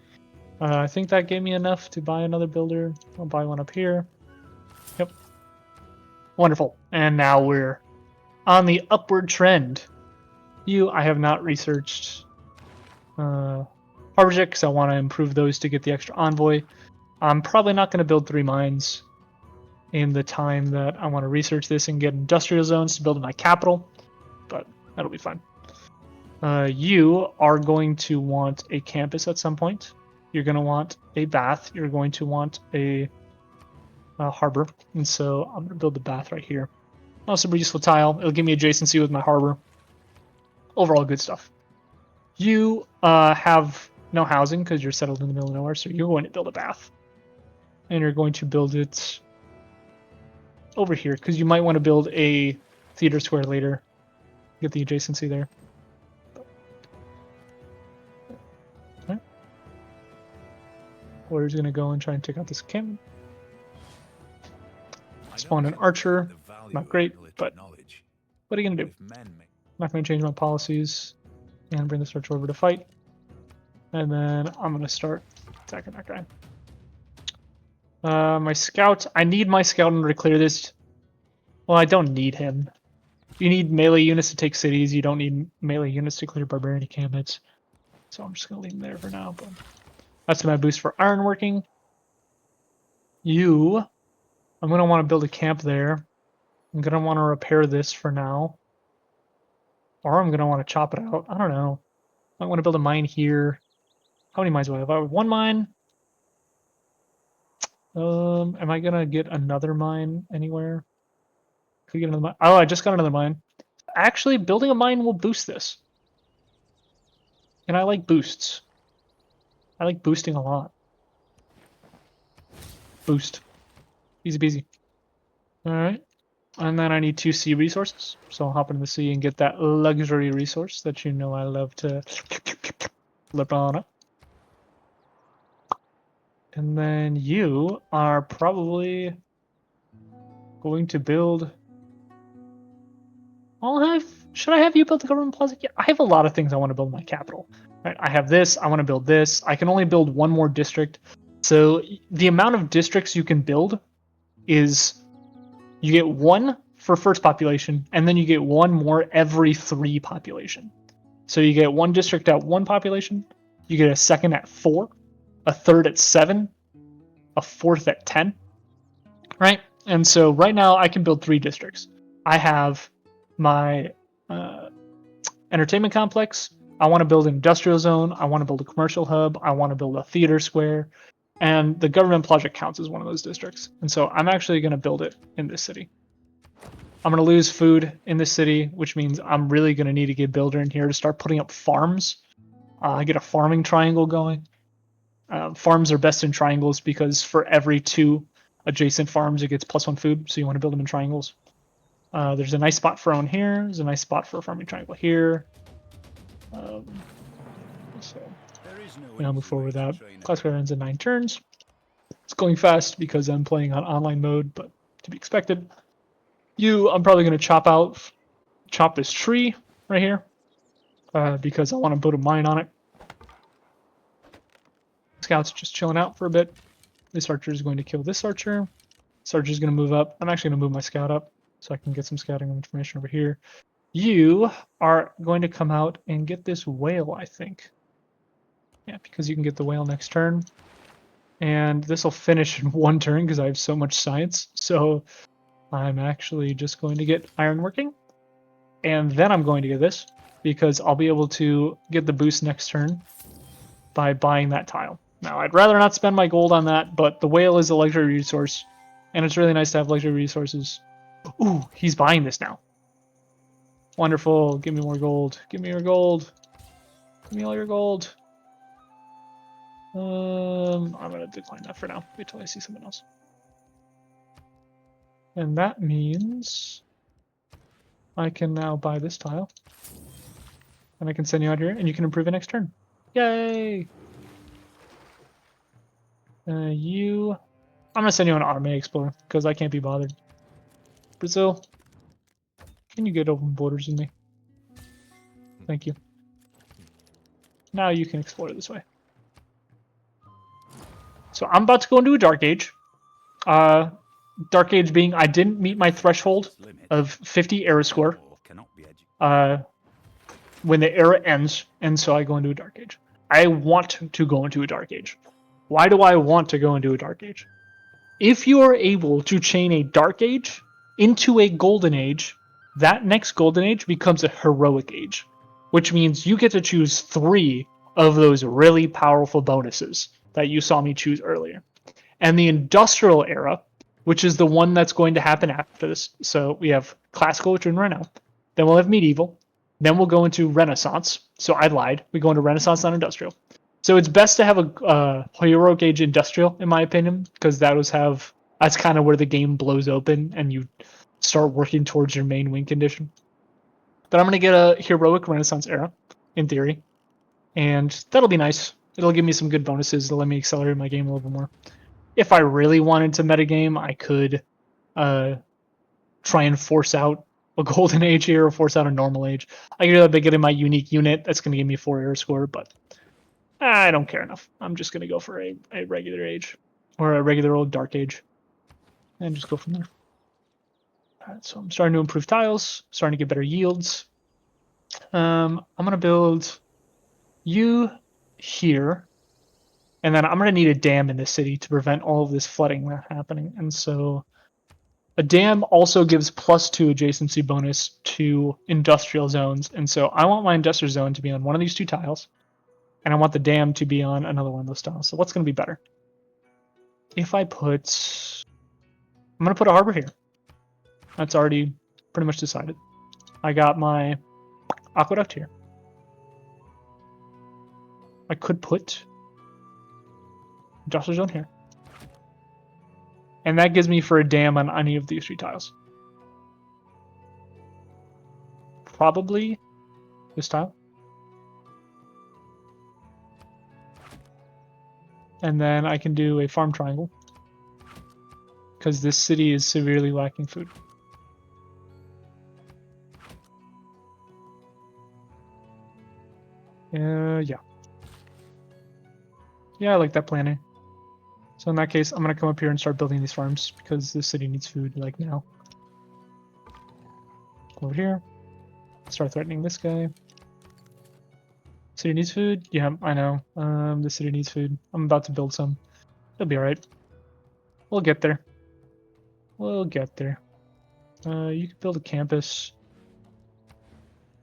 I think that gave me enough to buy another builder. I'll buy one up here. Yep. Wonderful. And now we're on the upward trend. I have not researched Harvard because I want to improve those to get the extra envoy. I'm probably not going to build 3 mines in the time that I want to research this and get industrial zones to build my capital, but that'll be fine. You are going to want a campus at some point. You're going to want a bath. You're going to want a harbor, and so I'm going to build the bath right here. Also, a useful tile. It'll give me adjacency with my harbor. Overall, good stuff. You have no housing because you're settled in the middle of nowhere, so you're going to build a bath. And you're going to build it over here because you might want to build a theater square later. Get the adjacency there. Okay. Warrior's going to go and try and take out this cannon. Spawn an archer. Not great, but what are you going to do? I'm not going to change my policies and bring this archer over to fight. And then I'm going to start attacking that guy. My scout. I need my scout in order to clear this. Well, I don't need him. You need melee units to take cities. You don't need melee units to clear barbarian encampments. So I'm just going to leave him there for now. But that's my boost for ironworking. I'm going to want to build a camp there. I'm going to want to repair this for now. Or I'm going to want to chop it out. I don't know. I want to build a mine here. How many mines do I have? I have 1 mine. Am I going to get another mine anywhere? Could get another mine. Oh, I just got another mine. Actually, building a mine will boost this. And I like boosts. I like boosting a lot. Boost. Easy peasy. Alright. And then I need 2 sea resources. So I'll hop into the sea and get that luxury resource that you know I love to flip on up. And then you are probably going to build... Should I have you build the government plaza? Yeah, I have a lot of things I want to build in my capital. Right? I have this, I want to build this. I can only build 1 more district. So the amount of districts you can build is you get 1 for first population, and then you get 1 more every 3 population. So you get 1 district at 1 population, you get a second at 4, a third at 7, a fourth at 10, right? And so right now I can build 3 districts. I have my entertainment complex. I want to build an industrial zone. I want to build a commercial hub. I want to build a theater square. And the government project counts as one of those districts. And so I'm actually going to build it in this city. I'm going to lose food in this city, which means I'm really going to need to get a builder in here to start putting up farms. I get a farming triangle going. Farms are best in triangles because for every 2 adjacent farms, it gets +1 food. So you want to build them in triangles. There's a nice spot for one here. There's a nice spot for a farming triangle here. So I'll move forward with that. Classic ends in 9 turns. It's going fast because I'm playing on online mode, but to be expected. I'm probably going to chop this tree right here because I want to put a mine on it. Scout's just chilling out for a bit. This archer is going to kill this archer. This archer is going to move up. I'm actually going to move my scout up so I can get some scouting information over here. You are going to come out and get this whale, I think. Yeah, because you can get the whale next turn. And this will finish in 1 turn because I have so much science. So I'm actually just going to get ironworking. And then I'm going to get this because I'll be able to get the boost next turn by buying that tile. Now, I'd rather not spend my gold on that, but the whale is a luxury resource. And it's really nice to have luxury resources. Ooh, he's buying this now. Wonderful. Give me more gold. Give me your gold. Give me all your gold. I'm gonna decline that for now. Wait till I see someone else. And that means I can now buy this tile. And I can send you out here, and you can improve it next turn. Yay! I'm gonna send you an Arme Explorer, because I can't be bothered. Brazil, can you get open borders with me? Thank you. Now you can explore this way. So I'm about to go into a Dark Age. Dark Age being I didn't meet my threshold of 50 era score when the era ends, and so I go into a Dark Age. I want to go into a Dark Age. Why do I want to go into a Dark Age? If you are able to chain a Dark Age into a Golden Age, that next Golden Age becomes a Heroic Age, which means you get to choose 3 of those really powerful bonuses that you saw me choose earlier. And the Industrial Era, which is the one that's going to happen after this. So we have Classical, which we're in right now. Then we'll have Medieval. Then we'll go into Renaissance. So I lied. We go into Renaissance, not Industrial. So it's best to have a Heroic Age Industrial, in my opinion, because that's kind of where the game blows open and you start working towards your main win condition. But I'm going to get a Heroic Renaissance Era, in theory. And that'll be nice. It'll give me some good bonuses. It'll let me accelerate my game a little bit more. If I really wanted to metagame, I could try and force out a Golden Age here or force out a Normal Age. I could do that by getting my unique unit. That's going to give me 4 era score, but I don't care enough. I'm just going to go for a regular Age or a regular old Dark Age and just go from there. All right, so I'm starting to improve tiles, starting to get better yields. I'm going to build you here. And then I'm going to need a dam in this city to prevent all of this flooding happening. And so a dam also gives +2 adjacency bonus to industrial zones. And so I want my industrial zone to be on one of these 2 tiles. And I want the dam to be on another one of those tiles. So what's going to be better? If I'm going to put a harbor here. That's already pretty much decided. I got my aqueduct here. I could put industrial zone here. And that gives me for a dam on any of these 3 tiles. Probably this tile. And then I can do a farm triangle. Because this city is severely lacking food. Yeah. Yeah, I like that planning. So in that case, I'm going to come up here and start building these farms because this city needs food like now. Go over here. Start threatening this guy. City needs food? Yeah, I know. The city needs food. I'm about to build some. It'll be alright. We'll get there. We'll get there. You can build a campus.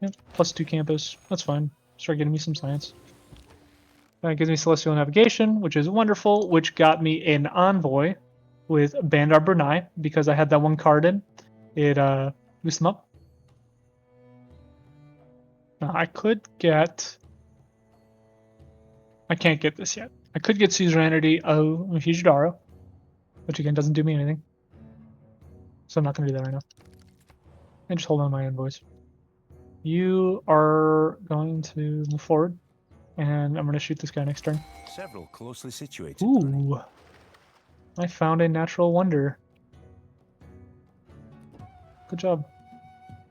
Yep, +2 campus. That's fine. Start getting me some science. That gives me Celestial Navigation, which is wonderful, which got me an Envoy with Bandar Brunei, because I had that one card in. It boosted them up. Now I could get... I can't get this yet. I could get Suzerainty of Hijidaro, which again doesn't do me anything. So I'm not going to do that right now. And just hold on my envoys. You are going to move forward. And I'm going to shoot this guy next turn. Several closely situated. Ooh. I found a natural wonder. Good job.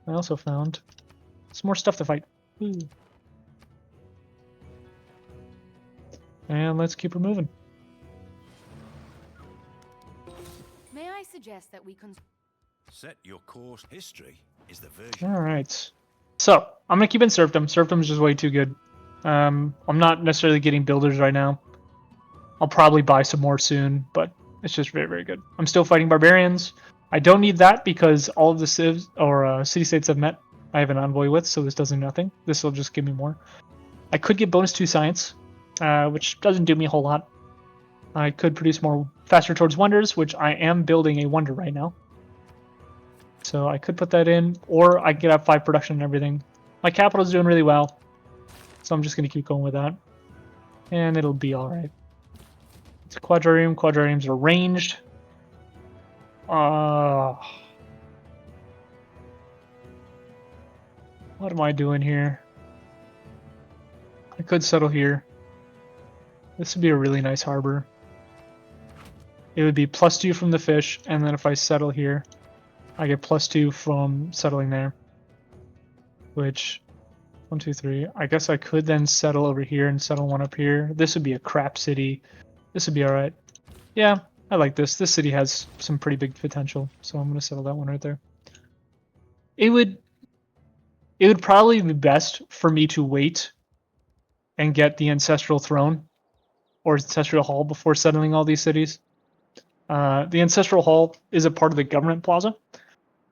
I also found some more stuff to fight. Ooh. And let's keep her moving. May I suggest that we Set your course. History is the version. Alright. So, I'm going to keep in serfdom. Serfdom is just way too good. I'm not necessarily getting builders right now. I'll probably buy some more soon, but it's just very, very good. I'm still fighting barbarians. I don't need that because all of the civs or city-states I've met, I have an envoy with, so this does nothing. This will just give me more. I could get bonus 2 science, which doesn't do me a whole lot. I could produce more faster towards wonders, which I am building a wonder right now. So I could put that in, or I could have 5 production and everything. My capital's doing really well. So I'm just going to keep going with that. And it'll be alright. It's a quadrium. Quadriums are ranged. What am I doing here? I could settle here. This would be a really nice harbor. It would be +2 from the fish, and then if I settle here, I get +2 from settling there. Which, 1, 2, 3. I guess I could then settle over here and settle one up here. This would be a crap city. This would be alright. Yeah, I like this. This city has some pretty big potential, so I'm going to settle that one right there. It would probably be best for me to wait and get the Ancestral Throne or Ancestral Hall before settling all these cities. The Ancestral Hall is a part of the government plaza.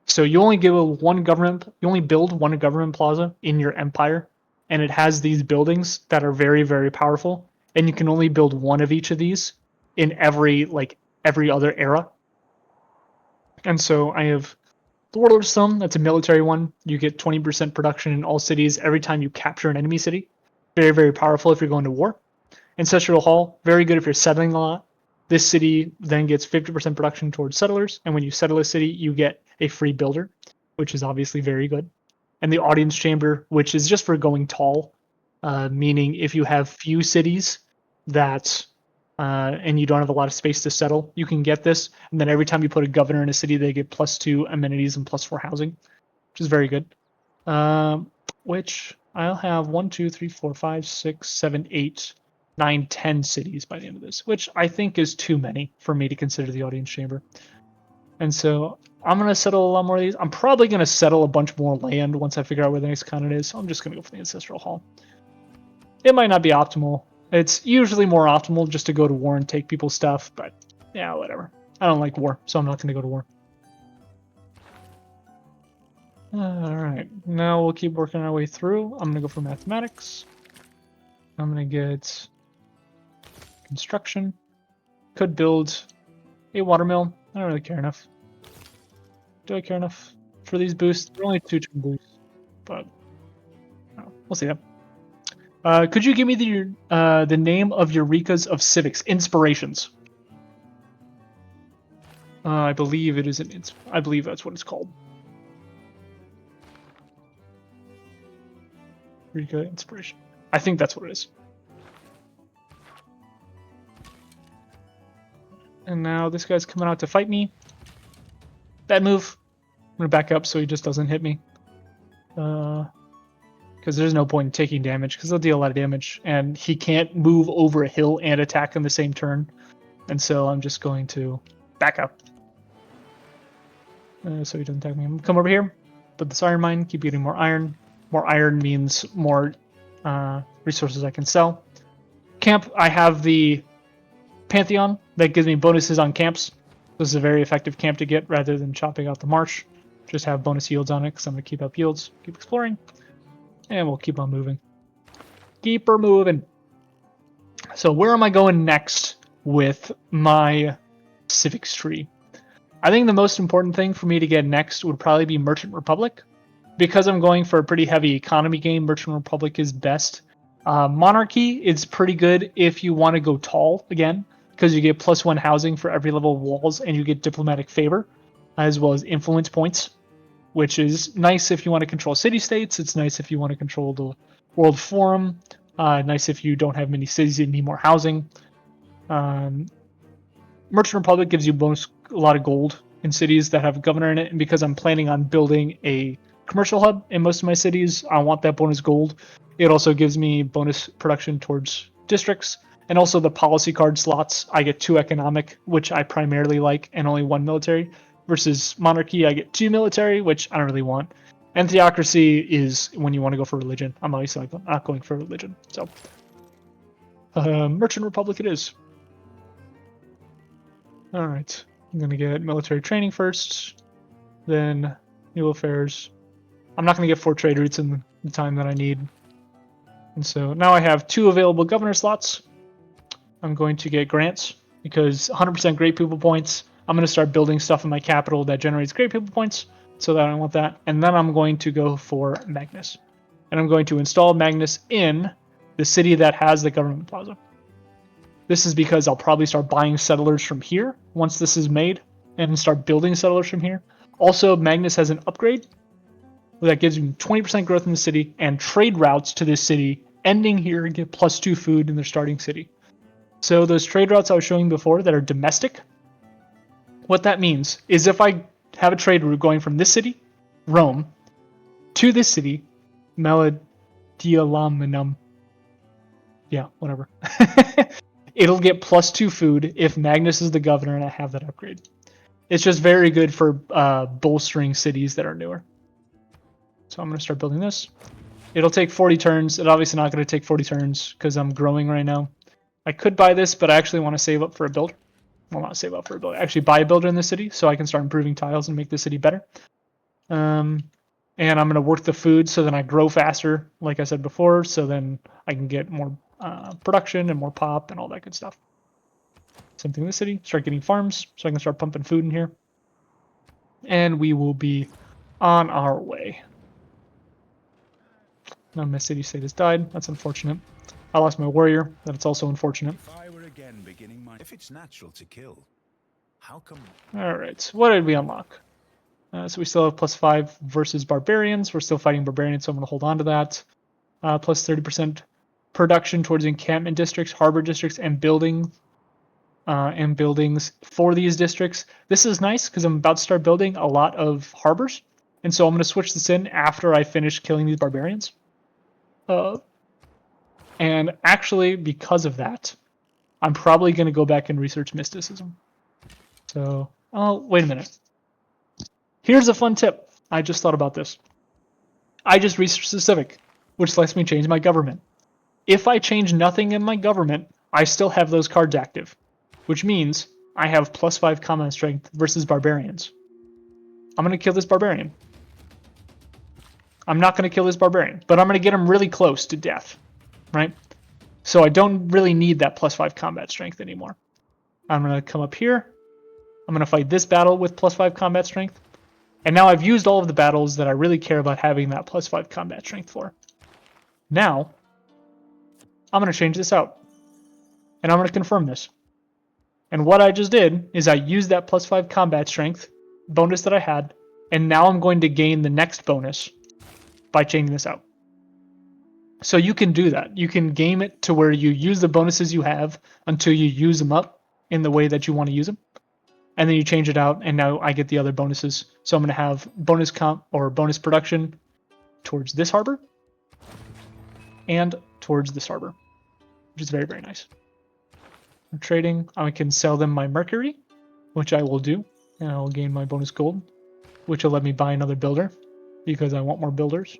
So you only build one government plaza in your empire, and it has these buildings that are very, very powerful, and you can only build one of each of these in every other era. And so I have the Warlord's Stone, that's a military one. You get 20% production in all cities every time you capture an enemy city. Very, very powerful if you're going to war. Ancestral Hall, very good if you're settling a lot. This city then gets 50% production towards settlers, and when you settle a city, you get a free builder, which is obviously very good. And the Audience Chamber, which is just for going tall, meaning if you have few cities that and you don't have a lot of space to settle, you can get this, and then every time you put a governor in a city, they get +2 amenities and +4 housing, which is very good. Which I'll have 1, 2, 3, 4, 5, 6, 7, 8, 9, 10 cities by the end of this, which I think is too many for me to consider the Audience Chamber. And so I'm going to settle a lot more of these. I'm probably going to settle a bunch more land once I figure out where the next continent is, so I'm just going to go for the Ancestral Hall. It might not be optimal. It's usually more optimal just to go to war and take people's stuff, but yeah, whatever. I don't like war, so I'm not going to go to war. Alright, now we'll keep working our way through. I'm going to go for mathematics. I'm going to get construction. Could build a watermill. I don't really care enough. Do I care enough for these boosts? They're only 2 turn boosts, but we'll see that. Could you give me the name of Eureka's of Civics Inspirations? I believe it is I believe that's what it's called. Eureka Inspiration. I think that's what it is. And now this guy's coming out to fight me. Bad move. I'm gonna back up so he just doesn't hit me. Because there's no point in taking damage, because they'll deal a lot of damage, and he can't move over a hill and attack in the same turn. And so I'm just going to back up. So he doesn't attack me. I'm gonna come over here, put this iron mine, keep getting more iron. More iron means more resources I can sell. Camp, I have the Pantheon that gives me bonuses on camps. This is a very effective camp to get rather than chopping out the marsh. Just have bonus yields on it because I'm going to keep up yields, keep exploring, and we'll keep on moving. Keep her moving. So where am I going next with my civics tree? I think the most important thing for me to get next would probably be Merchant Republic. Because I'm going for a pretty heavy economy game, Merchant Republic is best. Monarchy is pretty good if you want to go tall again, because you get +1 housing for every level of walls, and you get diplomatic favor, as well as influence points, which is nice if you want to control city-states. It's nice if you want to control the World Forum. Nice if you don't have many cities that need more housing. Merchant Republic gives you a lot of gold in cities that have a governor in it, and because I'm planning on building a commercial hub in most of my cities, I want that bonus gold. It also gives me bonus production towards districts, and also the policy card slots. I get 2 economic, which I primarily like, and only 1 military, versus monarchy I get 2 military, which I don't really want. And theocracy is when you want to go for religion. I'm obviously not going for religion, so Merchant Republic it is. Alright, I'm gonna get military training first, then naval affairs. I'm not going to get 4 trade routes in the time that I need. And so now I have 2 available governor slots. I'm going to get grants because 100% great people points. I'm going to start building stuff in my capital that generates great people points, so that I want that. And then I'm going to go for Magnus. And I'm going to install Magnus in the city that has the government plaza. This is because I'll probably start buying settlers from here once this is made and start building settlers from here. Also, Magnus has an upgrade that gives you 20% growth in the city and trade routes to this city ending here and get +2 food in their starting city. So those trade routes I was showing before that are domestic, what that means is if I have a trade route going from this city, Rome, to this city, Melodialaminum, yeah, whatever, it'll get +2 food if Magnus is the governor and I have that upgrade. It's just very good for bolstering cities that are newer. So I'm going to start building this. It'll take 40 turns. It's obviously not going to take 40 turns because I'm growing right now. I could buy this, but I actually want to save up for a builder. Well, not save up for a builder. Actually buy a builder in the city so I can start improving tiles and make the city better. And I'm going to work the food so then I grow faster, like I said before, so then I can get more production and more pop and all that good stuff. Same thing in the city. Start getting farms so I can start pumping food in here. And we will be on our way. Now my city state has died. That's unfortunate. I lost my warrior. That's also unfortunate. If I were again beginning my... If it's natural to kill, how come... Alright, so what did we unlock? So we still have +5 versus barbarians. We're still fighting barbarians, so I'm going to hold on to that. Plus 30% production towards encampment districts, harbor districts, and buildings for these districts. This is nice because I'm about to start building a lot of harbors, and so I'm going to switch this in after I finish killing these barbarians. And actually, because of that, I'm probably going to go back and research mysticism. So, oh, wait a minute. Here's a fun tip. I just thought about this. I just researched the civic, which lets me change my government. If I change nothing in my government, I still have those cards active, which means I have +5 combat strength versus barbarians. I'm going to kill this barbarian. I'm not going to kill this barbarian, but I'm going to get him really close to death, right? So I don't really need that +5 combat strength anymore. I'm going to come up here. I'm going to fight this battle with +5 combat strength. And now I've used all of the battles that I really care about having that +5 combat strength for. Now, I'm going to change this out. And I'm going to confirm this. And what I just did is I used that +5 combat strength bonus that I had, and now I'm going to gain the next bonus by changing this out. So you can do that. You can game it to where you use the bonuses you have until you use them up in the way that you want to use them. And then you change it out, and now I get the other bonuses. So I'm going to have bonus comp or bonus production towards this harbor and towards this harbor, which is very, very nice. I'm trading. I can sell them my mercury, which I will do, and I'll gain my bonus gold, which will let me buy another builder because I want more builders.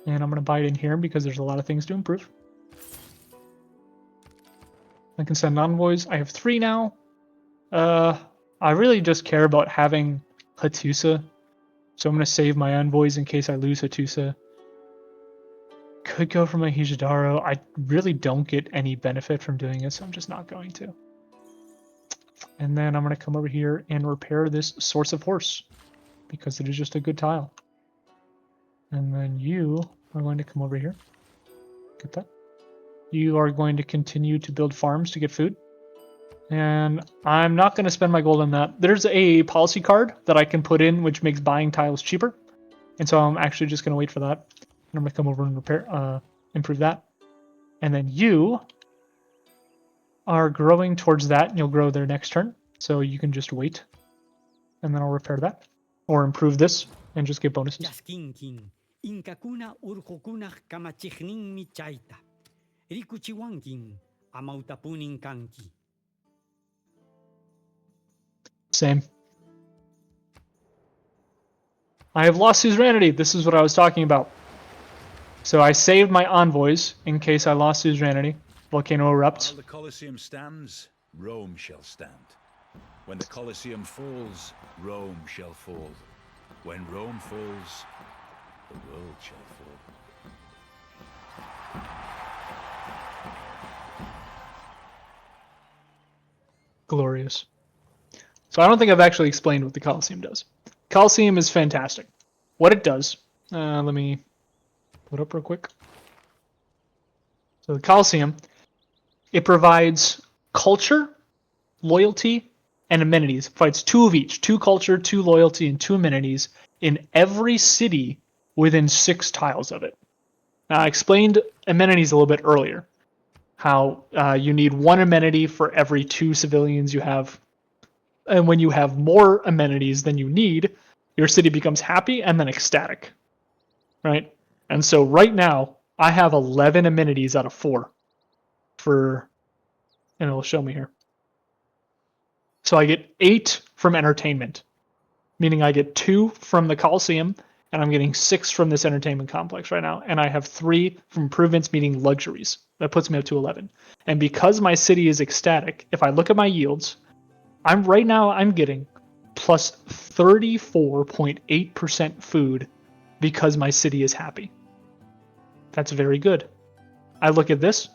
And I'm going to buy it in here because there's a lot of things to improve. I can send envoys. I have 3 now. I really just care about having Hattusa, so I'm going to save my envoys in case I lose Hattusa. Could go for my Hijidaro. I really don't get any benefit from doing it, so I'm just not going to. And then I'm going to come over here and repair this Source of Horse, because it is just a good tile. And then you are going to come over here. Get that. You are going to continue to build farms to get food. And I'm not going to spend my gold on that. There's a policy card that I can put in which makes buying tiles cheaper. And so I'm actually just going to wait for that. And I'm going to come over and repair, improve that. And then you are growing towards that, and you'll grow there next turn. So you can just wait. And then I'll repair that. Or improve this and just get bonuses. Same. I have lost suzerainty. This is what I was talking about. So I saved my envoys in case I lost suzerainty. Volcano erupts. While the Colosseum stands, Rome shall stand. When the Colosseum falls, Rome shall fall. When Rome falls, the world shall fall. Glorious. So I don't think I've actually explained what the Colosseum does. Colosseum is fantastic. What it does, let me put up real quick. So the Colosseum, it provides culture, loyalty, and amenities. Fights 2 of each. 2 culture, 2 loyalty, and 2 amenities in every city within 6 tiles of it. Now, I explained amenities a little bit earlier. How you need 1 amenity for every 2 civilians you have. And when you have more amenities than you need, your city becomes happy and then ecstatic. Right? And so right now, I have 11 amenities out of 4 for, and it'll show me here. So I get 8 from entertainment, meaning I get 2 from the Coliseum, and I'm getting 6 from this entertainment complex right now. And I have 3 from improvements, meaning luxuries. That puts me up to 11. And because my city is ecstatic, if I look at my yields, I'm getting plus 34.8% food because my city is happy. That's very good. I look at this.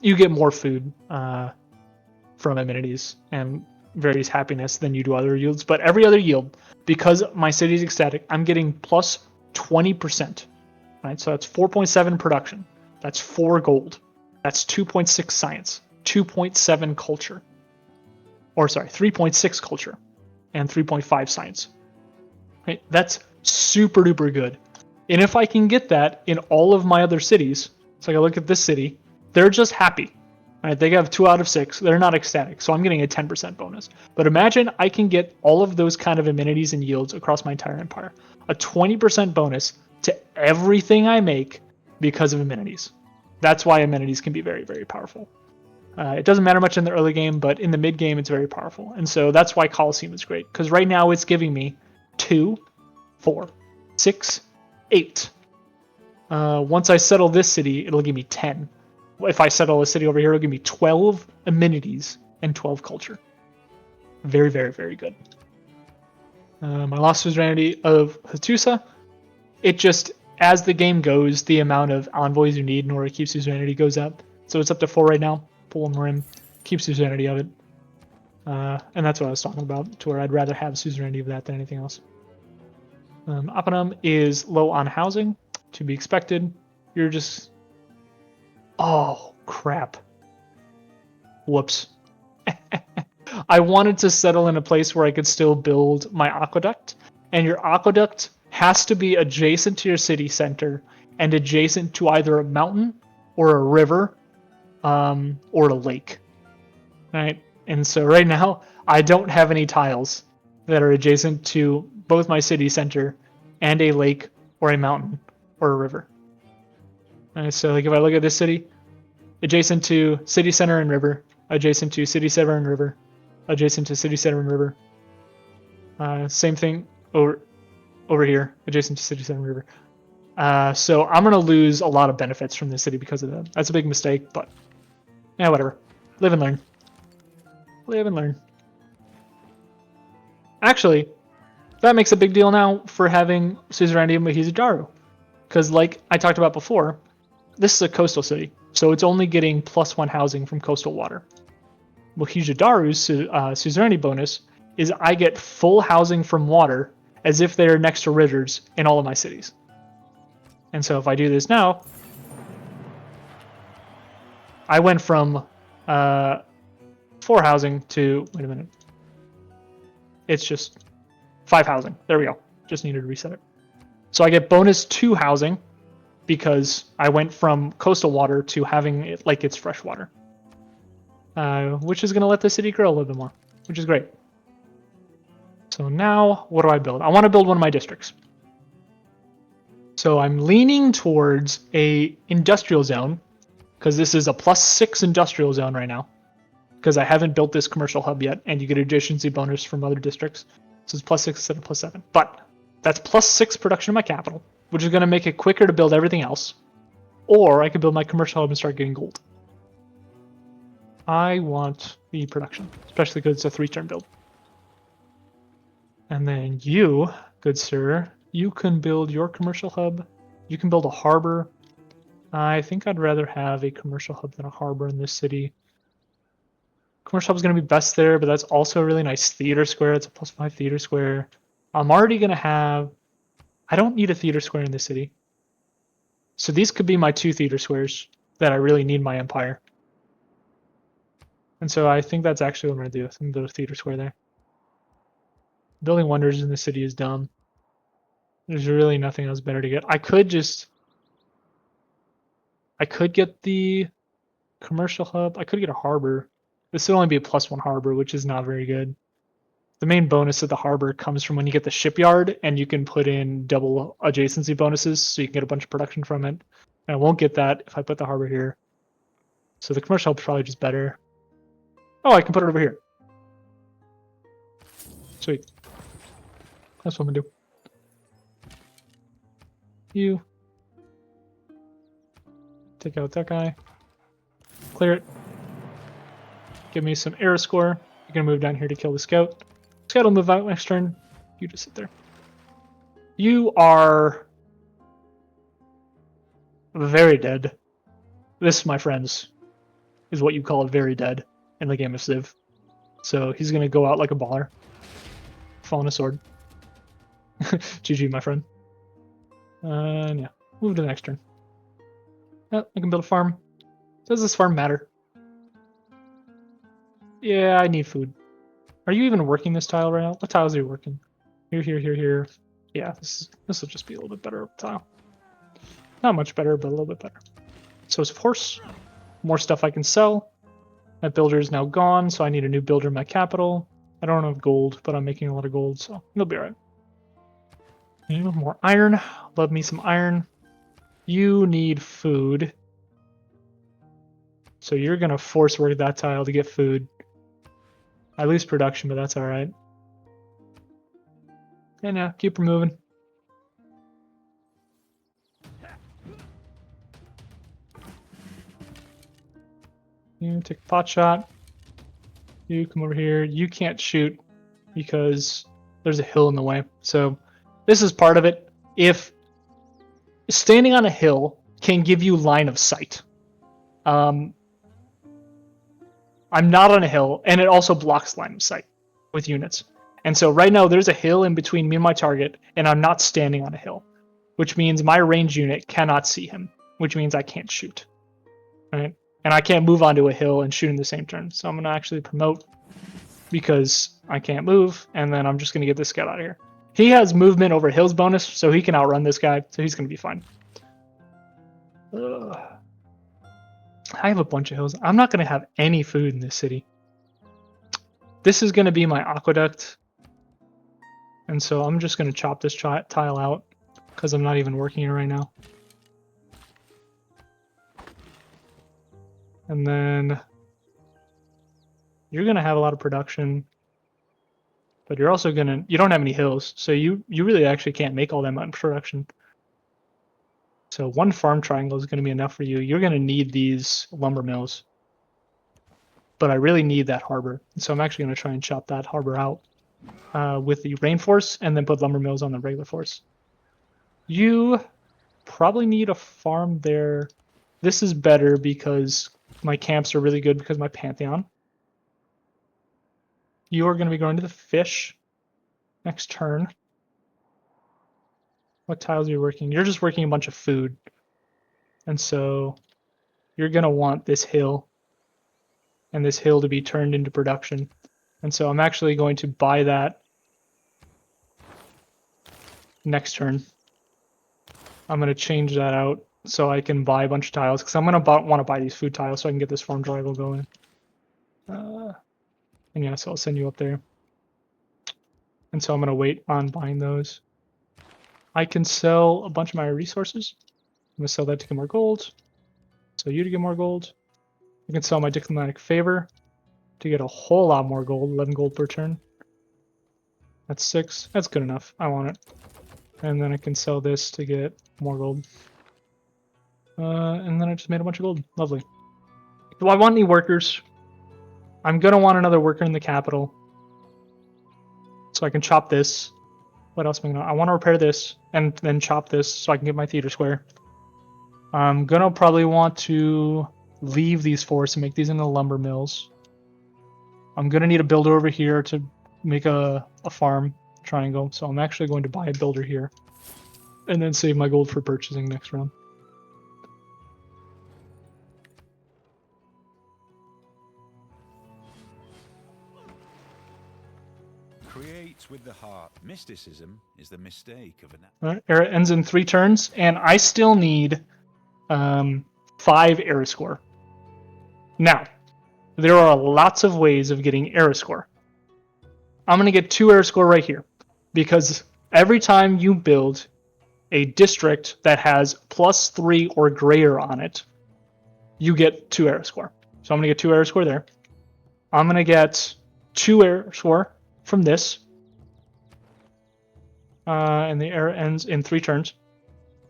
You get more food from amenities and various happiness than you do other yields. But every other yield, because my city is ecstatic, I'm getting plus 20%. Right? So that's 4.7 production. That's 4 gold. That's 2.6 science. 2.7 culture. Or sorry, 3.6 culture. And 3.5 science. Right? That's super duper good. And if I can get that in all of my other cities, so I look at this city, they're just happy. Right? They have 2 out of 6. They're not ecstatic, so I'm getting a 10% bonus. But imagine I can get all of those kind of amenities and yields across my entire empire. A 20% bonus to everything I make because of amenities. That's why amenities can be very, very powerful. It doesn't matter much in the early game, but in the mid game, it's very powerful. And so that's why Coliseum is great, because right now it's giving me 2, 4, 6, 8. Once I settle this city, it'll give me 10. If I settle a city over here, it'll give me 12 amenities and 12 culture. Very, very, very good. My lost suzerainty of Hattusa, it just, as the game goes, the amount of envoys you need in order to keep suzerainty goes up. So it's up to 4 right now. Pull one more in, keep suzerainty of it. And that's what I was talking about, to where I'd rather have suzerainty of that than anything else. Oppenum is low on housing, to be expected. You're just... Oh, crap. Whoops. I wanted to settle in a place where I could still build my aqueduct, and your aqueduct has to be adjacent to your city center and adjacent to either a mountain or a river or a lake. Right? And so right now, I don't have any tiles that are adjacent to both my city center and a lake or a mountain or a river. Right, so like if I look at this city, adjacent to city center and river, adjacent to city center and river, adjacent to city center and river. Same thing over here, adjacent to city center and river. So I'm going to lose a lot of benefits from this city because of that. That's a big mistake, but yeah, whatever. Live and learn. Live and learn. Actually, that makes a big deal now for having suzerainty of Mohenjo-Daro. Because like I talked about before, this is a coastal city, so it's only getting +1 housing from coastal water. Mohenjo-Daro's suzerainty bonus is I get full housing from water as if they're next to rivers in all of my cities. And so if I do this now, I went from 4 housing to, wait a minute, it's just 5 housing. There we go. Just needed to reset it. So I get bonus 2 housing because I went from coastal water to having it like it's fresh water. Which is going to let the city grow a little bit more, which is great. So now, what do I build? I want to build one of my districts. So I'm leaning towards a industrial zone, because this is a +6 industrial zone right now, because I haven't built this commercial hub yet, and you get adjacency bonus from other districts. So it's +6 instead of +7. But that's +6 production of my capital, which is going to make it quicker to build everything else. Or I could build my commercial hub and start getting gold. I want the production, especially because it's a 3-turn build. And then you, good sir, you can build your commercial hub. You can build a harbor. I think I'd rather have a commercial hub than a harbor in this city. Commercial hub is going to be best there, but that's also a really nice theater square. It's a +5 theater square. I'm already going to have... I don't need a theater square in this city. So these could be my 2 theater squares that I really need my empire. And so I think that's actually what I'm going to do. I'm going to build a theater square there. Building wonders in the city is dumb. There's really nothing else better to get. I could get the commercial hub. I could get a harbor. This would only be a +1 harbor, which is not very good. The main bonus of the harbor comes from when you get the shipyard, and you can put in double adjacency bonuses, so you can get a bunch of production from it. And I won't get that if I put the harbor here. So the commercial hub is probably just better. Oh, I can put it over here. Sweet. That's what I'm gonna do. You take out that guy. Clear it. Give me some arrow score. You're gonna move down here to kill the scout. Scout will move out next turn. You just sit there. You are very dead. This, my friends, is what you call very dead in the game of Civ. So he's gonna go out like a baller. Fall on a sword. GG, my friend. And yeah, move to the next turn. Oh, I can build a farm. Does this farm matter? Yeah, I need food. Are you even working this tile right now? What tiles are you working? Here, here, here, here. Yeah, this will just be a little bit better tile. Not much better, but a little bit better. So of course, more stuff I can sell. That builder is now gone, so I need a new builder in my capital. I don't have gold, but I'm making a lot of gold, so it'll be alright. More iron. Love me some iron. You need food. So you're gonna force work that tile to get food. I lose production, but that's alright. And yeah, keep her moving. You take a pot shot. You come over here. You can't shoot because there's a hill in the way. So this is part of it. If standing on a hill can give you line of sight. I'm not on a hill, and it also blocks line of sight with units. And so right now there's a hill in between me and my target, and I'm not standing on a hill, which means my range unit cannot see him, which means I can't shoot. Right? And I can't move onto a hill and shoot in the same turn. So I'm going to actually promote because I can't move, and then I'm just going to get this scout out of here. He has movement over hills bonus, so he can outrun this guy, so he's going to be fine. Ugh. I have a bunch of hills. I'm not going to have any food in this city. This is going to be my aqueduct. And so I'm just going to chop this tile out because I'm not even working it right now. And then you're going to have a lot of production. But you're also going to... You don't have any hills, so you really actually can't make all that much production. So one farm triangle is going to be enough for you. You're going to need these lumber mills. But I really need that harbor. So I'm actually going to try and chop that harbor out with the rainforest and then put lumber mills on the regular force. You probably need a farm there. This is better because my camps are really good because of my Pantheon. You are going to be going to the fish next turn. What tiles are you working? You're just working a bunch of food. And so you're going to want this hill and this hill to be turned into production. And so I'm actually going to buy that next turn. I'm going to change that out so I can buy a bunch of tiles because I'm going to want to buy these food tiles so I can get this farm triangle going. And yeah, so I'll send you up there. And so I'm going to wait on buying those. I can sell a bunch of my resources. I'm going to sell that to get more gold. So you to get more gold. I can sell my diplomatic favor to get a whole lot more gold, 11 gold per turn. That's 6. That's good enough. I want it. And then I can sell this to get more gold. And then I just made a bunch of gold. Lovely. Do I want any workers? I'm going to want another worker in the capital. So I can chop this. What else am I going to... I want to repair this and then chop this so I can get my theater square. I'm going to probably want to leave these forests and make these into lumber mills. I'm going to need a builder over here to make a farm triangle. So I'm actually going to buy a builder here. And then save my gold for purchasing next round. with the heart. Mysticism is the mistake of an... Alright, era ends in 3 turns, and I still need 5 era score. Now, there are lots of ways of getting era score. I'm going to get 2 era score right here, because every time you build a district that has +3 or greater on it, you get 2 era score. So I'm going to get 2 era score there. I'm going to get 2 era score from this. And the era ends in 3 turns.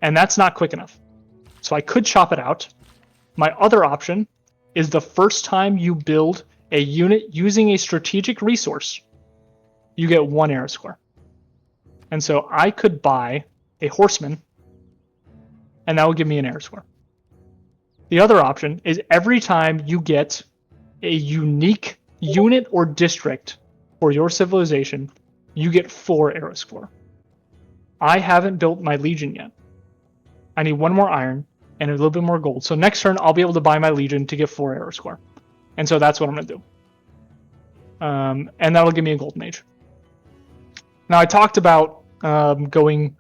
And that's not quick enough. So I could chop it out. My other option is the first time you build a unit using a strategic resource, you get 1 era score. And so I could buy a horseman, and that will give me an era score. The other option is every time you get a unique unit or district for your civilization, you get 4 era score. I haven't built my legion yet. I need 1 more iron and a little bit more gold. So next turn, I'll be able to buy my legion to get 4 era score. And so that's what I'm going to do. And that'll give me a golden age. Now, I talked about going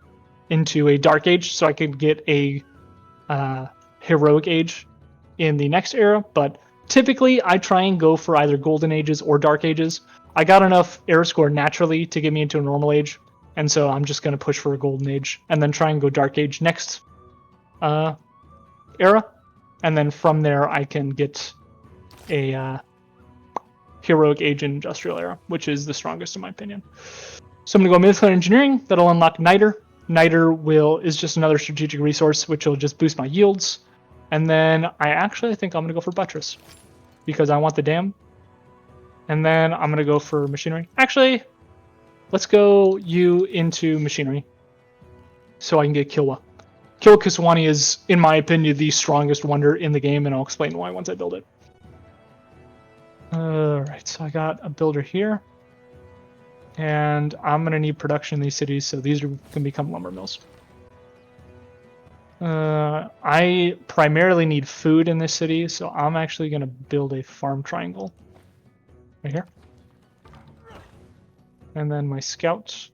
into a dark age so I could get a heroic age in the next era, but typically I try and go for either golden ages or dark ages. I got enough era score naturally to get me into a normal age, and so I'm just going to push for a golden age and then try and go dark age next era, and then from there I can get a heroic age in industrial era, which is the strongest in my opinion. So I'm going to go military engineering. That'll unlock Niter. Niter is just another strategic resource, which will just boost my yields. And then I think I'm going to go for buttress because I want the dam. And then I'm going to go for machinery. Actually, let's go you into machinery so I can get Kilwa. Kilwa Kiswani is, in my opinion, the strongest wonder in the game, and I'll explain why once I build it. Alright, so I got a builder here. And I'm going to need production in these cities, so these can become lumber mills. I primarily need food in this city, so I'm actually going to build a farm triangle. Right here. And then my scouts.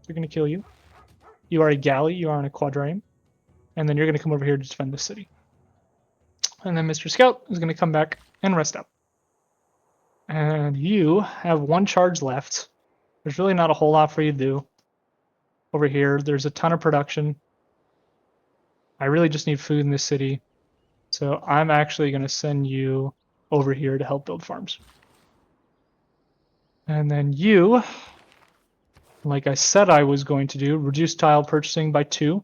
They're going to kill you. You are a galley, you are on a quadrium. And then you're going to come over here to defend this city. And then Mr. Scout is going to come back and rest up. And you have 1 charge left. There's really not a whole lot for you to do. Over here, there's a ton of production. I really just need food in this city. So I'm actually going to send you over here to help build farms. And then you, like I said I was going to do, reduce tile purchasing by 2.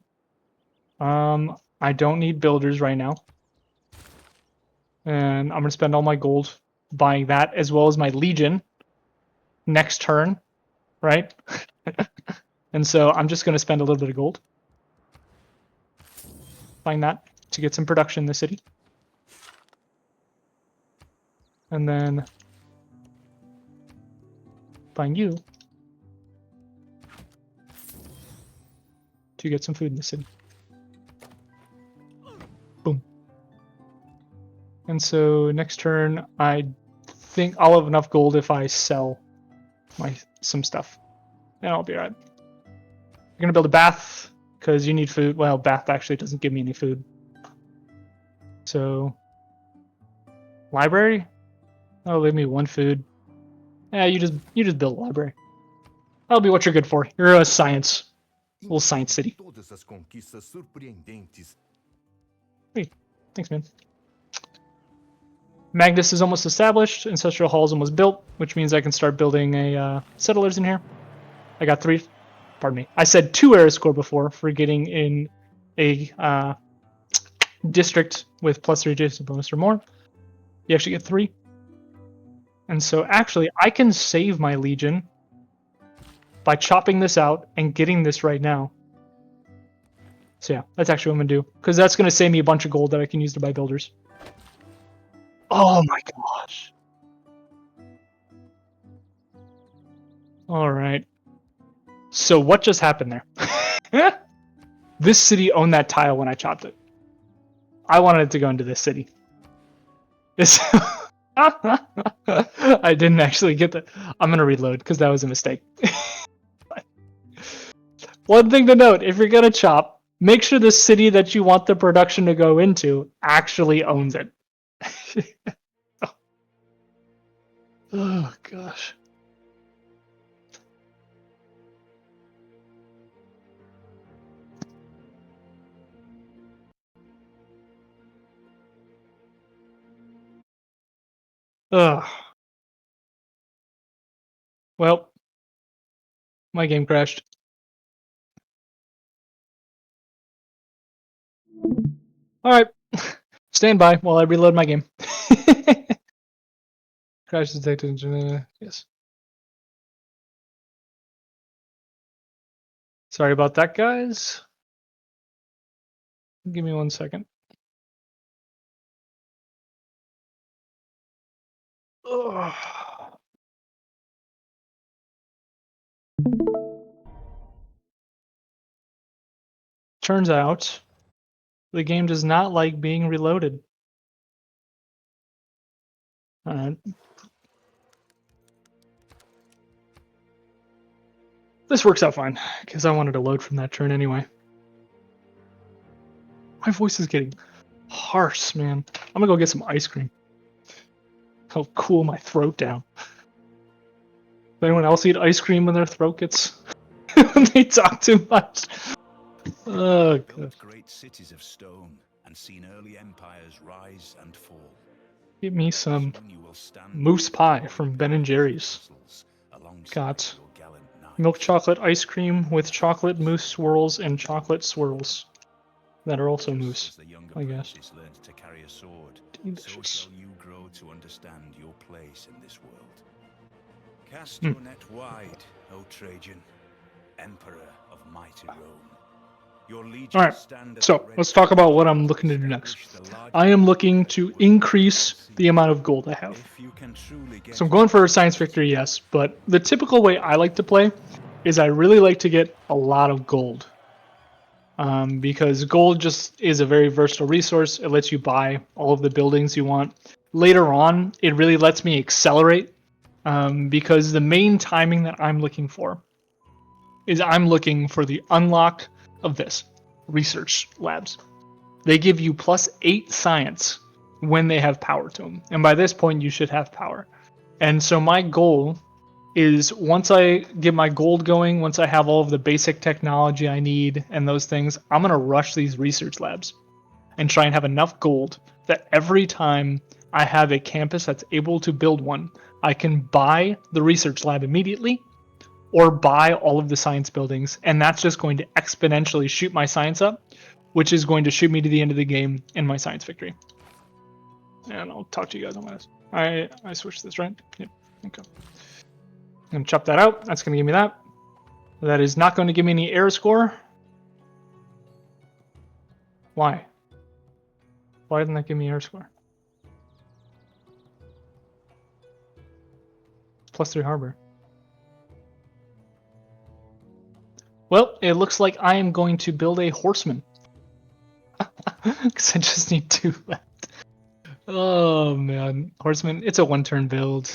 I don't need builders right now. And I'm going to spend all my gold buying that as well as my legion next turn, right? And so I'm just going to spend a little bit of gold buying that to get some production in the city. And then buying you to get some food in the city. Boom. And so next turn, I think I'll have enough gold if I sell some stuff. And I'll be alright. You're going to build a bath because you need food. Well, bath actually doesn't give me any food. So, library? Oh, leave me 1 food. Yeah, you just build a library. That'll be what you're good for. You're a little science city. Hey, thanks, man. Magnus is almost established. Ancestral Hall is almost built, which means I can start building a settlers in here. I got 3. Pardon me. I said 2 era score before for getting in a district with +3 adjacent bonus or more. You actually get 3. And so actually, I can save my legion by chopping this out and getting this right now. So yeah, that's actually what I'm going to do. Because that's going to save me a bunch of gold that I can use to buy builders. Oh my gosh. Alright. So what just happened there? This city owned that tile when I chopped it. I wanted it to go into this city. I didn't actually get that. I'm gonna reload because that was a mistake. One thing to note, if you're gonna chop, make sure the city that you want the production to go into actually owns it. Oh gosh. Ugh. Well, my game crashed. Alright. Stand by while I reload my game. Crash detected. Yes. Sorry about that, guys. Give me 1 second. Ugh. Turns out, the game does not like being reloaded. Alright. This works out fine, because I wanted to load from that turn anyway. My voice is getting harsh, man. I'm gonna go get some ice cream. Help cool my throat down. Does anyone else eat ice cream when their throat gets... when they talk too much? Oh, God. Built great cities of stone and seen early empires rise and fall. Give me some Soon you will stand moose pie from Ben & Jerry's. alongside Got your gallant knights. milk chocolate ice cream with chocolate mousse swirls and chocolate swirls that are also mousse, As the younger I guess. princes learned to carry a sword, so Delicious. shall you grow to understand your place in this world. Cast Hmm. your net wide, O Trajan, Emperor of mighty Rome. Your legions Alright, stand at so the ready let's talk about what I'm looking to do next. establish the largest I am looking empire to the world will increase ever see. the amount of gold I have. If you can truly get So I'm going for a science victory, yes, but the typical way I like to play is I really like to get a lot of gold. Because gold just is a very versatile resource. It lets you buy all of the buildings you want. Later on, it really lets me accelerate, because the main timing that I'm looking for is I'm looking for the unlock of this, research labs. They give you +8 science when they have power to them. And by this point, you should have power. And so my goal is once I get my gold going, once I have all of the basic technology I need and those things, I'm going to rush these research labs and try and have enough gold that every time I have a campus that's able to build one, I can buy the research lab immediately or buy all of the science buildings. And that's just going to exponentially shoot my science up, which is going to shoot me to the end of the game in my science victory. And I'll talk to you guys on this. I switched this, right? Yep. Okay. I'm gonna chop that out. That's gonna give me that. That is not going to give me any error score. Why? Why didn't that give me error score? +3 harbor. Well, it looks like I am going to build a horseman. Because I just need 2 left. Oh man, horseman, it's a 1-turn build.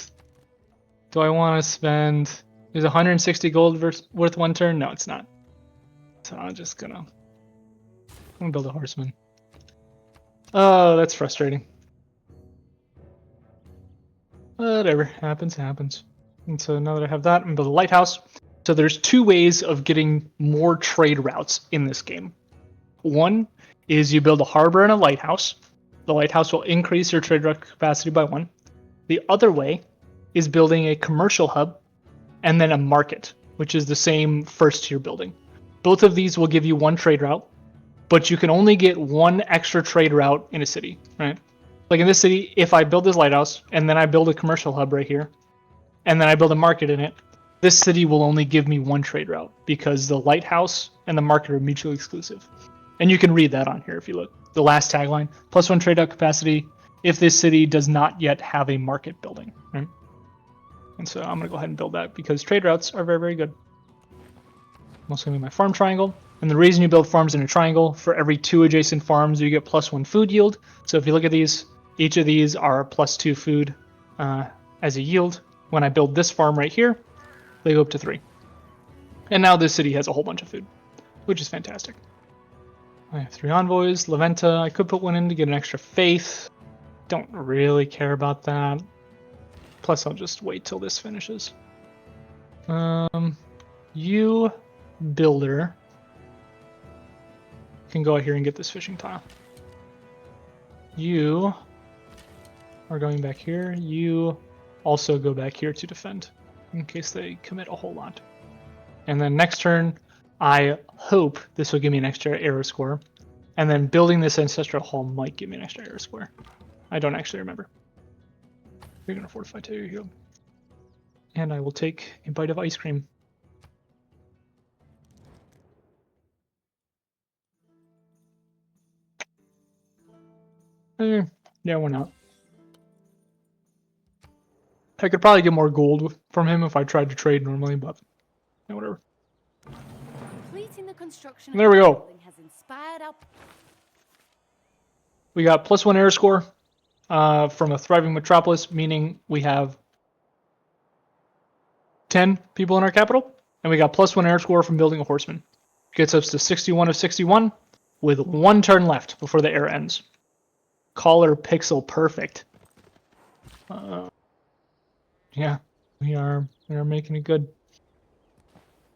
Do I want to spend... Is 160 gold worth 1 turn? No, it's not. So I'm gonna build a horseman. Oh, that's frustrating. Whatever, happens, happens. And so now that I have that, I'm gonna build a lighthouse. So there's 2 ways of getting more trade routes in this game. One is you build a harbor and a lighthouse. The lighthouse will increase your trade route capacity by 1. The other way is building a commercial hub and then a market, which is the same first tier building. Both of these will give you 1 trade route, but you can only get 1 extra trade route in a city, right? Like in this city, if I build this lighthouse and then I build a commercial hub right here, and then I build a market in it, this city will only give me 1 trade route because the lighthouse and the market are mutually exclusive. And you can read that on here if you look. The last tagline, +1 trade route capacity if this city does not yet have a market building, right? And so I'm going to go ahead and build that because trade routes are very, very good. I'm also going to do my farm triangle. And the reason you build farms in a triangle, for every 2 adjacent farms, you get +1 food yield. So if you look at these, each of these are +2 food as a yield. When I build this farm right here, they go up to 3. And now this city has a whole bunch of food, which is fantastic. I have 3 envoys. Leventa, I could put one in to get an extra faith. Don't really care about that. Plus, I'll just wait till this finishes. You, builder, can go out here and get this fishing tile. You are going back here. You also go back here to defend in case they commit a whole lot. And then next turn, I hope this will give me an extra arrow score. And then building this ancestral hall might give me an extra arrow score. I don't actually remember. You're going to fortify too, here. And I will take a bite of ice cream. Yeah, why not? I could probably get more gold from him if I tried to trade normally, but yeah, whatever. Completing the construction There we go. building has inspired our... We got +1 error score from a thriving metropolis, meaning we have 10 people in our capital, and we got +1 error score from building a horseman. Gets us to 61 of 61 with 1 turn left before the era ends. Collar pixel perfect. Yeah, we are making it good.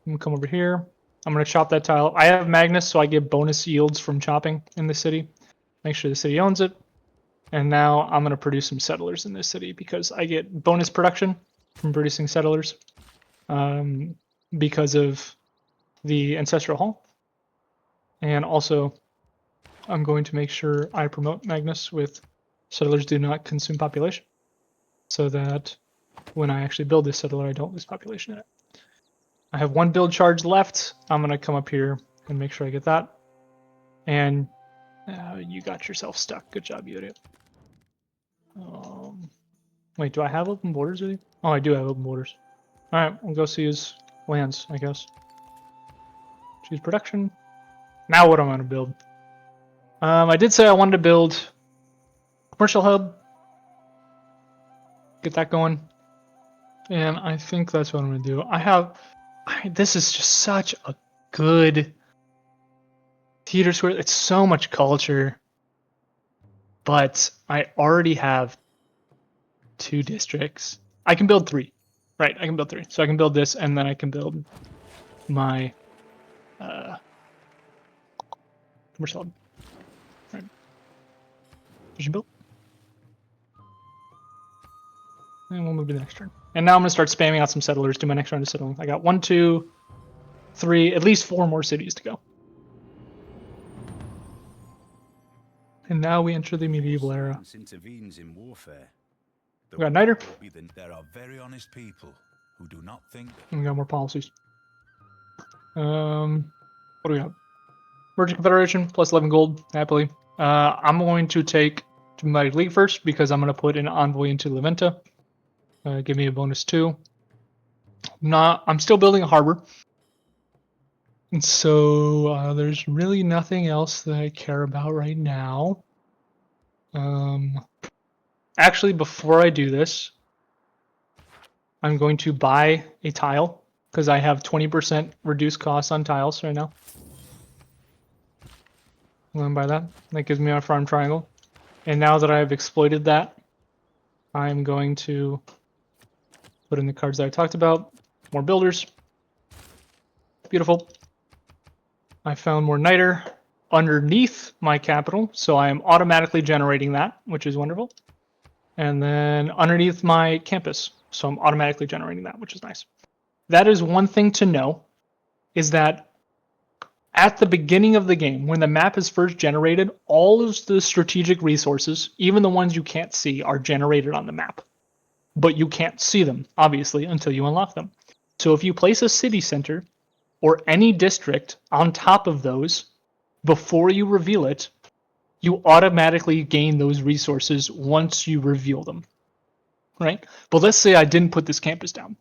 I'm gonna come over here. I'm gonna chop that tile. I have Magnus, so I get bonus yields from chopping in the city. Make sure the city owns it. And now I'm gonna produce some settlers in this city because I get bonus production from producing settlers because of the ancestral hall. And also, I'm going to make sure I promote Magnus with settlers do not consume population, so that when I actually build this settler, I don't lose population in it. I have 1 build charge left. I'm going to come up here and make sure I get that. And you got yourself stuck. Good job, Yoda. Wait, do I have open borders with you? Oh, I do have open borders. Alright, we'll go see his lands, I guess. Choose production. Now what am I going to build? I did say I wanted to build a commercial hub. Get that going. And I think that's what I'm going to do. This is just such a good theater square. It's so much culture. But I already have 2 districts. I can build 3. Right, I can build 3. So I can build this, and then I can build my commercial hub. Right. Vision build. And we'll move to the next turn. And now I'm going to start spamming out some settlers to my next round of settling. I got 1, 2, 3, at least 4 more cities to go. And now we enter the medieval era. Intervenes in warfare. We got Niter. There are very honest people who do not think. And we got more policies. What do we have? Merchant Confederation, +11 gold, happily. I'm going to take Diplomatic League first because I'm going to put an envoy into Leventa. Give me a bonus 2. I'm still building a harbor. And so there's really nothing else that I care about right now. Actually, before I do this, I'm going to buy a tile because I have 20% reduced costs on tiles right now. I'm going to buy that. That gives me a farm triangle. And now that I've exploited that, I'm going to put in the cards that I talked about. More builders. Beautiful. I found more niter underneath my capital, so I am automatically generating that, which is wonderful. And then underneath my campus, so I'm automatically generating that, which is nice. That is one thing to know, is that at the beginning of the game, when the map is first generated, all of the strategic resources, even the ones you can't see, are generated on the map. But you can't see them, obviously, until you unlock them. So if you place a city center or any district on top of those before you reveal it, you automatically gain those resources once you reveal them, right? But let's say I didn't put this campus down.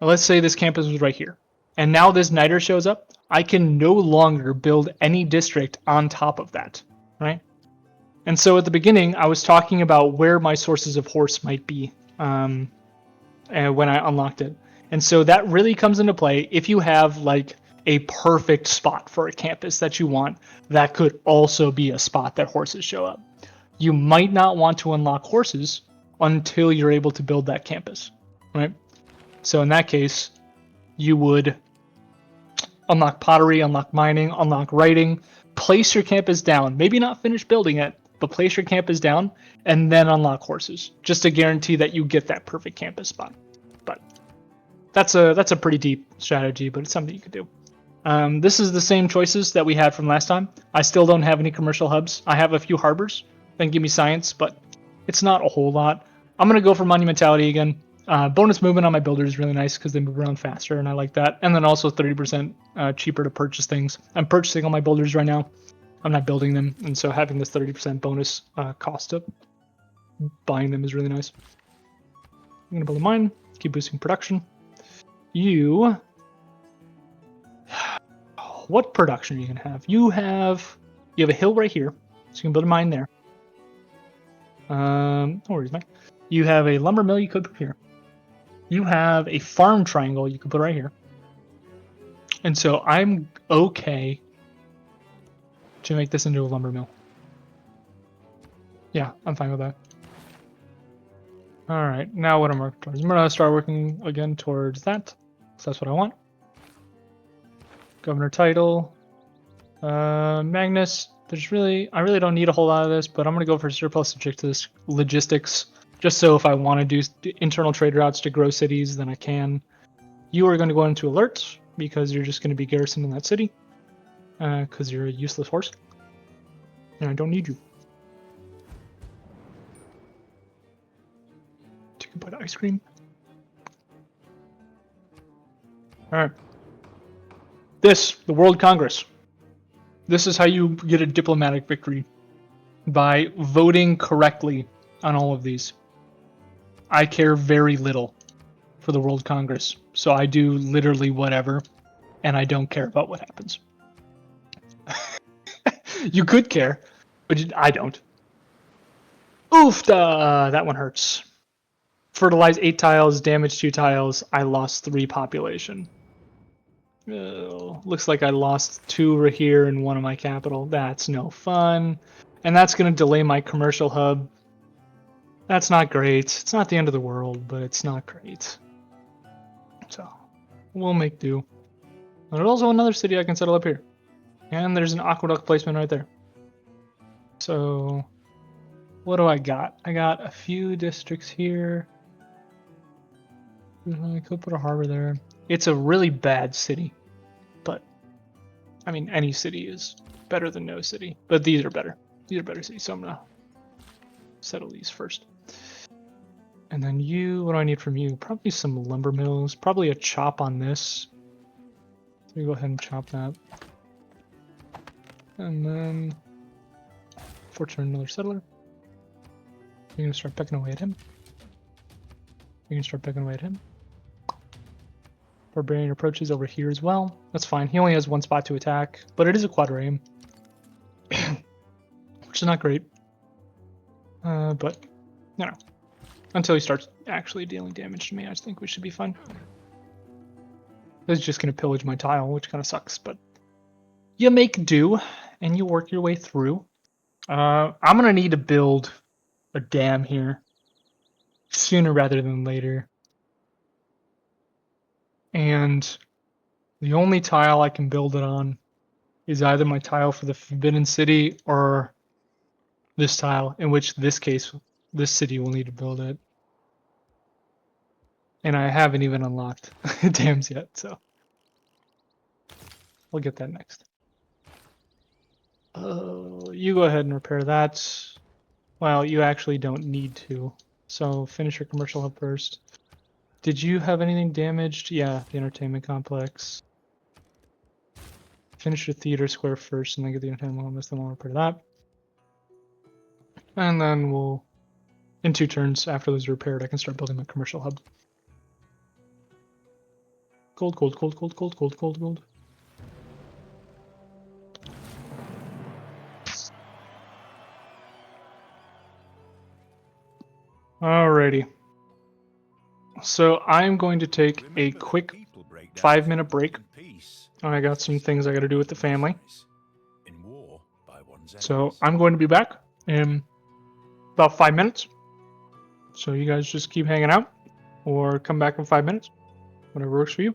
Let's say this campus was right here. And now this niter shows up. I can no longer build any district on top of that, right? And so at the beginning, I was talking about where my sources of horse might be and when I unlocked it. And so that really comes into play if you have like a perfect spot for a campus that you want. That could also be a spot that horses show up. You might not want to unlock horses until you're able to build that campus, right? So in that case, you would unlock pottery, unlock mining, unlock writing, place your campus down. Maybe not finish building it, but place your campus down and then unlock horses, just to guarantee that you get that perfect campus spot. But that's a pretty deep strategy, but it's something you could do. This is the same choices that we had from last time. I still don't have any commercial hubs. I have a few harbors. Then give me science, but it's not a whole lot. I'm going to go for monumentality again. Bonus movement on my builder is really nice because they move around faster, and I like that. And then also 30% cheaper to purchase things. I'm purchasing all my builders right now. I'm not building them, and so having this 30% bonus cost of buying them is really nice. I'm going to build a mine, keep boosting production. What production are you going to have? You have a hill right here, so you can build a mine there. No worries, Mike. You have a lumber mill you could put here. You have a farm triangle you could put right here. And so I'm okay to make this into a lumber mill. Yeah, I'm fine with that. All right, now what I'm working towards? I'm gonna start working again towards that. So that's what I want. Governor title. Magnus. I really don't need a whole lot of this, but I'm gonna go for surplus logistics, just so if I want to do internal trade routes to grow cities, then I can. You are going to go into alert because you're just going to be garrisoned in that city, because you're a useless horse, and I don't need you. Take a bite of ice cream. All right. The World Congress. This is how you get a diplomatic victory, by voting correctly on all of these. I care very little for the World Congress, so I do literally whatever, and I don't care about what happens. You could care, but I don't. Oof, that one hurts. Fertilize 8 tiles, damage 2 tiles. I lost 3 population. Looks like I lost 2 here and 1 of my capital. That's no fun. And that's going to delay my commercial hub. That's not great. It's not the end of the world, but it's not great. So, we'll make do. There's also another city I can settle up here. And there's an aqueduct placement right there. So, what do I got? I got a few districts here. I could put a harbor there. It's a really bad city. But, I mean, any city is better than no city. But these are better. These are better cities, so I'm going to settle these first. And then you, what do I need from you? Probably some lumber mills. Probably a chop on this. So we go ahead and chop that. And then, fortunately, another settler. You're going to start pecking away at him. You can start pecking away at him. Barbarian approaches over here as well. That's fine. He only has 1 spot to attack, but it is a quadraim, which is not great. But, you know, until he starts actually dealing damage to me, I think we should be fine. This is just going to pillage my tile, which kind of sucks, but you make do, and you work your way through. I'm going to need to build a dam here sooner rather than later. And the only tile I can build it on is either my tile for the Forbidden City or this tile, in which this case, this city will need to build it. And I haven't even unlocked dams yet, so we'll get that next. You go ahead and repair that. Well, you actually don't need to. So finish your commercial hub first. Did you have anything damaged? Yeah, the entertainment complex. Finish the theater square first and then get the entertainment complex, then we'll repair that. And then we'll, in 2 turns after those are repaired, I can start building my commercial hub. Gold, gold, gold, gold, gold, gold, gold, gold. Alrighty. So I'm going to take a quick 5-minute break. I got some things I got to do with the family. So I'm going to be back in about 5 minutes. So you guys just keep hanging out or come back in 5 minutes. Whatever works for you.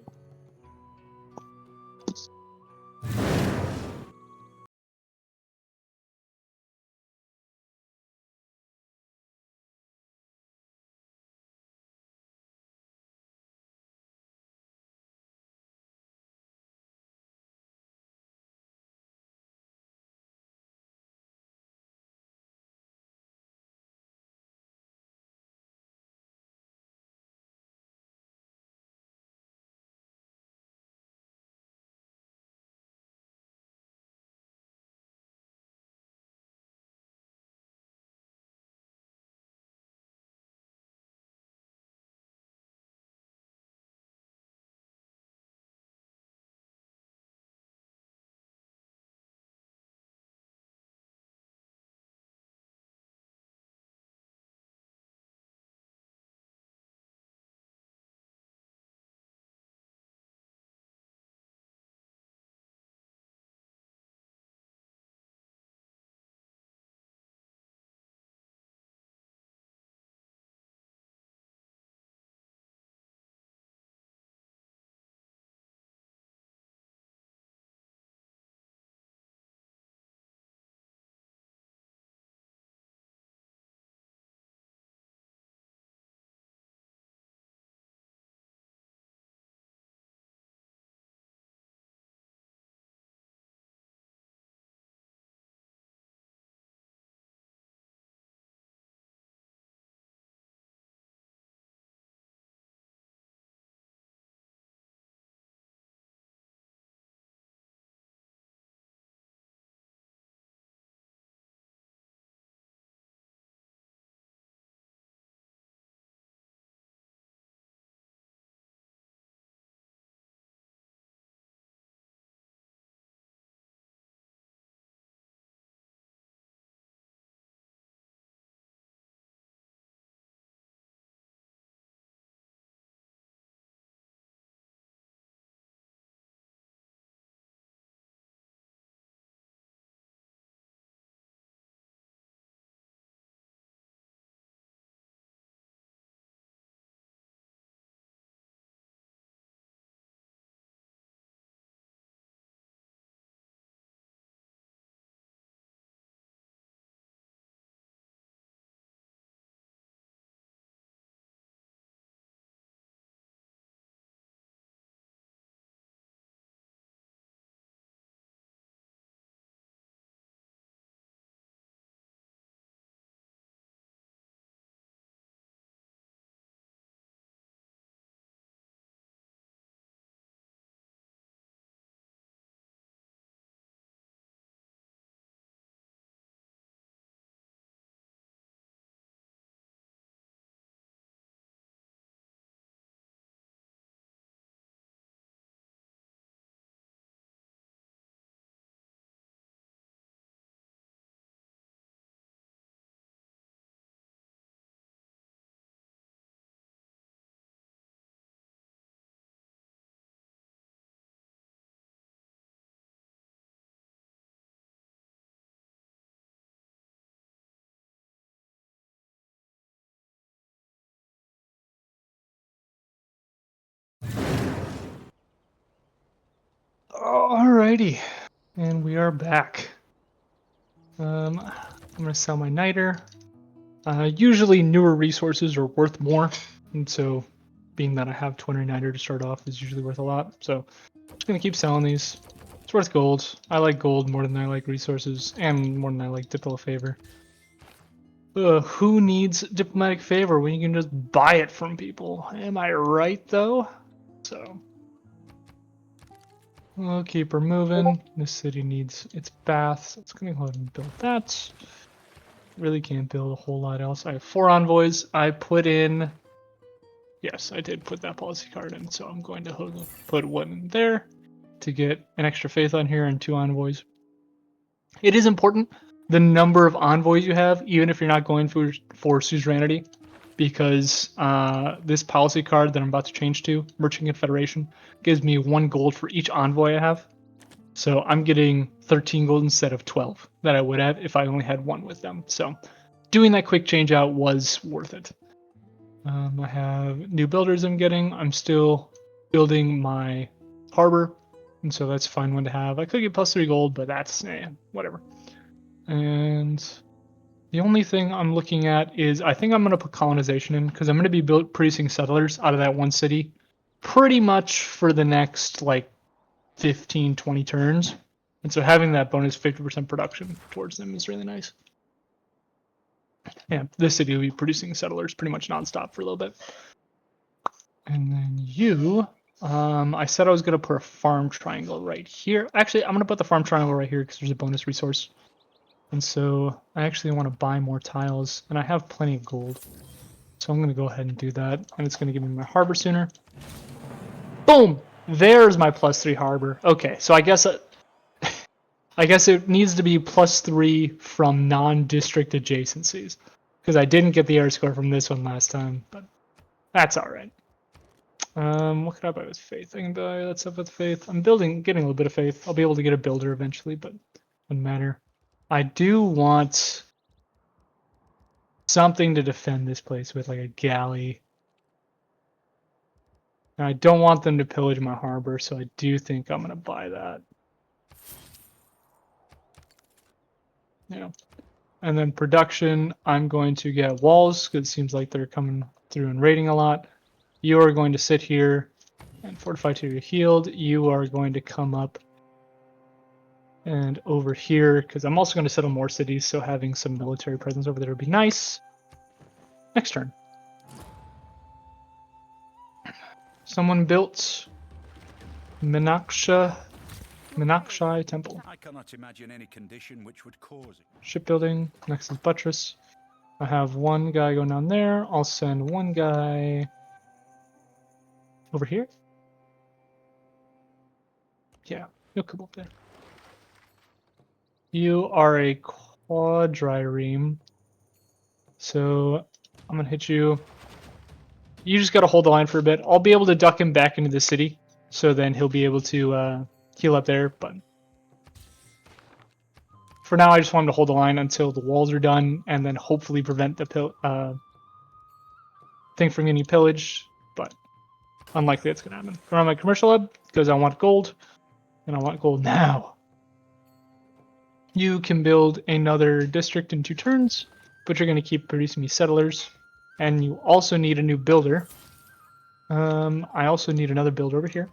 Alrighty, and we are back. I'm gonna sell my niter. Usually newer resources are worth more, and so being that I have 20 niter to start off is usually worth a lot. So I'm just gonna keep selling these. It's worth gold. I like gold more than I like resources, and more than I like diplomatic favor. Who needs diplomatic favor when you can just buy it from people? Am I right though? So we'll keep her moving. This city needs its baths. It's gonna go ahead and build that. Really can't build a whole lot else. I have 4 envoys. I put in... Yes, I did put that policy card in, so I'm going to put one in there to get an extra faith on here and 2 envoys. It is important the number of envoys you have, even if you're not going for suzerainty. because this policy card that I'm about to change to, Merchant Confederation, gives me 1 gold for each envoy I have. So I'm getting 13 gold instead of 12 that I would have if I only had 1 with them. So doing that quick change out was worth it. I have new builders I'm getting. I'm still building my harbor, and so that's a fine one to have. I could get plus 3 gold, but that's whatever. And the only thing I'm looking at is I think I'm going to put colonization in because I'm going to be producing settlers out of that one city pretty much for the next like 15, 20 turns. And so having that bonus 50% production towards them is really nice. Yeah, this city will be producing settlers pretty much nonstop for a little bit. And then you, I said I was going to put a farm triangle right here. Actually, I'm going to put the farm triangle right here because there's a bonus resource. And so I actually want to buy more tiles, and I have plenty of gold. So I'm going to go ahead and do that, and it's going to give me my harbor sooner. Boom! There's my +3 harbor. Okay, so I guess it needs to be +3 from non-district adjacencies, because I didn't get the air score from this one last time, but that's all right. What could I buy with faith? I can buy that stuff with faith. I'm getting a little bit of faith. I'll be able to get a builder eventually, but doesn't matter. I do want something to defend this place with, like a galley. And I don't want them to pillage my harbor, so I do think I'm going to buy that. Yeah. And then production, I'm going to get walls, because it seems like they're coming through and raiding a lot. You are going to sit here and fortify till you're healed. You are going to come up and over here, because I'm also going to settle more cities, so having some military presence over there would be nice. Next turn. Someone built Meenakshi Temple. I cannot imagine any condition which would cause it. Shipbuilding. Next is Buttress. I have one guy going down there. I'll send one guy over here. Yeah, you'll come up there. You are a quadrireme. So I'm going to hit you. You just got to hold the line for a bit. I'll be able to duck him back into the city. So then he'll be able to heal up there. But for now, I just want him to hold the line until the walls are done. And then hopefully prevent the thing from getting pillaged. But unlikely it's going to happen. Go around my commercial hub because I want gold. And I want gold now. You can build another district in 2 turns, but you're going to keep producing me settlers. And you also need a new builder. I also need another builder over here.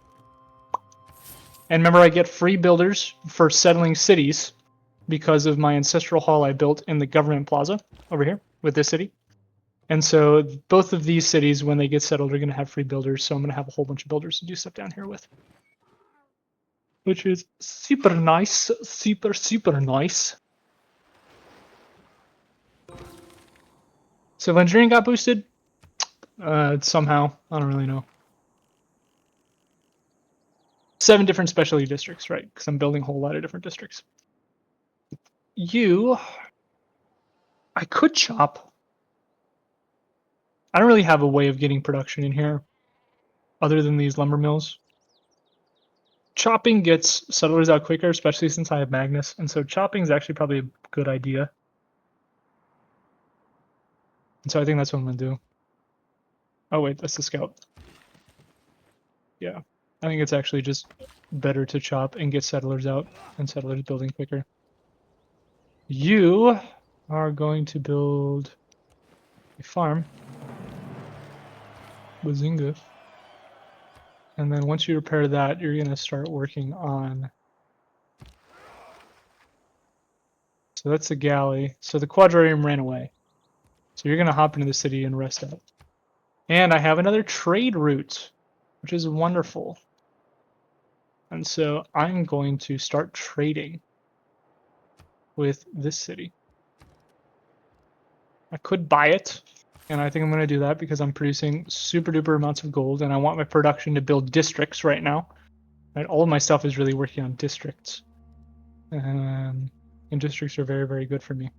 And remember, I get free builders for settling cities because of my ancestral hall I built in the government plaza over here with this city. And so both of these cities, when they get settled, are going to have free builders. So I'm going to have a whole bunch of builders to do stuff down here with. Which is super nice. Super, super nice. Civil engineering got boosted. Somehow. I don't really know. 7 different specialty districts, right? Because I'm building a whole lot of different districts. I could chop. I don't really have a way of getting production in here other than these lumber mills. Chopping gets settlers out quicker, especially since I have Magnus, and so chopping is actually probably a good idea. And so I think that's what I'm going to do. Oh wait, that's the scout. Yeah, I think it's actually just better to chop and get settlers out, and settlers building quicker. You are going to build a farm. Bazinga. And then once you repair that, you're going to start working on... So that's the galley. So the quadrireme ran away. So you're going to hop into the city and rest out. And I have another trade route, which is wonderful. And so I'm going to start trading with this city. I could buy it, and I think I'm going to do that because I'm producing super duper amounts of gold, and I want my production to build districts right now. Right? All of my stuff is really working on districts. And districts are very, very good for me.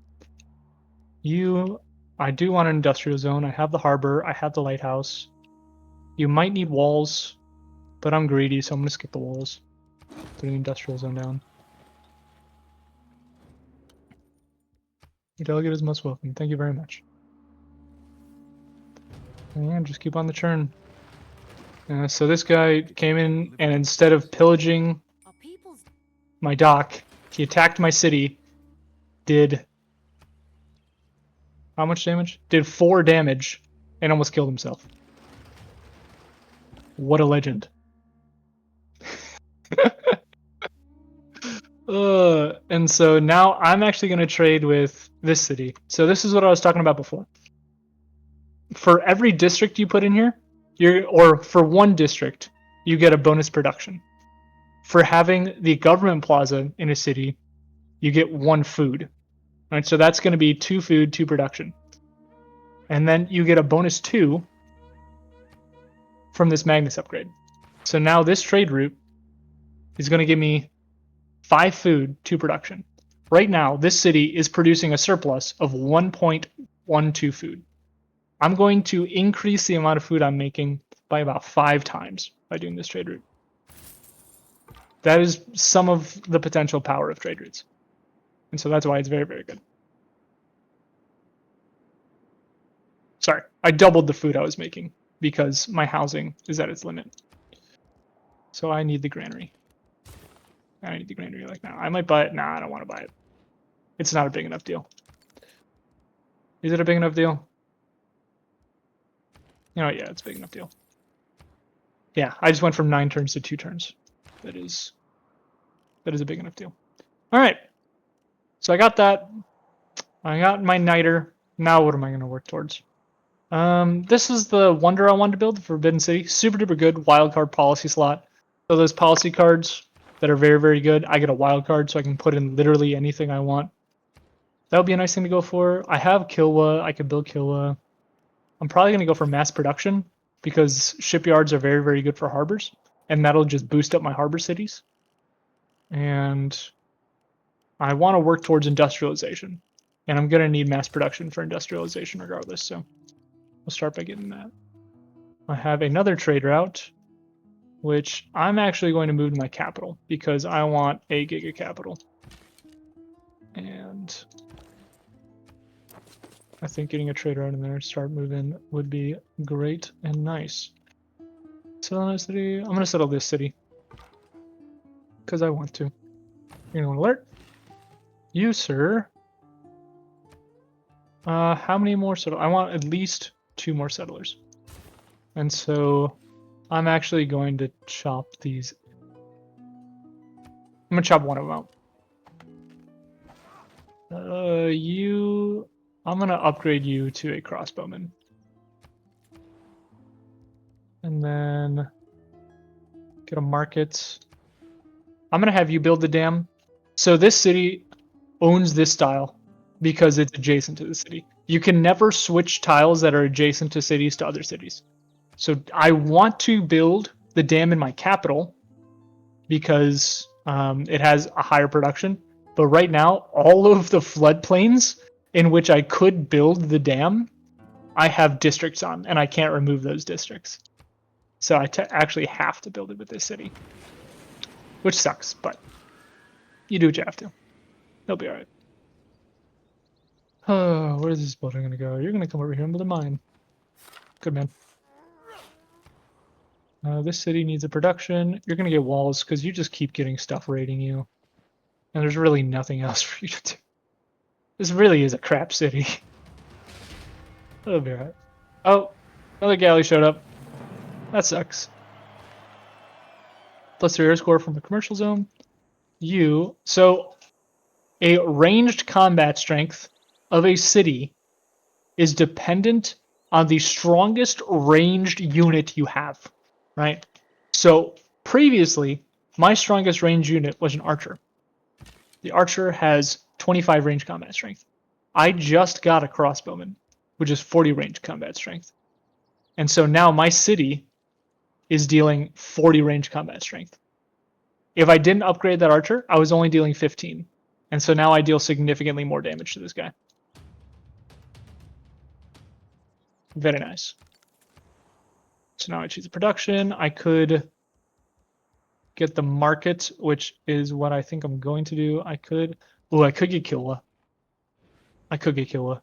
I do want an industrial zone. I have the harbor. I have the lighthouse. You might need walls, but I'm greedy, so I'm going to skip the walls. Put the industrial zone down. Your delegate is most welcome. Thank you very much. And just keep on the churn. So this guy came in, and instead of pillaging Our people's my dock, he attacked my city, did how much damage? Did 4 damage, and almost killed himself. What a legend. And so now I'm actually going to trade with this city. So this is what I was talking about before. For every district you put in here, or for one district, you get a bonus production. For having the government plaza in a city, you get 1 food. Right, so that's going to be 2 food, 2 production. And then you get a bonus 2 from this Magnus upgrade. So now this trade route is going to give me 5 food, 2 production. Right now, this city is producing a surplus of 1.12 food. I'm going to increase the amount of food I'm making by about 5 times by doing this trade route. That is some of the potential power of trade routes. And so that's why it's very, very good. Sorry, I doubled the food I was making because my housing is at its limit. So I need the granary. I need the granary like now. I might buy it. Nah, I don't want to buy it. It's not a big enough deal. Is it a big enough deal? You know, yeah, it's a big enough deal. Yeah, I just went from 9 turns to 2 turns. That is a big enough deal. All right. So I got that. I got my niter. Now what am I going to work towards? This is the wonder I wanted to build, the Forbidden City. Super duper good wildcard policy slot. So those policy cards that are very, very good, I get a wild card so I can put in literally anything I want. That would be a nice thing to go for. I have Kilwa. I could build Kilwa. I'm probably going to go for mass production because shipyards are very, very good for harbors. And that'll just boost up my harbor cities. And I want to work towards industrialization. And I'm going to need mass production for industrialization regardless. So we'll start by getting that. I have another trade route, which I'm actually going to move to my capital because I want a giga capital. And I think getting a trade route in there, start moving, would be great and nice. Settle in a city. I'm going to settle this city because I want to. You're going to alert. You, sir. How many more settlers? I want at least 2 more settlers. And so I'm actually going to chop these. I'm going to chop one of them out. I'm going to upgrade you to a crossbowman. And then get a market. I'm going to have you build the dam. So this city owns this tile because it's adjacent to the city. You can never switch tiles that are adjacent to cities to other cities. So I want to build the dam in my capital because it has a higher production. But right now, all of the floodplains in which I could build the dam, I have districts on, and I can't remove those districts. So I actually have to build it with this city, which sucks, but you do what you have to. They'll be all right. Oh, where is this building going to go? You're going to come over here and build a mine. Good man. This city needs a production. You're going to get walls because you just keep getting stuff raiding you. And there's really nothing else for you to do. This really is a crap city. That'll be alright. Oh, another galley showed up. That sucks. Plus 3 air score from the commercial zone. So a ranged combat strength of a city is dependent on the strongest ranged unit you have, right? So previously, my strongest ranged unit was an archer. The archer has 25 range combat strength. I just got a crossbowman, which is 40 range combat strength. And so now my city is dealing 40 range combat strength. If I didn't upgrade that archer, I was only dealing 15. And so now I deal significantly more damage to this guy. Very nice. So now I choose the production. I could get the market, which is what I think I'm going to do. I could. Oh, I could get Killa. I could get Killa.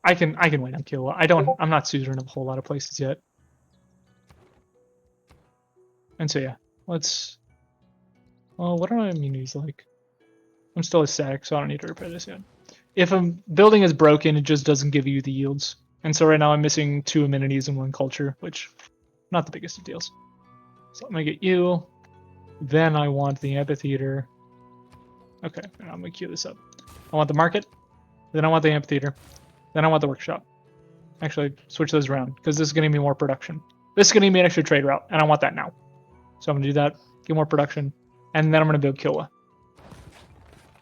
I can wait on Killa. I'm not suzerain of a whole lot of places yet. And so yeah, let's. Well, what are my immunities like? I'm still a static, so I don't need to repair this yet. If a building is broken, it just doesn't give you the yields. And so right now I'm missing 2 amenities and 1 culture, which not the biggest of deals. So I'm gonna get you. Then I want the amphitheater. Okay, I'm gonna queue this up. I want the market. Then I want the amphitheater. Then I want the workshop. Actually, switch those around because this is gonna give me more production. This is gonna give me an extra trade route, and I want that now. So I'm gonna do that, get more production, and then I'm gonna build Killa.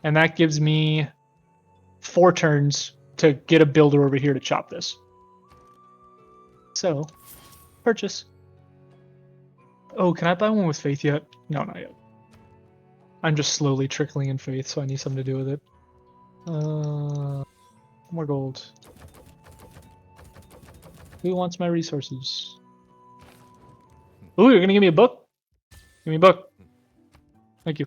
And that gives me 4 turns to get a builder over here to chop this. So, purchase. Oh, can I buy one with faith yet? No, not yet. I'm just slowly trickling in faith, so I need something to do with it. More gold. Who wants my resources? Ooh, you're gonna give me a book? Give me a book. Thank you.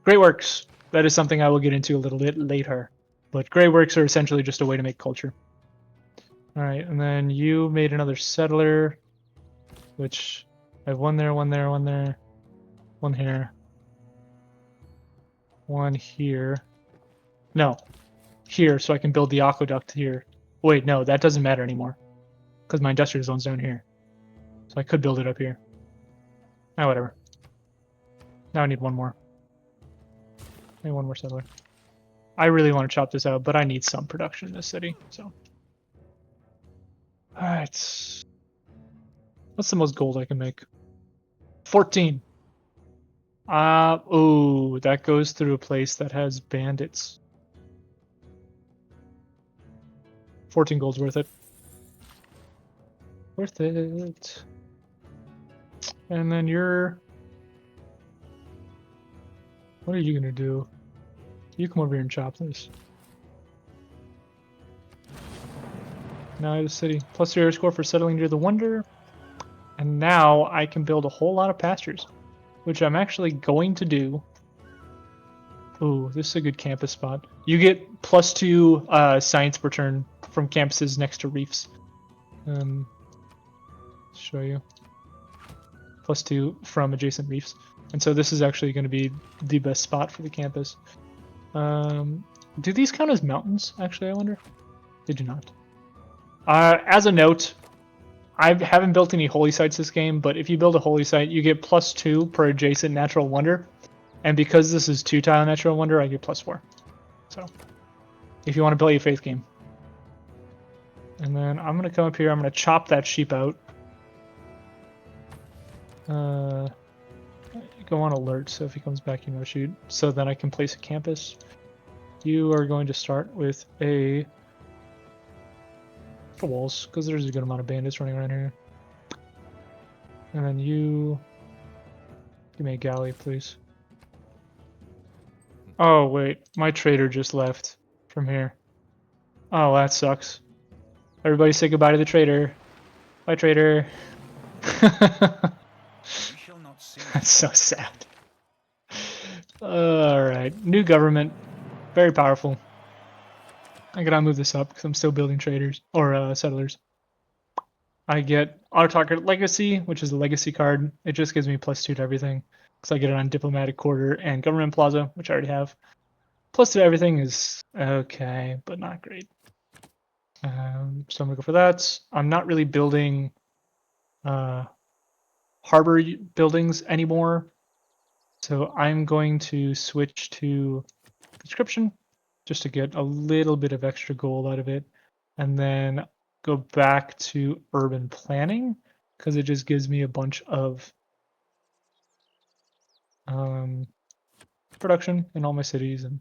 Great works. That is something I will get into a little bit later. But great works are essentially just a way to make culture. Alright, and then you made another settler, which I have 1 there, 1 there, 1 there, 1 here, 1 here. No, here, so I can build the aqueduct here. Wait, no, that doesn't matter anymore, because my industrial zone's down here. So I could build it up here. Ah, whatever. Now I need 1 more. I need 1 more settler. I really want to chop this out, but I need some production in this city, so. Alright. What's the most gold I can make? 14. Oh, that goes through a place that has bandits. 14 gold's worth it. Worth it. And then you're... What are you gonna do? You come over here and chop this. Now I have a city. Plus 0 score for settling near the Wonder. And now I can build a whole lot of pastures, which I'm actually going to do. Ooh, this is a good campus spot. You get +2 science per turn from campuses next to reefs. Show you. +2 from adjacent reefs. And so this is actually going to be the best spot for the campus. Do these count as mountains, actually, I wonder? They do not. As a note, I haven't built any holy sites this game, but if you build a holy site, you get +2 per adjacent natural wonder. And because this is 2-tile natural wonder, I get +4. So, if you want to play a faith game. And then I'm going to come up here, I'm going to chop that sheep out. Go on alert, so if he comes back, you know, shoot. So then I can place a campus. You are going to start with a... for walls, because there's a good amount of bandits running around here. And then you... give me a galley, please. Oh, wait. My trader just left from here. Oh, that sucks. Everybody say goodbye to the trader. Bye, trader. That's so sad. Alright. New government. Very powerful. I gotta move this up because I'm still building traders. Or settlers. I get Auto-Target Legacy, which is a legacy card. It just gives me +2 to everything. Because I get it on Diplomatic Quarter and Government Plaza, which I already have. +2 to everything is okay, but not great. So I'm gonna go for that. I'm not really building harbor buildings anymore. So I'm going to switch to conscription just to get a little bit of extra gold out of it. And then go back to urban planning because it just gives me a bunch of production in all my cities, and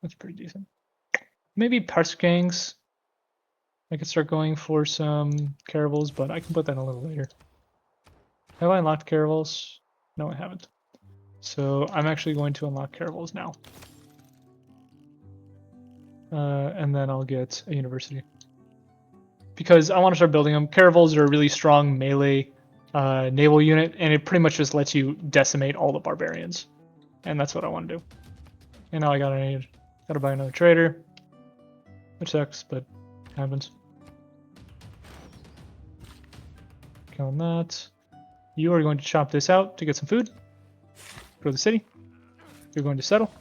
that's pretty decent. Maybe pest gangs. I could start going for some caravels, but I can put that a little later. Have I unlocked caravels? No, I haven't. So I'm actually going to unlock caravels now. and then I'll get a university. Because I want to start building them. Caravels are a really strong melee naval unit, and it pretty much just lets you decimate all the barbarians. And that's what I want to do. And now I gotta buy another trader. Which sucks, but happens. Kill that. You are going to chop this out to get some food. Go to the city. You're going to settle.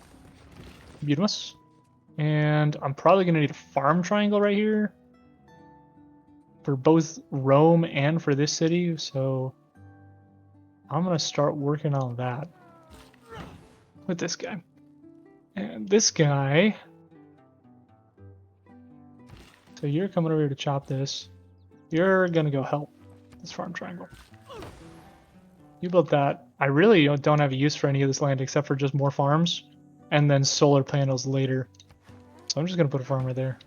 Beautiful. And I'm probably going to need a farm triangle right here. For both Rome and for this city. So I'm going to start working on that. With this guy. And this guy... So you're coming over here to chop this. You're going to go help this farm triangle. You built that. I really don't have a use for any of this land except for just more farms and then solar panels later. So I'm just going to put a farm right there.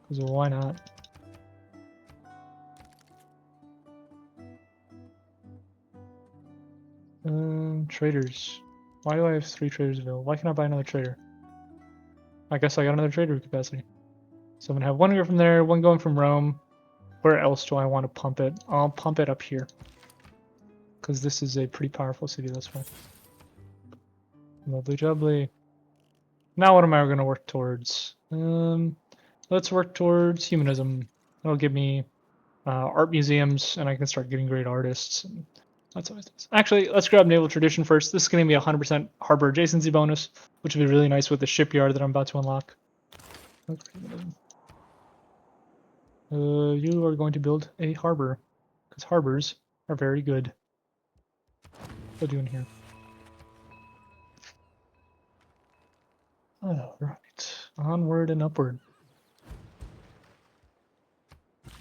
Because why not? Traders. Why do I have 3 traders available? Why can't I buy another trader? I guess I got another trader capacity. So I'm going to have one go from there, one going from Rome. Where else do I want to pump it? I'll pump it up here. Because this is a pretty powerful city, that's why. Lovely jubbly. Now what am I going to work towards? Let's work towards humanism. That'll give me art museums, and I can start getting great artists. And that's always nice. Actually, let's grab naval tradition first. This is going to be a 100% harbor adjacency bonus, which would be really nice with the shipyard that I'm about to unlock. You are going to build a harbor, because harbors are very good. What are you doing here? Alright, onward and upward.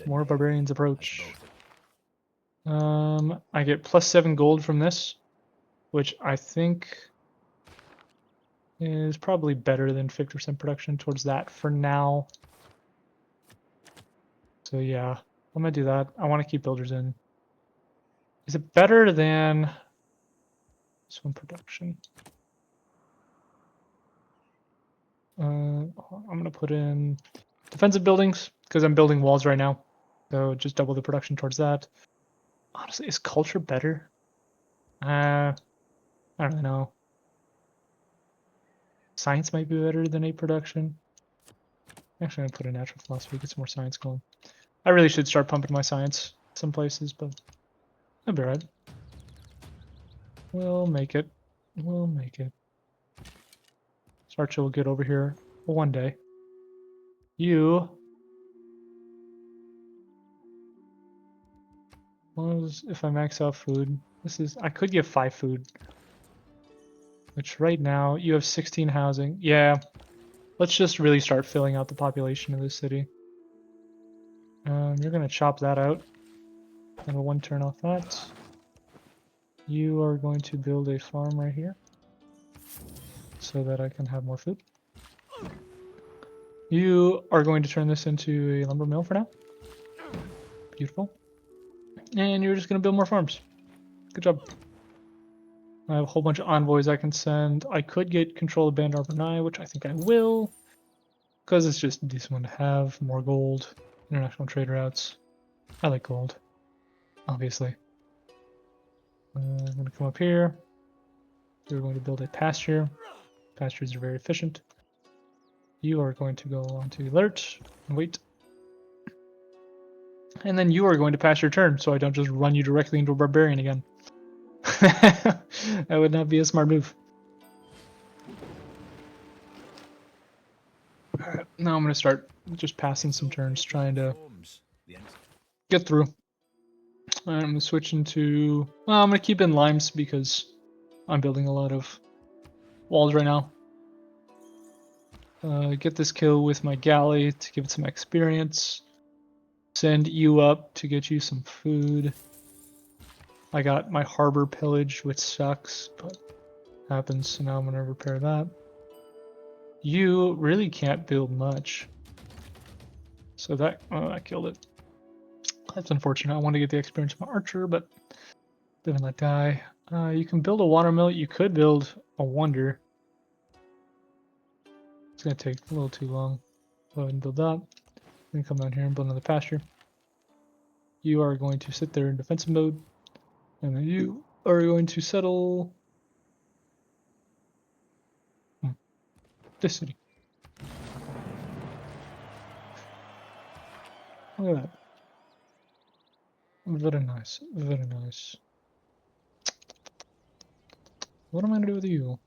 More barbarians approach. I get +7 gold from this, which I think is probably better than 50% production towards that for now. So yeah, I'm gonna do that. I want to keep builders in. Is it better than this one production? I'm gonna put in defensive buildings because I'm building walls right now. So just double the production towards that. Honestly, is culture better? I don't know. Science might be better than a production. Actually, I'm gonna put in natural philosophy, get some more science going. I really should start pumping my science some places, but I'll be right. We'll make it. We'll make it. Sarcha will get over here one day. You... if I max out food, this is... I could give 5 food. Which right now, you have 16 housing. Yeah. Let's just really start filling out the population of this city. You're going to chop that out. And a 1 turn off that. You are going to build a farm right here. So that I can have more food. You are going to turn this into a lumber mill for now. Beautiful. And you're just going to build more farms. Good job. I have a whole bunch of envoys I can send. I could get control of Bandar Brunei, which I think I will. Because it's just a decent one to have. More gold. International trade routes. I like gold. Obviously. I'm going to come up here. We're going to build a pasture. Pastures are very efficient. You are going to go on to alert and wait. And then you are going to pass your turn, so I don't just run you directly into a barbarian again. That would not be a smart move. Alright, now I'm going to start just passing some turns, trying to get through. I'm going to switch into... Well, I'm going to keep in limes because I'm building a lot of walls right now. Get this kill with my galley to give it some experience. Send you up to get you some food. I got my harbor pillage, which sucks, but happens, so now I'm going to repair that. You really can't build much. So that, I killed it. That's unfortunate. I want to get the experience of my archer, but didn't let die. You can build a watermill. You could build a wonder. It's going to take a little too long. Go ahead and build that. Then come down here and build another pasture. You are going to sit there in defensive mode. And then you are going to settle this city. Look at that. Very nice. Very nice. What am I going to do with you?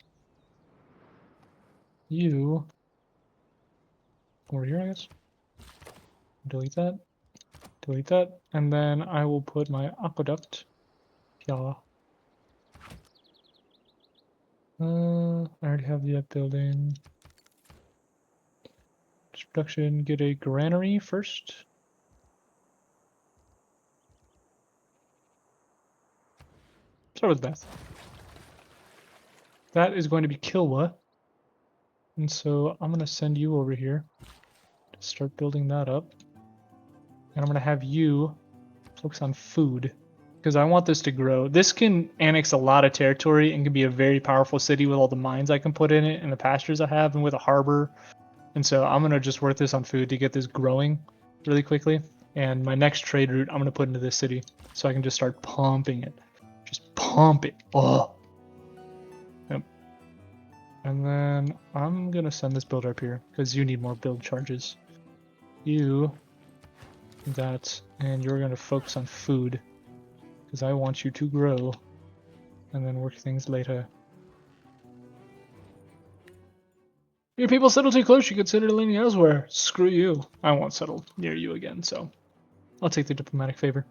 You... over here, I guess. Delete that. Delete that. And then I will put my aqueduct. Yeah. I already have the building. Just production. Get a granary first. Start with Beth. That is going to be Kilwa. And so I'm going to send you over here to start building that up. And I'm going to have you focus on food. Because I want this to grow. This can annex a lot of territory and can be a very powerful city with all the mines I can put in it and the pastures I have and with a harbor. And so I'm going to just work this on food to get this growing really quickly. And my next trade route I'm going to put into this city. So I can just start pumping it. Just pump it. Oh. Yep. And then I'm going to send this builder up here because you need more build charges. You, that, and you're going to focus on food. Because I want you to grow and then work things later. Your people settle too close, you consider leaning elsewhere. Screw you. I won't settle near you again, so I'll take the diplomatic favor.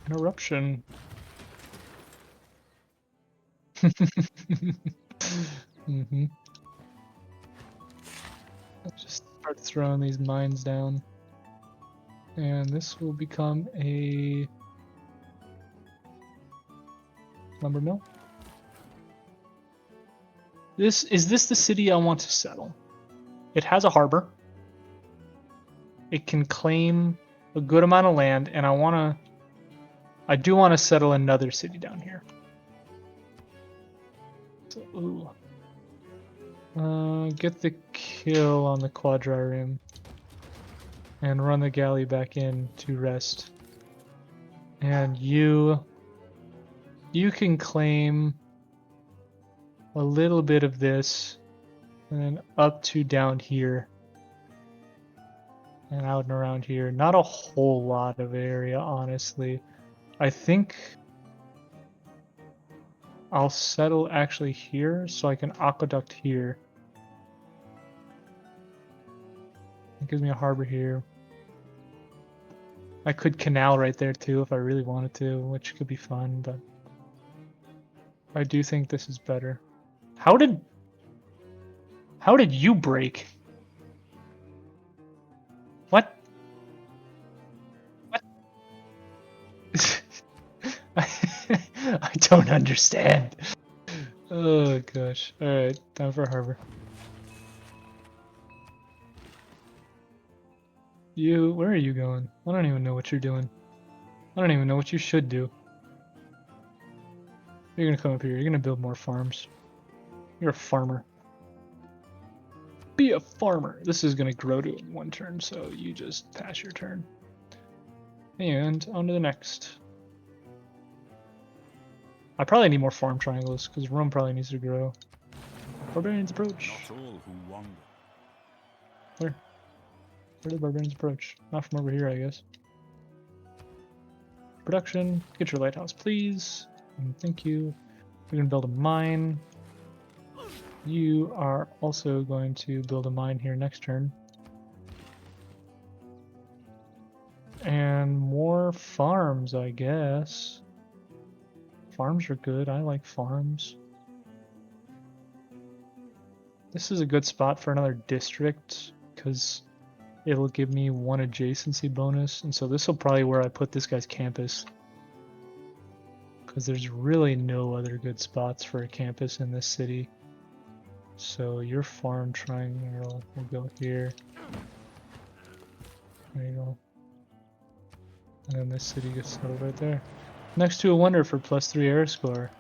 Interruption. Mm-hmm. Let's just start throwing these mines down. And this will become a lumber mill. Is this the city I want to settle? It has a harbor. It can claim a good amount of land, and I do want to settle another city down here. So, ooh. Get the kill on the quadrireme and run the galley back in to rest. And you can claim a little bit of this and then up to down here and out and around here. Not a whole lot of area, honestly. I think I'll settle actually here so I can aqueduct here. It gives me a harbor here. I could canal right there too if I really wanted to, which could be fun, but I do think this is better. How did you break? What? What? I don't understand. Oh gosh. Alright, time for harbor. Where are you going? I don't even know what you're doing. I don't even know what you should do. You're gonna come up here, you're gonna build more farms. You're a farmer. Be a farmer. This is gonna grow to in one turn, so you just pass your turn. And on to the next. I probably need more farm triangles, because Rome probably needs to grow. Barbarians approach. Not all who wander. Where? Where do the barbarians approach? Not from over here, I guess. Production. Get your lighthouse, please. And thank you. We're going to build a mine. You are also going to build a mine here next turn. And more farms, I guess. Farms are good. I like farms. This is a good spot for another district because it'll give me one adjacency bonus. And so this will probably where I put this guy's campus. Because there's really no other good spots for a campus in this city. So your farm triangle will go here. There you go. And then this city gets settled right there. Next to a wonder for +3 air score.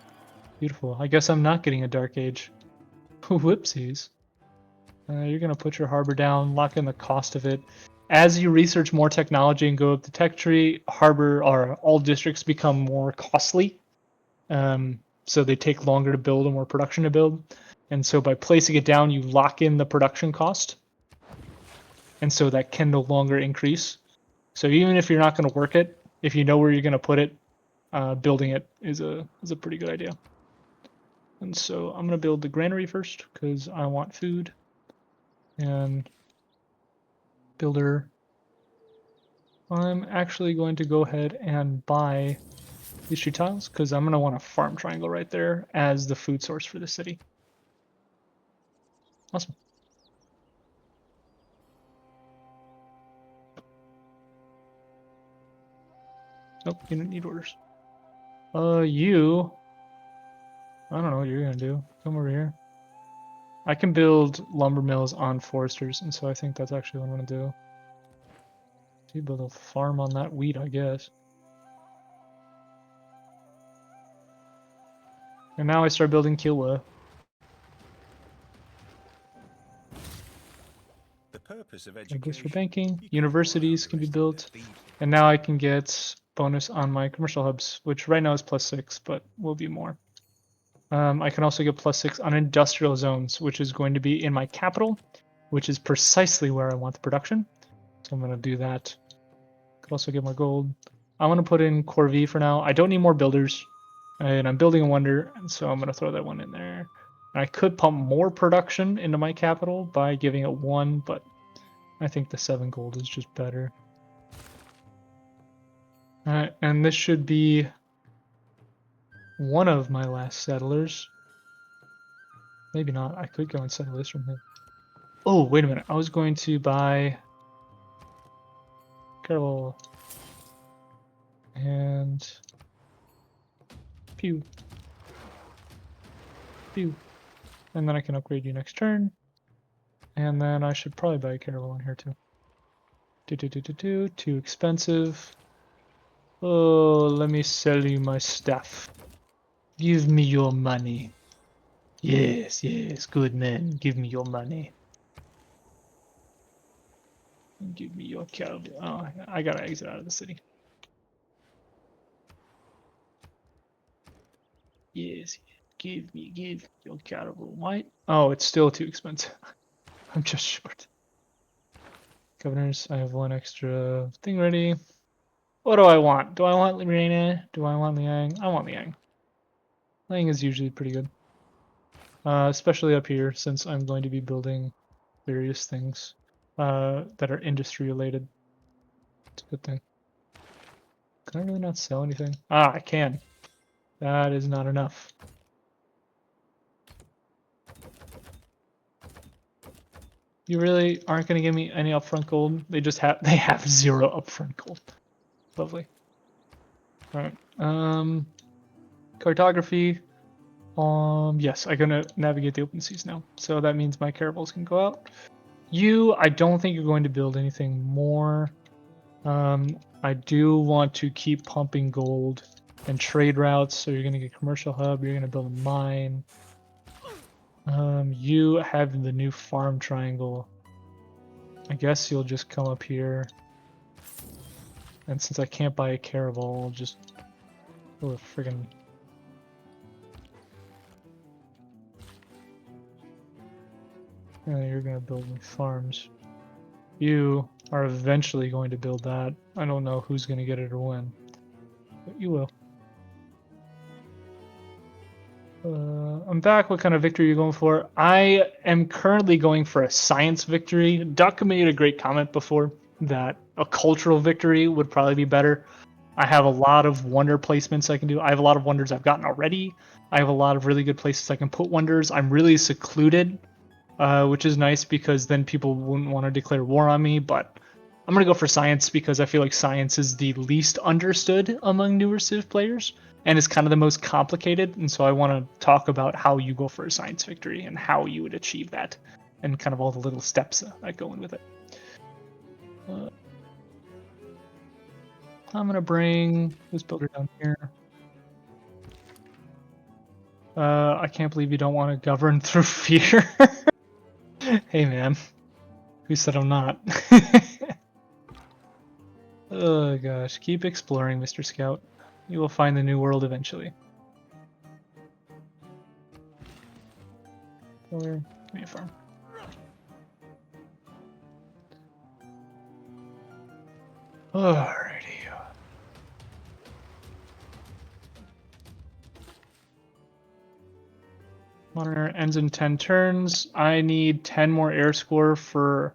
beautiful. I guess I'm not getting a Dark Age. Whoopsies. You're gonna put your harbor down, lock in the cost of it. As you research more technology and go up the tech tree, harbor or all districts become more costly. So they take longer to build and more production to build. And so by placing it down, you lock in the production cost. And so that can no longer increase. So even if you're not going to work it, if you know where you're going to put it, building it is a pretty good idea. And so I'm going to build the granary first because I want food. And builder, I'm actually going to go ahead and buy these 2 tiles because I'm going to want a farm triangle right there as the food source for the city. Awesome. Nope, you don't need orders. You, I don't know what you're gonna do. Come over here. I can build lumber mills on foresters, and so I think that's actually what I'm gonna do. So you build a farm on that wheat, I guess. And now I start building Kilwa. The purpose of Like this for education. banking. You can't Universities can be built. And now I can get bonus on my commercial hubs, which right now is +6, but will be more. I can also get +6 on industrial zones, which is going to be in my capital, which is precisely where I want the production. So I'm going to do that. Could also get more gold. I want to put in Corvée for now. I don't need more builders, and I'm building a wonder, and so I'm going to throw that one in there. And I could pump more production into my capital by giving it 1, but I think the 7 gold is just better. Alright, and this should be one of my last settlers. Maybe not. I could go and settle this from here. Oh, wait a minute. I was going to buy Carol and pew. Pew. And then I can upgrade you next turn. And then I should probably buy a Caravel on here too. Too expensive. Oh, let me sell you my stuff. Give me your money. Yes, yes, good man. Give me your money. Give me your Caravel. Oh, I gotta exit out of the city. Yes, give me your Caravel. Why? Oh, it's still too expensive. I'm just short. Governors, I have 1 extra thing ready. What do I want? Do I want Lirena? Do I want Liang? I want Liang. Liang is usually pretty good. Especially up here, since I'm going to be building various things that are industry related. It's a good thing. Can I really not sell anything? Ah, I can. That is not enough. You really aren't going to give me any upfront gold? They have 0 upfront gold. Lovely. Alright. Cartography. Yes, I'm gonna navigate the open seas now. So that means my caravels can go out. I don't think you're going to build anything more. I do want to keep pumping gold and trade routes. So you're gonna get commercial hub. You're gonna build a mine. You have the new farm triangle. I guess you'll just come up here. And since I can't buy a caravel, I'll just build a friggin' you're gonna build me farms. You are eventually going to build that. I don't know who's gonna get it or when, but you will. I'm back. What kind of victory are you going for? I am currently going for a science victory. Duck made a great comment before that a cultural victory would probably be better. I have a lot of wonder placements I can do. I have a lot of wonders I've gotten already. I have a lot of really good places I can put wonders. I'm really secluded, which is nice because then people wouldn't want to declare war on me, but I'm going to go for science because I feel like science is the least understood among newer Civ players and is kind of the most complicated. And so I want to talk about how you go for a science victory and how you would achieve that and kind of all the little steps that go in with it. I'm going to bring this builder down here. I can't believe you don't want to govern through fear. Hey man, who said I'm not? Oh gosh, keep exploring, Mr. Scout. You will find the new world eventually. Or give me a farm. Alrighty. Modern era ends in 10 turns. I need 10 more air score for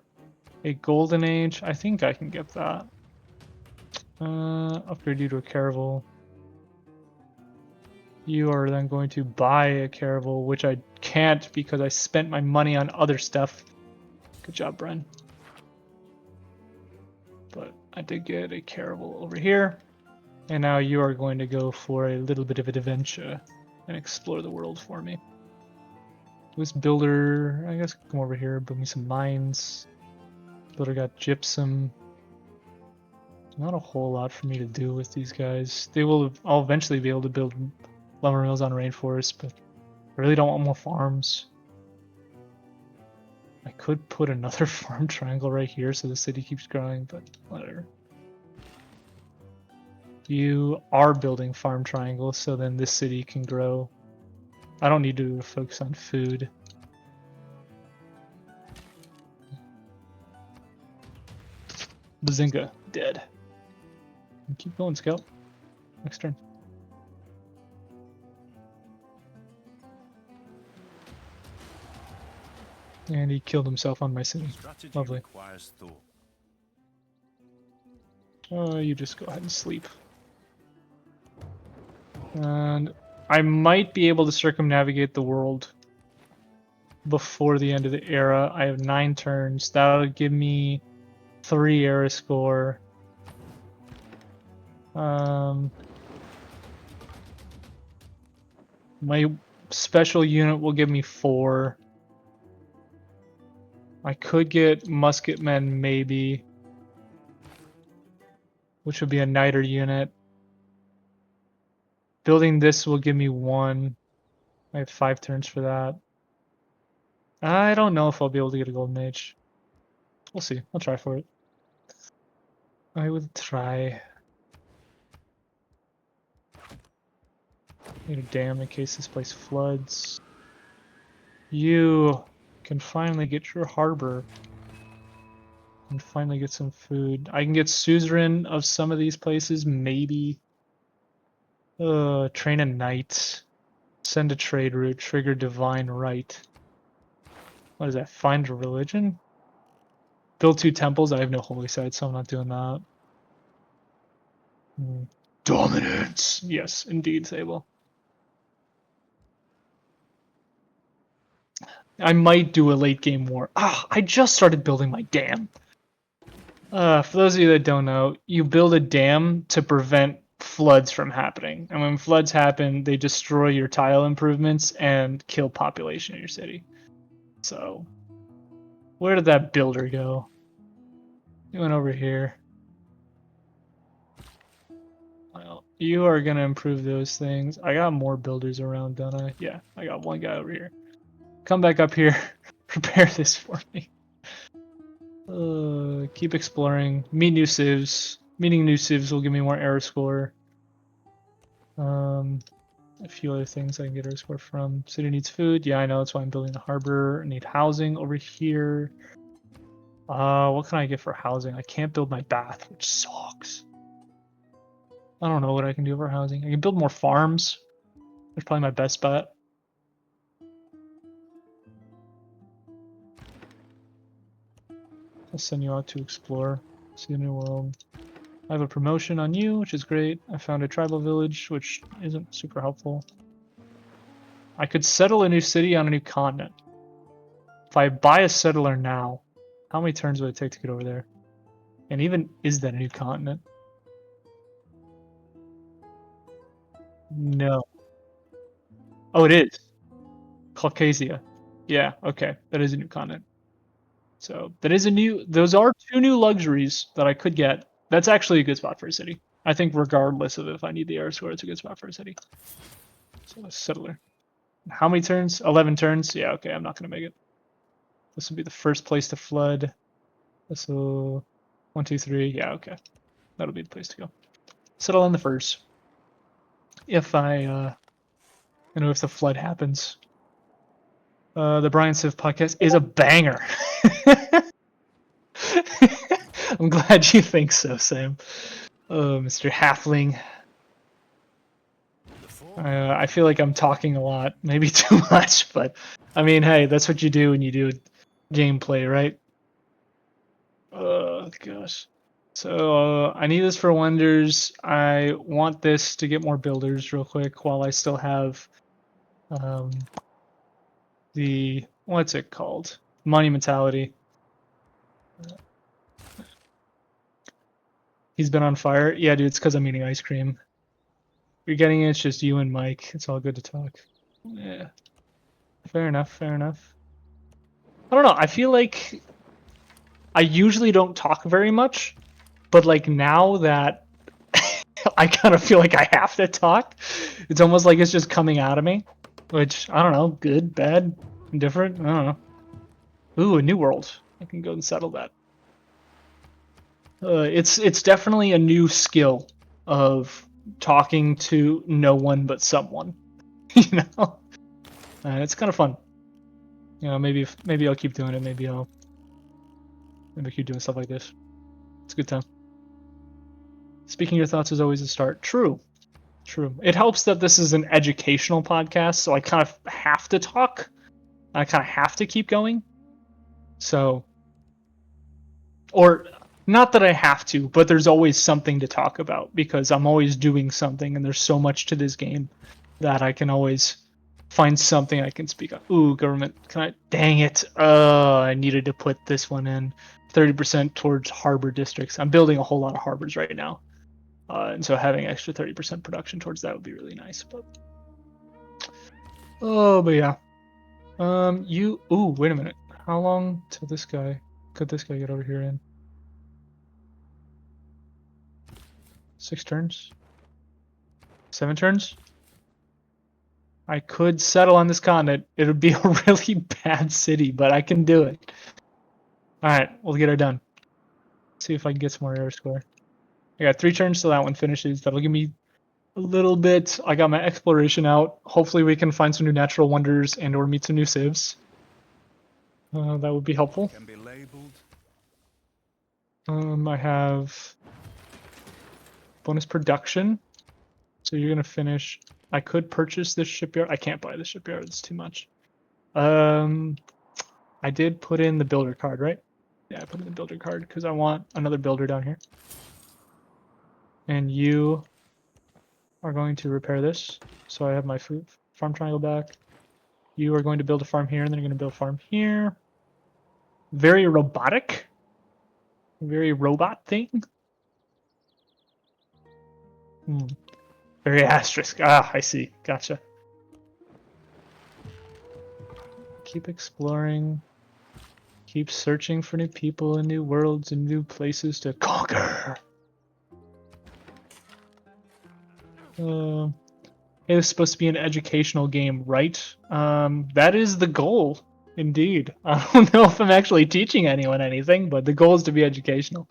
a golden age. I think I can get that. Upgrade you to a caravel. You are then going to buy a caravel, which I can't because I spent my money on other stuff. Good job, Bren. But I did get a caravel over here. And now you are going to go for a little bit of an adventure and explore the world for me. This builder, I guess, come over here, build me some mines. Builder got gypsum. Not a whole lot for me to do with these guys. I'll eventually be able to build lumber mills on rainforest, but I really don't want more farms. I could put another farm triangle right here so the city keeps growing, but whatever. You are building farm triangles, so then this city can grow. I don't need to focus on food. Bazinga, dead. Keep going, Scout. Next turn. And he killed himself on my city. Strategy Lovely. requires thought. You just go ahead and sleep. And I might be able to circumnavigate the world before the end of the era. I have 9 turns. That'll give me 3 era score. My special unit will give me 4. I could get musketmen maybe, which would be a niter unit. Building this will give me 1. I have 5 turns for that. I don't know if I'll be able to get a golden age. We'll see. I'll try for it. I will try. Need a dam in case this place floods. You can finally get your harbor. And finally get some food. I can get suzerain of some of these places, maybe. Train a knight. Send a trade route. Trigger divine right. What is that? Find a religion? Build 2 temples. I have no holy sites, so I'm not doing that. Dominance. Yes, indeed, Sable. I might do a late game war. I just started building my dam. For those of you that don't know, you build a dam to prevent floods from happening. And when floods happen, they destroy your tile improvements and kill population in your city. So, where did that builder go? He went over here. Well, you are going to improve those things. I got more builders around, don't I? Yeah, I got 1 guy over here. Come back up here. Prepare this for me. Keep exploring. Meet new civs. Meeting new civs will give me more error score. A few other things I can get error score from. City needs food. Yeah, I know. That's why I'm building a harbor. I need housing over here. What can I get for housing? I can't build my bath, which sucks. I don't know what I can do for housing. I can build more farms. That's probably my best bet. I'll send you out to explore, see the new world. I have a promotion on you, which is great. I found a tribal village, which isn't super helpful. I could settle a new city on a new continent. If I buy a settler now, how many turns would it take to get over there? And even, is that a new continent? No. Oh, it is. Caucasia. Yeah, okay. That is a new continent. So that is those are 2 new luxuries that I could get. That's actually a good spot for a city. I think regardless of if I need the air score, it's a good spot for a city. So a settler. How many turns? 11 turns? Yeah, okay, I'm not going to make it. This will be the first place to flood. This will... 1, 2, 3. Yeah, okay. That'll be the place to go. Settle on the first. If if the flood happens. The Brian Siv podcast is a banger. I'm glad you think so, Sam. Mr. Halfling. I feel like I'm talking a lot, maybe too much, but I mean, hey, that's what you do when you do gameplay, right? Oh, gosh. So I need this for wonders. I want this to get more builders real quick while I still have the, what's it called? Monumentality. He's been on fire. Yeah, dude, it's because I'm eating ice cream. You're getting it, it's just you and Mike. It's all good to talk. Yeah. Fair enough, fair enough. I don't know, I feel like I usually don't talk very much, but like now that I kind of feel like I have to talk, it's almost like it's just coming out of me. Which, I don't know, good, bad, indifferent, I don't know. Ooh, a new world. I can go and settle that. It's definitely a new skill of talking to no one but someone. You know? It's kind of fun. You know, maybe I'll keep doing it. Maybe I'll keep doing stuff like this. It's a good time. Speaking your thoughts is always a start. True. True. It helps that this is an educational podcast, so I kind of have to talk. I kind of have to keep going. So, or not that I have to, but there's always something to talk about because I'm always doing something and there's so much to this game that I can always find something I can speak on. Ooh, government. Can I? Dang it. I needed to put this one in. 30% towards harbor districts. I'm building a whole lot of harbors right now. And so having extra 30% production towards that would be really nice. But yeah. Ooh, wait a minute. How long till this guy? Could this guy get over here in? 6 turns? 7 turns? I could settle on this continent. It would be a really bad city, but I can do it. Alright, we'll get it done. See if I can get some more air score. I got 3 turns till that one finishes. That'll give me a little bit. I got my exploration out. Hopefully we can find some new natural wonders and or meet some new civs. That would be helpful. Can be labeled. I have bonus production. So you're gonna finish. I could purchase this shipyard. I can't buy the shipyard. It's too much. I did put in the builder card, right? Yeah, I put in the builder card because I want another builder down here. And you are going to repair this. So I have my food farm triangle back. You are going to build a farm here, and then you're going to build a farm here. Very robotic. Very robot thing. Very asterisk. Ah, I see. Gotcha. Keep exploring. Keep searching for new people and new worlds and new places to conquer. It was supposed to be an educational game, right? That is the goal, indeed. I don't know if I'm actually teaching anyone anything, but the goal is to be educational.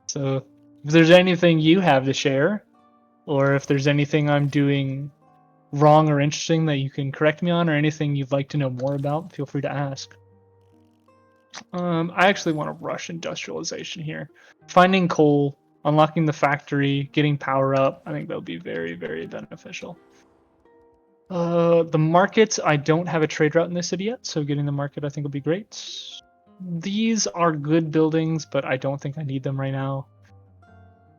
So if there's anything you have to share, or if there's anything I'm doing wrong or interesting that you can correct me on, or anything you'd like to know more about, feel free to ask. I actually want to rush industrialization here. Finding coal, unlocking the factory, getting power up, I think that would be very, very beneficial. The market, I don't have a trade route in this city yet, so getting the market I think will be great. These are good buildings, but I don't think I need them right now.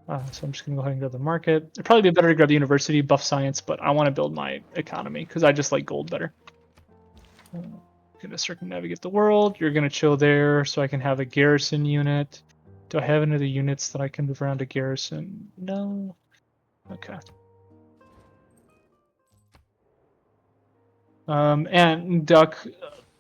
So I'm just going to go ahead and grab the market. It'd probably be better to grab the university, buff science, but I want to build my economy because I just like gold better. Going to circumnavigate the world. You're going to chill there so I can have a garrison unit. Do I have any other units that I can move around to garrison? No. Okay. And Duck,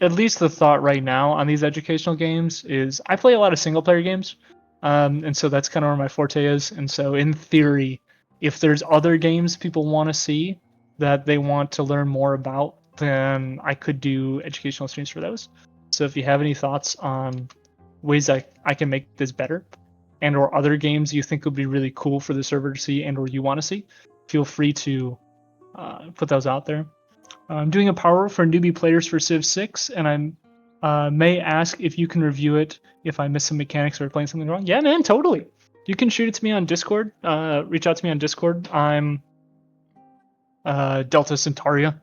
at least the thought right now on these educational games is I play a lot of single player games. And so that's kind of where my forte is. And so in theory, if there's other games people want to see that they want to learn more about, then I could do educational streams for those. So if you have any thoughts on ways I can make this better, and or other games you think would be really cool for the server to see and or you want to see, feel free to put those out there. I'm doing a power for newbie players for Civ 6, and I'm may ask if you can review it if I miss some mechanics or playing something wrong. Yeah, man, totally. You can shoot it to me on Discord. Reach out to me on Discord. I'm DeltaCentauria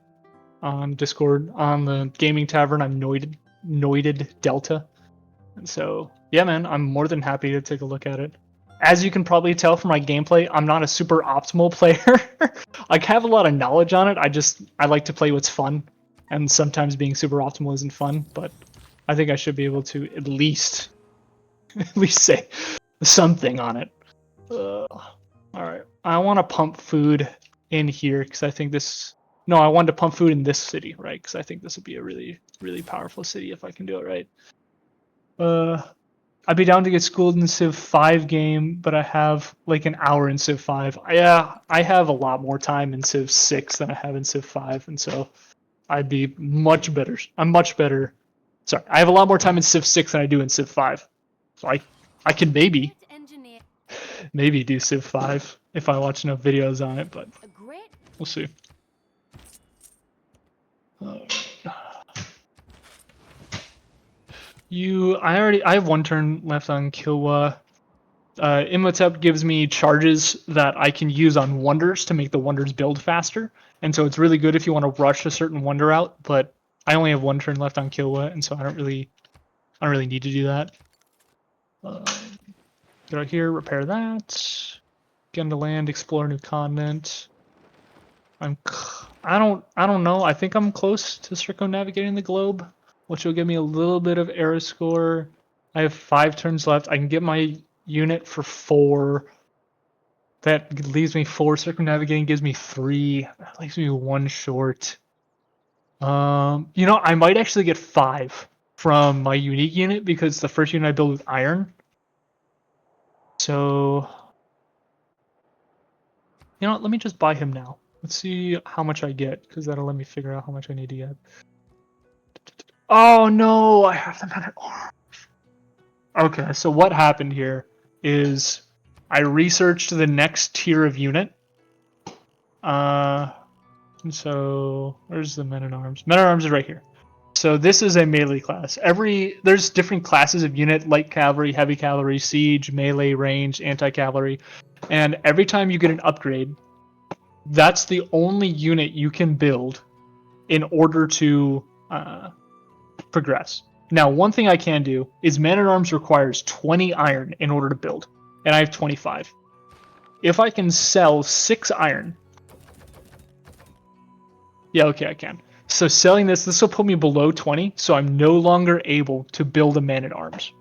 on Discord. On the Gaming Tavern, I'm Noided Delta. And so, yeah, man, I'm more than happy to take a look at it. As you can probably tell from my gameplay, I'm not a super optimal player. I have a lot of knowledge on it. I like to play what's fun, and sometimes being super optimal isn't fun. But I think I should be able to at least say something on it. All right, I want to pump food in here because I think this. No, I wanted to pump food in this city, right? Because I think this would be a really, really powerful city if I can do it right. I'd be down to get schooled in Civ 5 game, but I have like an hour in Civ 5. Yeah, I have a lot more time in Civ 6 than I have in Civ 5, and so I'd be much better. I'm much better. Sorry, I have a lot more time in Civ 6 than I do in Civ 5. So I can maybe Great engineer. do Civ 5 if I watch enough videos on it, but A great we'll see. I have one turn left on Kilwa. Imhotep gives me charges that I can use on wonders to make the wonders build faster, and so it's really good if you want to rush a certain wonder out. But I only have one turn left on Kilwa, and so I don't really need to do that. Get out here, repair that. Get into land, explore a new continent. I don't know. I think I'm close to circumnavigating the globe, which will give me a little bit of era score. I have 5 turns left. I can get my unit for 4. That leaves me 4. Circumnavigating gives me 3. That leaves me 1 short. You know, I might actually get 5 from my unique unit because the first unit I build with iron. So, you know what, let me just buy him now. Let's see how much I get, because that'll let me figure out how much I need to get. Oh no, I have them at arms. Okay, so what happened here is I researched the next tier of unit. So where's the men at arms? Men at arms is right here. So this is a melee class. There's different classes of unit: light cavalry, heavy cavalry, siege, melee, range, anti-cavalry, and every time you get an upgrade, that's the only unit you can build in order to progress. Now, one thing I can do is Man at Arms requires 20 iron in order to build, and I have 25. If I can sell 6 iron, yeah, okay, I can. So selling this will put me below 20, so I'm no longer able to build a Man at Arms.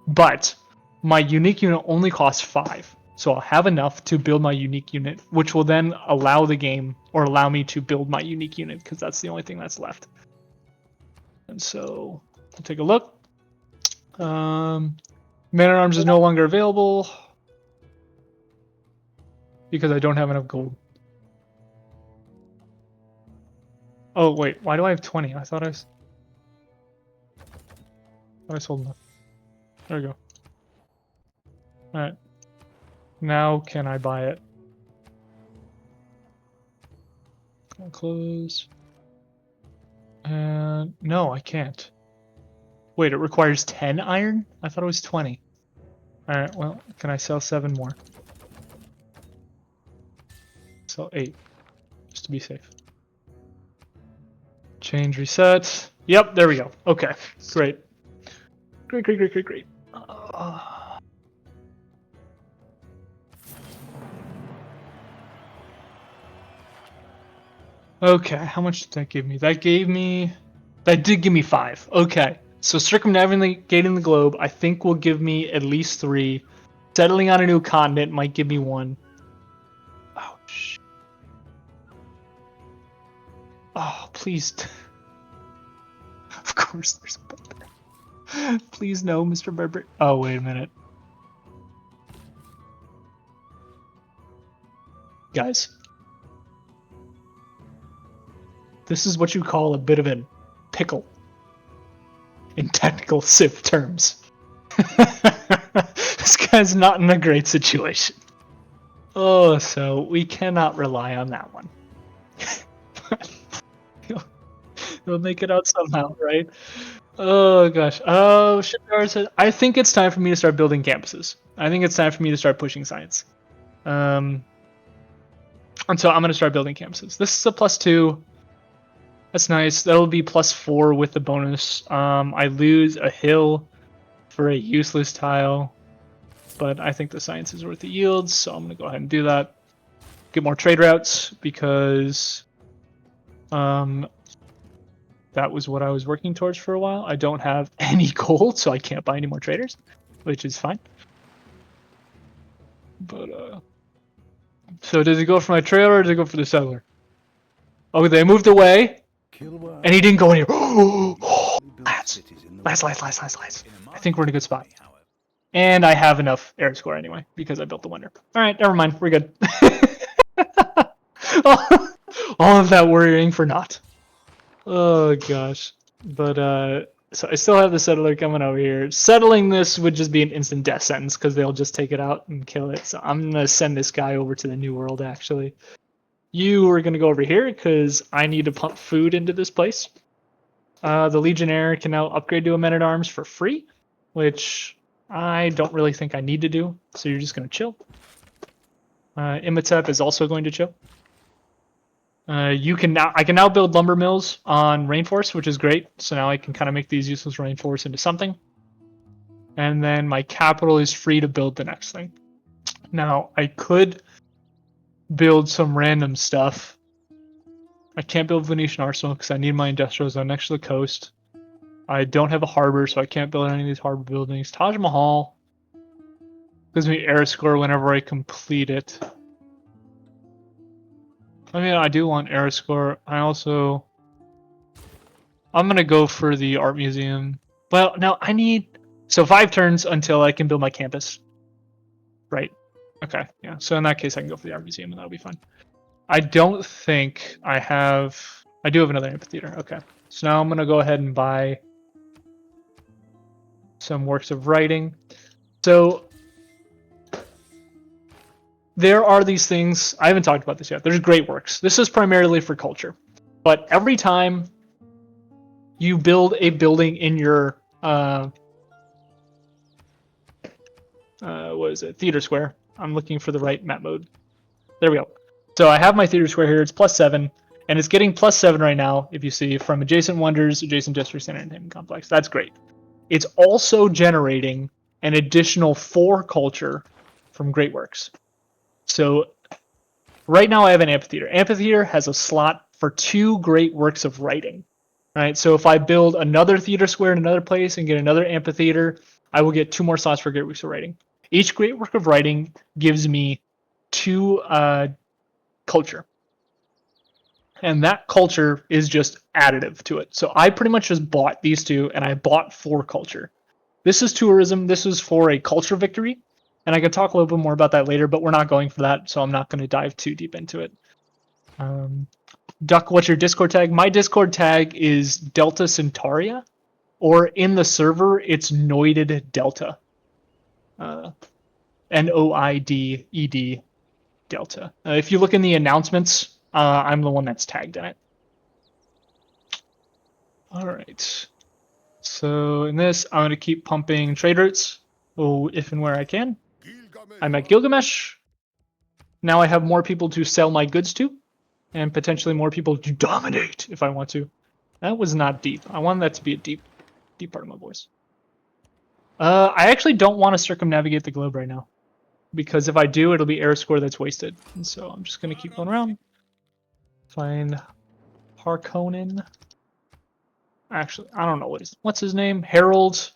But my unique unit only costs 5, so I'll have enough to build my unique unit, which will then allow the game, or allow me to build my unique unit, because that's the only thing that's left. And so we'll take a look. Man at Arms is no longer available because I don't have enough gold. Oh wait, why do I have 20? I thought I sold enough. There we go. Alright. Now can I buy it? I'll close. And no, I can't. Wait, it requires 10 iron? I thought it was 20. Alright, well, can I sell 7 more? Sell 8. Just to be safe. Change reset. Yep, there we go. Okay, great. Great. Okay, how much did that give me? That did give me 5. Okay, so circumnavigating the globe, I think will give me at least 3. Settling on a new continent might give me 1. Oh, shit. Oh, please. Of course there's a bug. Please no, Mr. Barber. Oh, wait a minute. Guys. This is what you call a bit of a pickle in technical Civ terms. This guy's not in a great situation. Oh, so we cannot rely on that one. He'll make it out somehow, right? Oh gosh. Oh, shipyard said, I think it's time for me to start building campuses. I think it's time for me to start pushing science. And so I'm gonna start building campuses. This is a +2. That's nice. That'll be +4 with the bonus. I lose a hill for a useless tile, but I think the science is worth the yields, so I'm gonna go ahead and do that. Get more trade routes because that was what I was working towards for a while. I don't have any gold, so I can't buy any more traders, which is fine. But so does it go for my trailer or does it go for the settler? Oh, they moved away, and he didn't go anywhere. Lads. I think we're in a good spot. And I have enough air score anyway, because I built the wonder. Alright, never mind, we're good. All of that worrying for naught. Oh gosh. But so I still have the settler coming over here. Settling this would just be an instant death sentence because they'll just take it out and kill it. So I'm gonna send this guy over to the new world actually. You are gonna go over here because I need to pump food into this place. The Legionnaire can now upgrade to a Men-at-Arms for free, which I don't really think I need to do. So you're just gonna chill. Imhotep is also going to chill. I can now build lumber mills on Rainforest, which is great. So now I can kind of make these useless Rainforests into something. And then my capital is free to build the next thing. Now I could build some random stuff. I can't build Venetian Arsenal because I need my industrial zone next to the coast. I don't have a harbor, so I can't build any of these harbor buildings. Taj Mahal gives me air score whenever I complete it. I mean, I do want air score. I'm gonna go for the art museum. Well, now I need 5 turns until I can build my campus. Right. Okay. Yeah. So in that case, I can go for the art museum, and that'll be fun. I don't think I have. I do have another amphitheater. Okay. So now I'm gonna go ahead and buy some works of writing. So there are these things. I haven't talked about this yet. There's great works. This is primarily for culture, but every time you build a building in your what is it? Theater square. I'm looking for the right map mode. There we go. So I have my theater square here. It's +7, and it's getting +7 right now. If you see from adjacent wonders, adjacent districts, and entertainment complex. That's great. It's also generating an additional 4 culture from great works. So right now I have an amphitheater. Amphitheater has a slot for 2 great works of writing. Right. So if I build another theater square in another place and get another amphitheater, I will get 2 more slots for great works of writing. Each great work of writing gives me 2 culture. And that culture is just additive to it. So I pretty much just bought these 2 and I bought 4 culture. This is tourism. This is for a culture victory. And I can talk a little bit more about that later, but we're not going for that, so I'm not going to dive too deep into it. Duck, what's your Discord tag? My Discord tag is DeltaCentauria, or in the server, it's Noided Delta. Noided Delta. If you look in the announcements, I'm the one that's tagged in it. All right. So in this, I'm going to keep pumping trade routes, if and where I can. I'm at Gilgamesh. Now I have more people to sell my goods to, and potentially more people to dominate if I want to. That was not deep. I wanted that to be a deep part of my voice. I actually don't want to circumnavigate the globe right now, because if I do, it'll be air score that's wasted. And so I'm just going to keep going around. Find Harkonnen. Actually, I don't know what's his name. Harold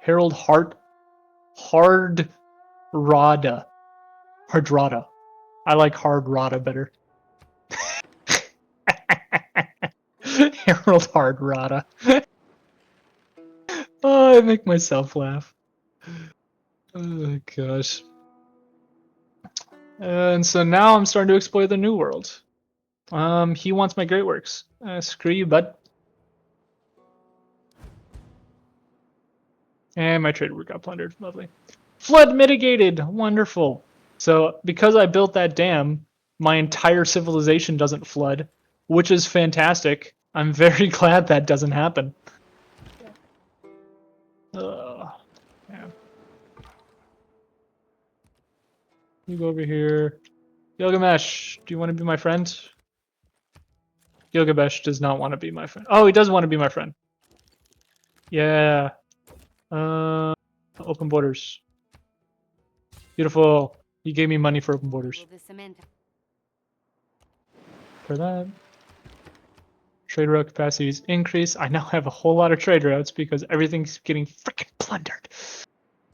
Hardrada. I like Hardrada better. Harold Hardrada. Oh, I make myself laugh. Oh gosh. And so now I'm starting to explore the New World. He wants my great works. Screw you, bud. And my trade work got plundered. Lovely. Flood mitigated. Wonderful. So because I built that dam, my entire civilization doesn't flood, which is fantastic. I'm very glad that doesn't happen. Yeah. You go over here. Gilgamesh, do you want to be my friend? Gilgamesh does not want to be my friend. Oh, he does want to be my friend. Yeah. Open borders. Beautiful. He gave me money for open borders. Will the cement For that. Trade route capacities increase. I now have a whole lot of trade routes because everything's getting freaking plundered.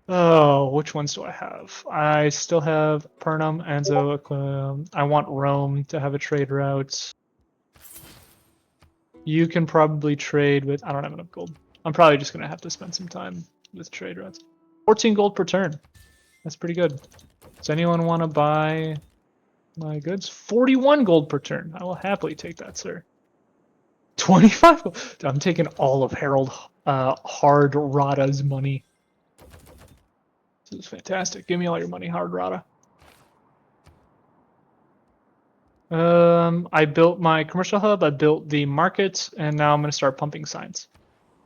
Oh, which ones do I have? I still have Pernam, Anzo, I want Rome to have a trade route. You can probably trade with... I don't have enough gold. I'm probably just going to have to spend some time with trade routes. 14 gold per turn. That's pretty good. Does anyone want to buy my goods? 41 gold per turn. I will happily take that, sir. 25 gold. I'm taking all of Harold Hard Rada's money. This is fantastic. Give me all your money, Hard Rada. I built my commercial hub, I built the market, and now I'm going to start pumping science.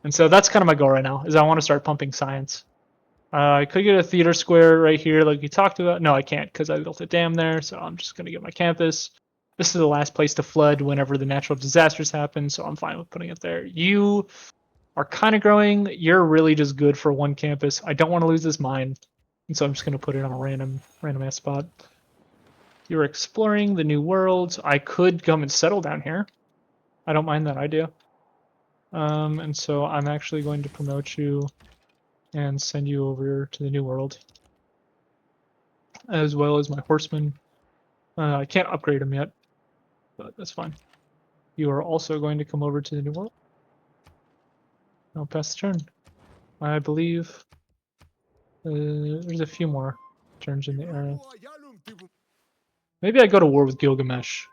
And so that's kind of my goal right now, is I want to start pumping science. I could get a theater square right here like we talked about. No, I can't because I built a dam there, so I'm just going to get my campus. This is the last place to flood whenever the natural disasters happen, so I'm fine with putting it there. You are kind of growing. You're really just good for one campus. I don't want to lose this mine, and so I'm just going to put it on a random ass spot. You're exploring the new world. I could come and settle down here. I don't mind that idea. And so I'm actually going to promote you and send you over to the new world, as well as my horsemen. I can't upgrade them yet, but that's fine. You are also going to come over to the new world. I'll pass the turn. I believe there's a few more turns in the area. Maybe I go to war with Gilgamesh,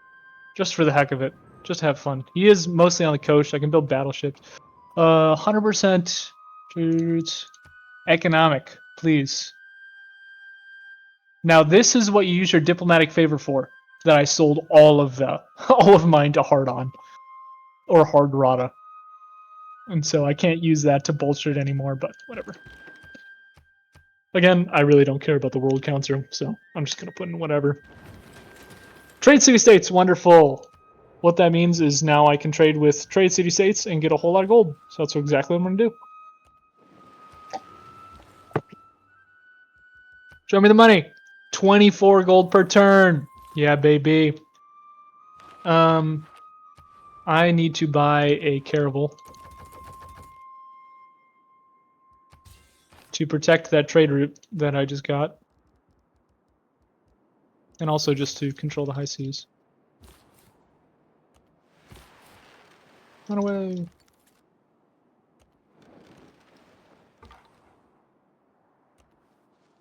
just for the heck of it, just to have fun. He is mostly on the coast. I can build battleships. 100% economic, please. Now this is what you use your diplomatic favor for. That I sold all of mine to Hardon or Hard Rada, and so I can't use that to bolster it anymore. But whatever. Again, I really don't care about the World Council, so I'm just gonna put in whatever. Trade city states, wonderful. What that means is now I can trade with trade city states and get a whole lot of gold. So that's exactly what I'm gonna do. Show me the money. 24 gold per turn. Yeah, baby. I need to buy a caravel to protect that trade route that I just got. And also just to control the high seas. Run away.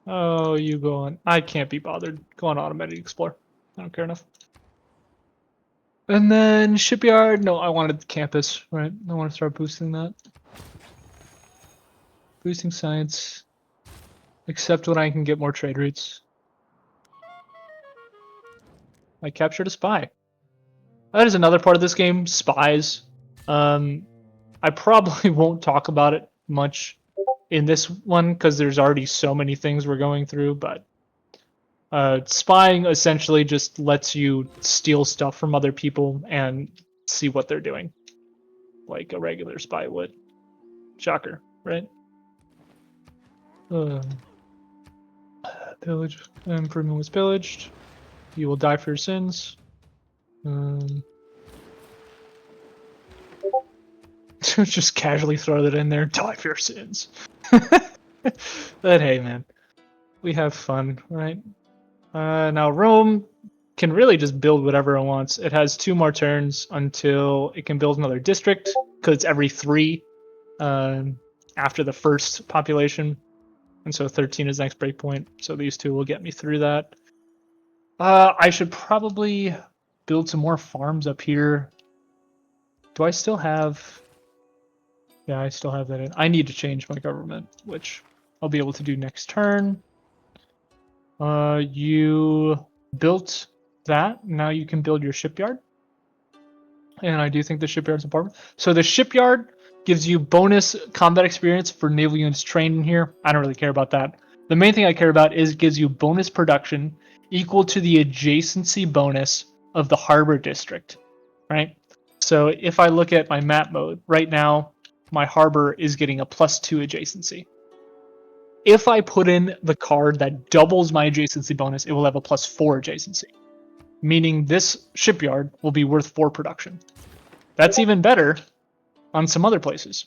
Oh, you go on. I can't be bothered. Go on automated explore. I don't care enough. And then shipyard. No, I wanted the campus, right? I want to start boosting that. Boosting science. Except when I can get more trade routes. I captured a spy. That is another part of this game, spies. I probably won't talk about it much in this one because there's already so many things we're going through, but spying essentially just lets you steal stuff from other people and see what they're doing, like a regular spy would. Shocker, right? Pillage. Improvement was pillaged. You will die for your sins. Just casually throw that in there. Die for your sins. But hey, man, we have fun, right? Now Rome can really just build whatever it wants. It has 2 more turns until it can build another district, because it's every 3 after the first population. And so 13 is the next breakpoint. So these 2 will get me through that. I should probably build some more farms up here. Do I still have... Yeah, I still have that in. I need to change my government, which I'll be able to do next turn. You built that. Now you can build your shipyard. And I do think the shipyard's important. So the shipyard gives you bonus combat experience for naval units trained in here. I don't really care about that. The main thing I care about is it gives you bonus production equal to the adjacency bonus of the harbor district, right? So if I look at my map mode, right now, my harbor is getting a +2 adjacency. If I put in the card that doubles my adjacency bonus, it will have a +4 adjacency, meaning this shipyard will be worth 4 production. That's even better on some other places,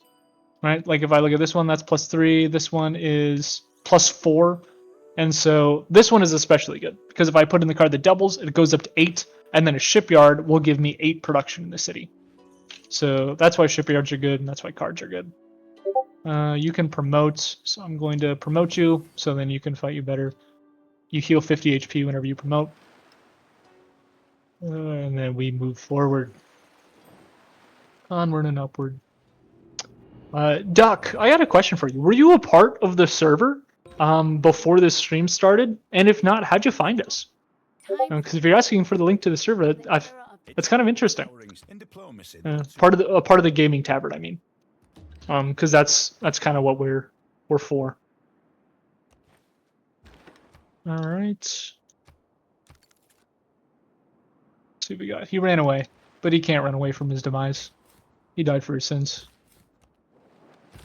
right? Like if I look at this one, that's +3. This one is +4. And so this one is especially good because if I put in the card that doubles, it goes up to 8. And then a shipyard will give me 8 production in the city. So that's why shipyards are good and that's why cards are good. You can promote. So I'm going to promote you so then you can fight you better. You heal 50 HP whenever you promote. And then we move forward. Onward and upward. Duck, I got a question for you. Were you a part of the server before this stream started? And if not, how'd you find us? Because if you're asking for the link to the server, that's kind of interesting. Part of the gaming tavern, I mean. Because that's kind of what we're for. All right. Let's see what we got. He ran away, but he can't run away from his demise. He died for his sins.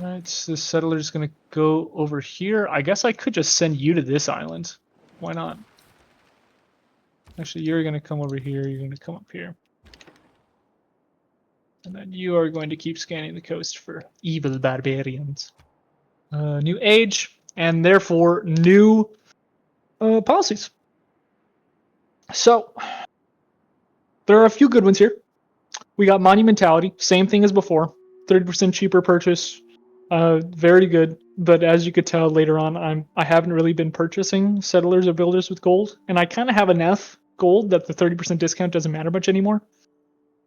All right, so the settler's gonna go over here. I guess I could just send you to this island. Why not? Actually, you're gonna come over here. You're gonna come up here. And then you are going to keep scanning the coast for evil barbarians. New age, and therefore new policies. So, there are a few good ones here. We got monumentality, same thing as before. 30% cheaper purchase, very good. But as you could tell later on, I haven't really been purchasing settlers or builders with gold, and I kind of have enough gold that the 30% discount doesn't matter much anymore.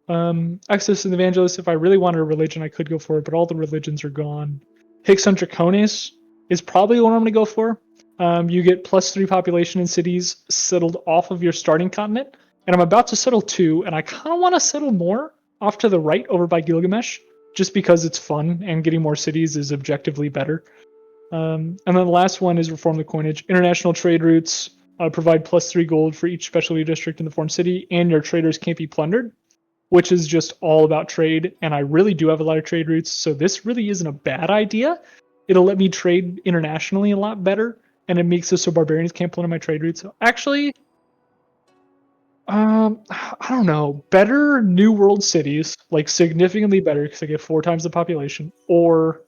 Access and Evangelist, if I really wanted a religion, I could go for it, but all the religions are gone. Hicks on Draconis is probably the one I'm going to go for. You get +3 population in cities settled off of your starting continent, and I'm about to settle 2, and I kind of want to settle more off to the right over by Gilgamesh, just because it's fun, and getting more cities is objectively better. And then the last one is Reform the Coinage. International trade routes provide +3 gold for each specialty district in the foreign city, and your traders can't be plundered, which is just all about trade, and I really do have a lot of trade routes, so this really isn't a bad idea. It'll let me trade internationally a lot better, and it makes it so barbarians can't plunder my trade routes. So actually, I don't know, better New World cities, like significantly better because I get 4 times the population, or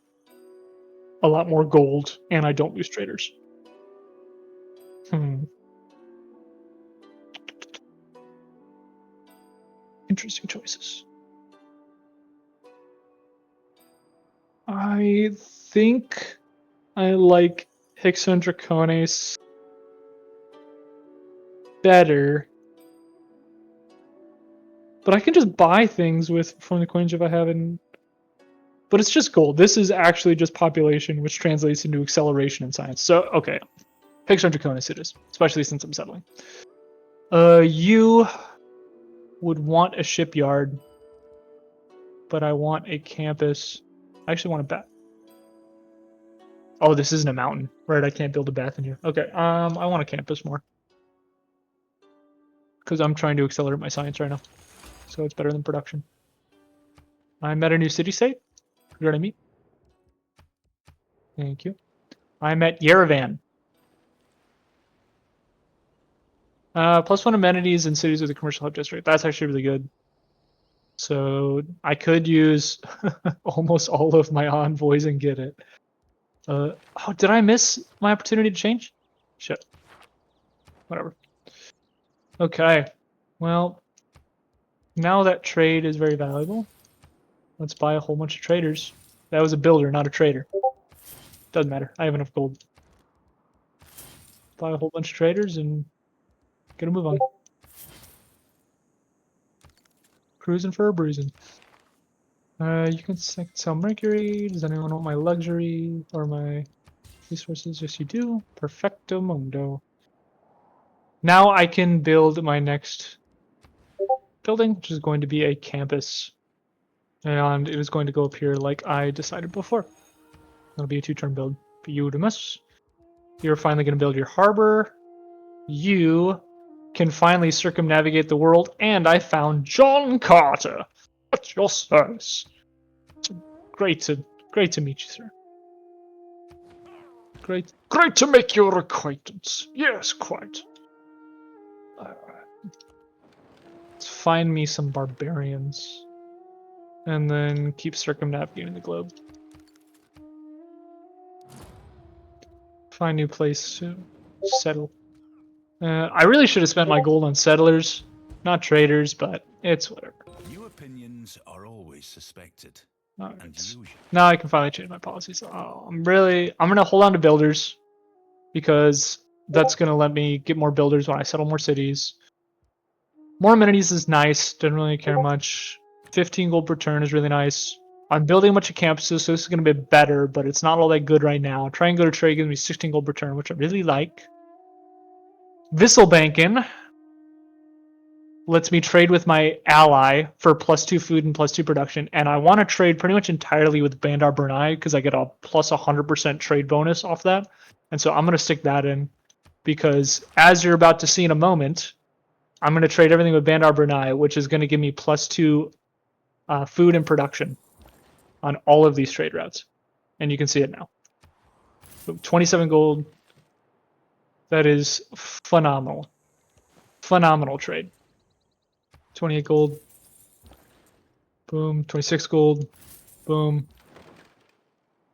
a lot more gold, and I don't lose traders. Interesting choices. I think I like Hixon Draconis better. But I can just buy things from the coins if I have in. But it's just gold. This is actually just population, which translates into acceleration in science. So, okay. Hixon Draconis it is, especially since I'm settling. You would want a shipyard, but I want a campus. I actually want a bat. Oh, this isn't a mountain, right? I can't build a bath in here. Okay, I want a campus more. Because I'm trying to accelerate my science right now. So it's better than production. I'm at a new city state. You know what I mean? Thank you. I'm at Yerevan. +1 amenities in cities with a commercial hub district. That's actually really good. So I could use almost all of my envoys and get it. Oh, did I miss my opportunity to change? Shit. Whatever. Okay. Well, now that trade is very valuable, let's buy a whole bunch of traders. That was a builder, not a trader. Doesn't matter. I have enough gold. Buy a whole bunch of traders and get a move on. Cruising for a bruising. You can sell mercury. Does anyone want my luxury or my resources? Yes, you do. Perfecto mundo. Now I can build my next building, which is going to be a campus. And it is going to go up here like I decided before. It'll be a 2-turn build. Beautimous. You're finally going to build your harbor. You can finally circumnavigate the world, and I found John Carter at your service. Great to meet you, sir. Great to make your acquaintance. Yes, quite. Alright. Let's find me some barbarians, and then keep circumnavigating the globe. Find a new place to settle. I really should have spent my gold on settlers, not traders, but it's whatever. New opinions are always suspected. Alright. And usually Now I can finally change my policies. I'm gonna hold on to builders because that's gonna let me get more builders when I settle more cities. More amenities is nice, didn't really care much. 15 gold per turn is really nice. I'm building a bunch of campuses, so this is gonna be better, but it's not all that good right now. Try and go to trade gives me 16 gold per turn, which I really like. Visselbanken lets me trade with my ally for +2 food and +2 production, and I want to trade pretty much entirely with Bandar Brunei because I get a plus 100% trade bonus off that, and so I'm going to stick that in because, as you're about to see in a moment, I'm going to trade everything with Bandar Brunei, which is going to give me +2 food and production on all of these trade routes, and you can see it now. So 27 gold. That is phenomenal. Phenomenal trade. 28 gold. Boom. 26 gold. Boom.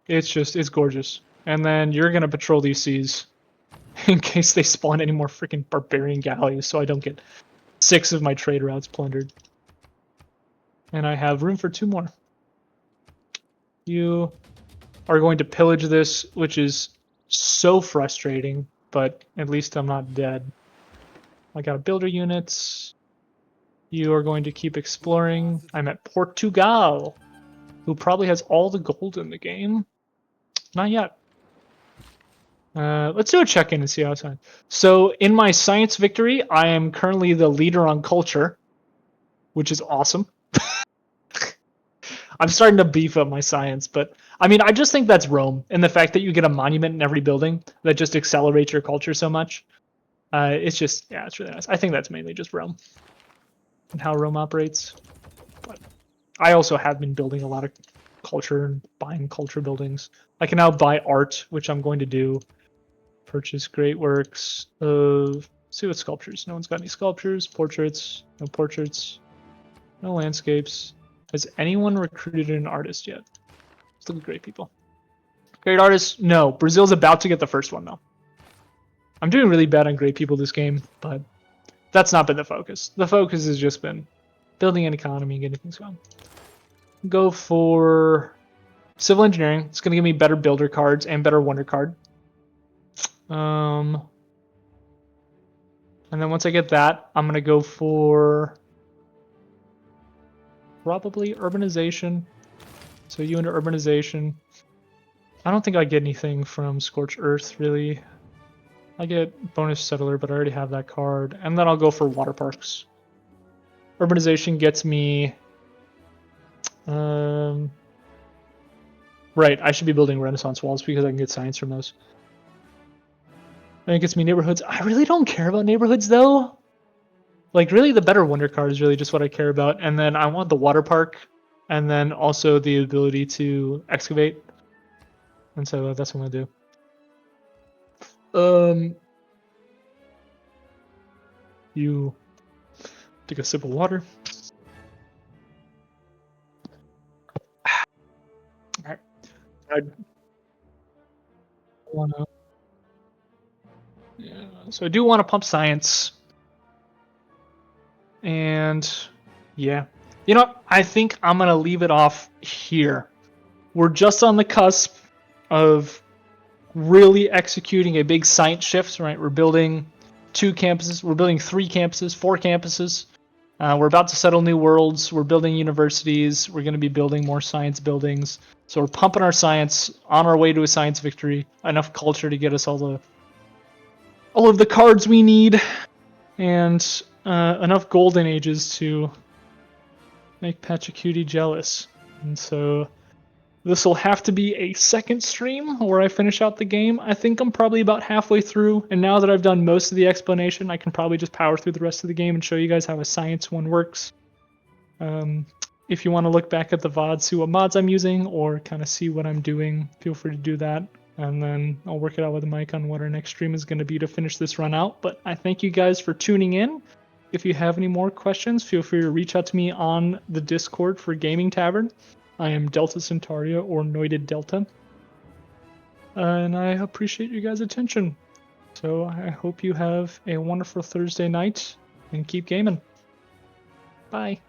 It's gorgeous. And then you're going to patrol these seas in case they spawn any more freaking barbarian galleys so I don't get 6 of my trade routes plundered. And I have room for 2 more. You are going to pillage this, which is so frustrating, but at least I'm not dead. I got builder units. You are going to keep exploring. I'm at Portugal, who probably has all the gold in the game. Not yet. Let's do a check-in and see how it's going. So in my science victory, I am currently the leader on culture, which is awesome. I'm starting to beef up my science, but I mean, I just think that's Rome, and the fact that you get a monument in every building that just accelerates your culture so much. It's just, yeah, it's really nice. I think that's mainly just Rome and how Rome operates. But I also have been building a lot of culture and buying culture buildings. I can now buy art, which I'm going to do. Purchase great works of, see what sculptures. No one's got any sculptures. Portraits, no portraits, no landscapes. Has anyone recruited an artist yet? Let's look at great people. Great artists? No. Brazil's about to get the first one, though. I'm doing really bad on great people this game, but that's not been the focus. The focus has just been building an economy and getting things going. Go for civil engineering. It's going to give me better builder cards and better wonder card. And then once I get that, I'm going to go for probably urbanization. So you into urbanization. I don't think I get anything from Scorched Earth, really. I get bonus settler, but I already have that card. And then I'll go for water parks. Urbanization gets me... right, I should be building Renaissance walls because I can get science from those. And it gets me neighborhoods. I really don't care about neighborhoods, though. Like, really, the better wonder card is really just what I care about. And then I want the water park. And then also the ability to excavate. And so that's what I'm going to do. You take a sip of water. Alright. I wanna. Yeah, so I do want to pump science. And yeah. You know what? I think I'm gonna leave it off here. We're just on the cusp of really executing a big science shift, right? We're building 2 campuses, we're building 3 campuses, 4 campuses. We're about to settle new worlds. We're building universities. We're going to be building more science buildings. So we're pumping our science on our way to a science victory. Enough culture to get us all of the cards we need, and enough golden ages to make Pachacuti jealous. And so this will have to be a second stream where I finish out the game. I think I'm probably about halfway through, and now that I've done most of the explanation, I can probably just power through the rest of the game and show you guys how a science one works. If you want to look back at the VOD, see what mods I'm using, or kind of see what I'm doing, feel free to do that. And then I'll work it out with Mike on what our next stream is going to be to finish this run out. But I thank you guys for tuning in. If you have any more questions, feel free to reach out to me on the Discord for Gaming Tavern. I am DeltaCentauria or Noided Delta. And I appreciate you guys' attention. So I hope you have a wonderful Thursday night and keep gaming. Bye.